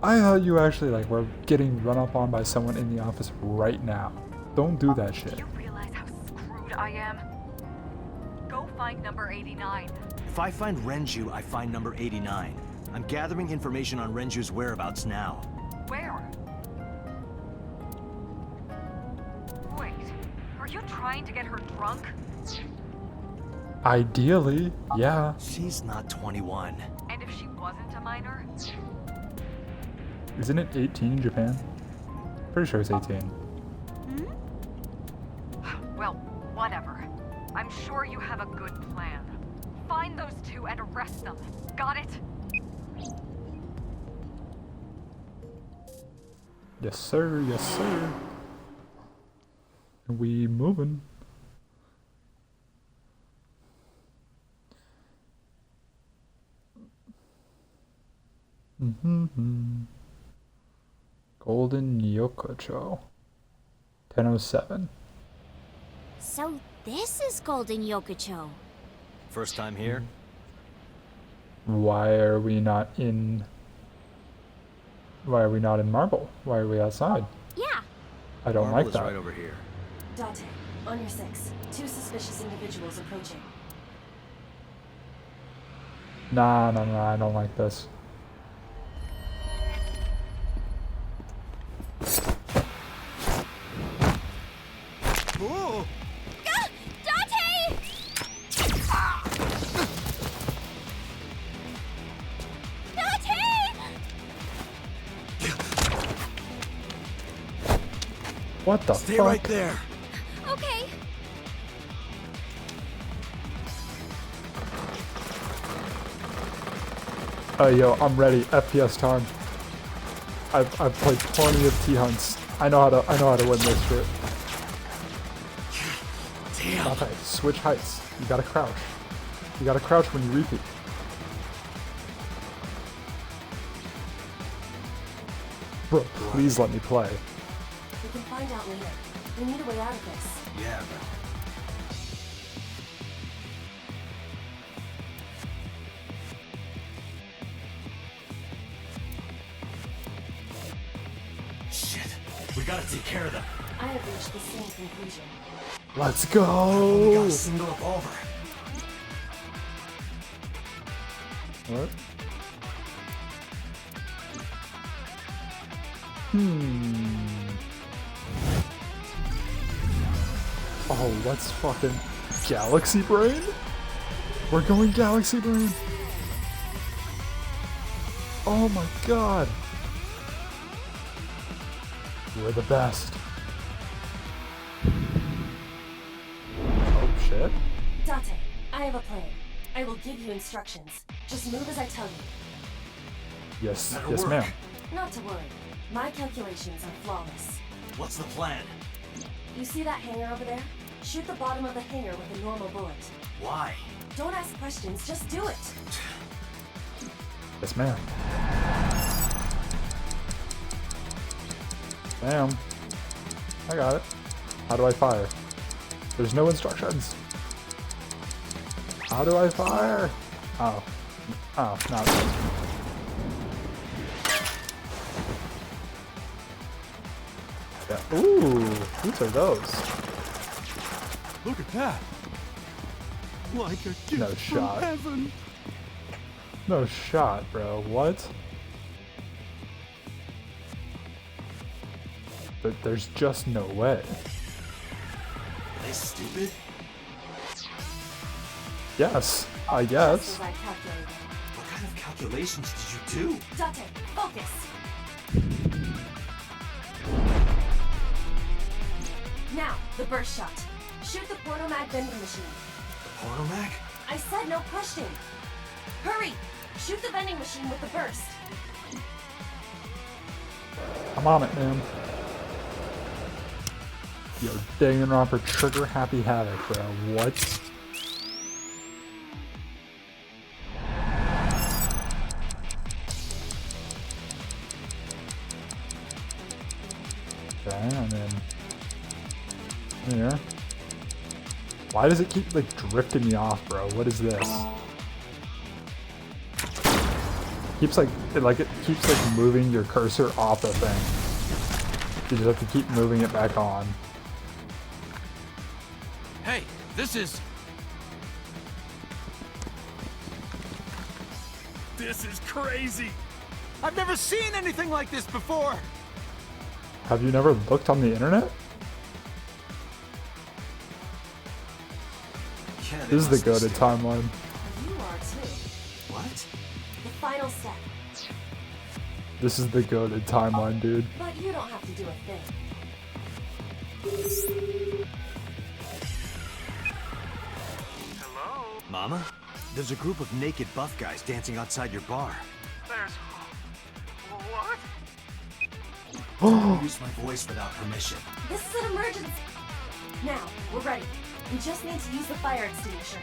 I thought you actually like were getting run up on by someone in the office right now. Don't do that shit. Do you realize how screwed I am? Go find number 89. If I find Renju, I find number 89. I'm gathering information on Renju's whereabouts now. Where? Wait, are you trying to get her drunk? Ideally, yeah. She's not 21. And if she wasn't a minor? Isn't it 18 in Japan? Pretty sure it's 18. Well, whatever. I'm sure you have a good plan. Find those two and arrest them. Got it? Yes, sir. Yes, sir. We moving. Golden Yokocho. 10:07. So this is Golden Yokocho. First time here? Why are we not in Marble? Why are we outside? Yeah. I don't Marble like is that. right over here. Dante, on your 6. 2 suspicious individuals approaching. Nah, I don't like this. Oh! Dante! Dante! What the Stay fuck? right there. Okay. Yo, I'm ready. FPS time. I've played plenty of T-Hunts. I know how to win this shit. Damn. Okay, switch heights. You gotta crouch. You gotta crouch when you repeat. Bro, please let me play. We can find out later. We need a way out of this. Yeah, but... Shit. We gotta take care of them. I have reached the same conclusion. Let's We got go! a single revolver. What? Oh, let's fucking Galaxy Brain? We're going Galaxy Brain? Oh my god! We're the best. Oh shit. Dante, I have a plan. I will give you instructions. Just move as I tell you. Yes, That'll yes work. ma'am. Not to worry. My calculations are flawless. What's the plan? You see that hangar over there? Shoot the bottom of the hangar with a normal bullet. Why? Don't ask questions, just do it. Yes, ma'am. Bam. I got it. How do I fire? There's no instructions. How do I fire? Oh. Oh, no. Yeah. Ooh, whose are those? Look at that. Like a gift No from shot. heaven. No shot, bro. What? There's just no way. Are they stupid? Yes, I guess. Just as I calculated. What kind of calculations did you do? Date, focus. Now, the burst shot. Shoot the pornomag vending machine. The pornomag? I said no question. Hurry! Shoot the vending machine with the burst. I'm on it, man. Yo, Danganronpa trigger happy havoc, bro. What? Okay, and then here. Why does it keep like drifting me off, bro? What is this? Keeps like it keeps like moving your cursor off the thing. You just have to keep moving it back on. Hey, this is crazy. I've never seen anything like this before. Have you never looked on the internet? Yeah, they This is the must be goated stupid. timeline. You are too. What? The final step. This is the goated timeline, dude. But you don't have to do a thing. Mama? There's a group of naked buff guys dancing outside your bar. There's... What? Don't use my voice without permission. This is an emergency. Now, we're ready. We just need to use the fire extinguisher.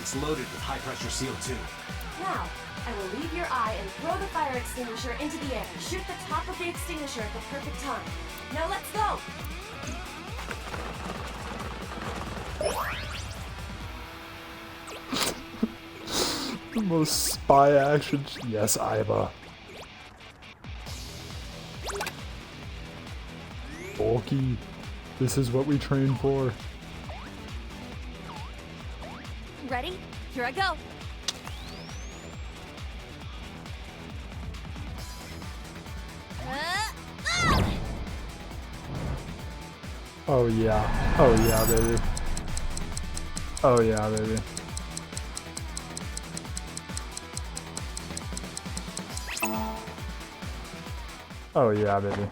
It's loaded with high-pressure CO2. Now, I will leave your eye and throw the fire extinguisher into the air. Shoot the top of the extinguisher at the perfect time. Now let's go! The most spy action. Yes, Iba. Bulky. This is what we train for. Ready? Here I go. Oh yeah. Oh yeah, baby. Oh yeah, baby. Oh yeah, baby.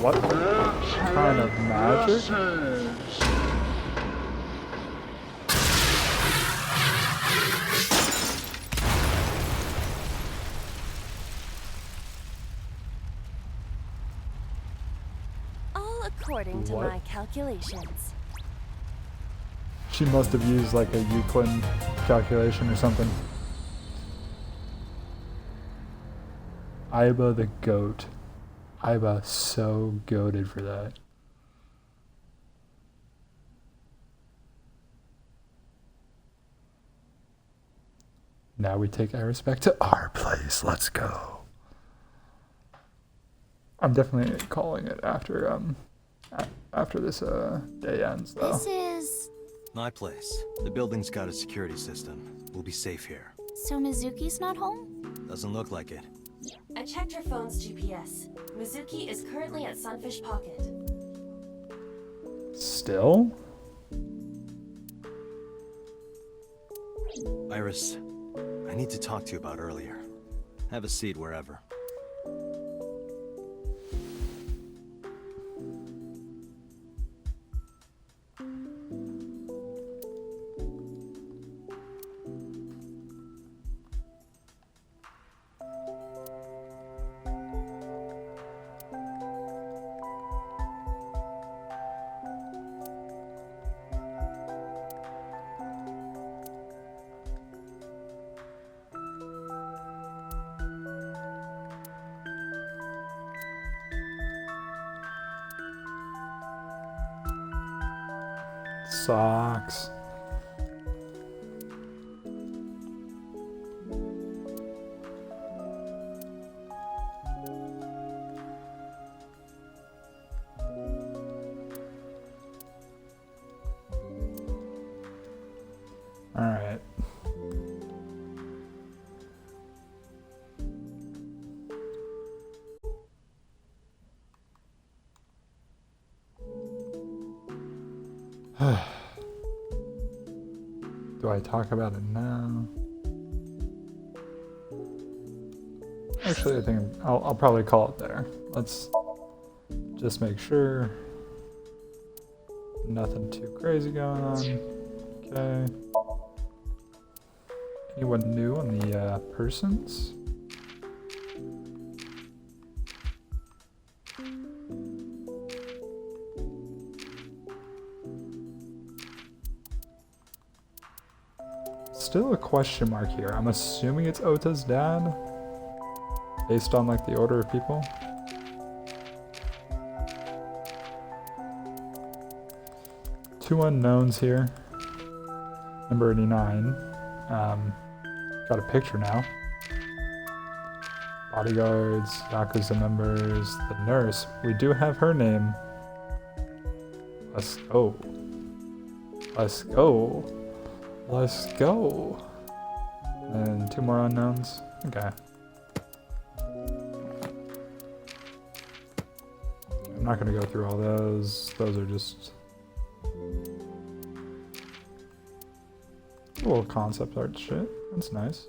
What kind of magic? All according to What? my calculations. She must have used like a Euclid calculation or something. Iba the goat. Iba so goated for that. Now we take Iris back to our place. Let's go. I'm definitely calling it after after this day ends though. This is... My place. The building's got a security system. We'll be safe here. So Mizuki's not home? Doesn't look like it. I checked her phone's GPS. Mizuki is currently at Sunfish Pocket. Still? Iris, I need to talk to you about earlier. Have a seat wherever. Sucks. Alright. Do I talk about it now? Actually, I think I'll probably call it there. Let's just make sure. Nothing too crazy going on. Okay. Anyone new on the persons? Still a question mark here. I'm assuming it's Ota's dad, based on like the order of people. Two unknowns here. Number 89. Got a picture now. Bodyguards, Yakuza members, the nurse. We do have her name. Let's go. Let's go. Let's go. And two more unknowns. Okay. I'm not gonna go through all those. Those are just little concept art shit. That's nice.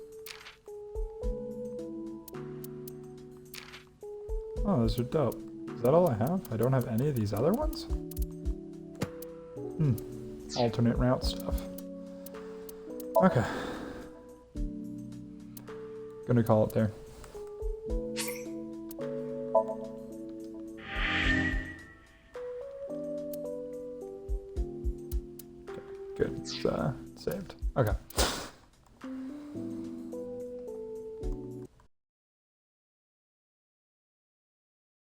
Oh, those are dope. Is that all I have? I don't have any of these other ones? Alternate route stuff. Okay. Gonna call it there. Okay, good. It's saved. Okay.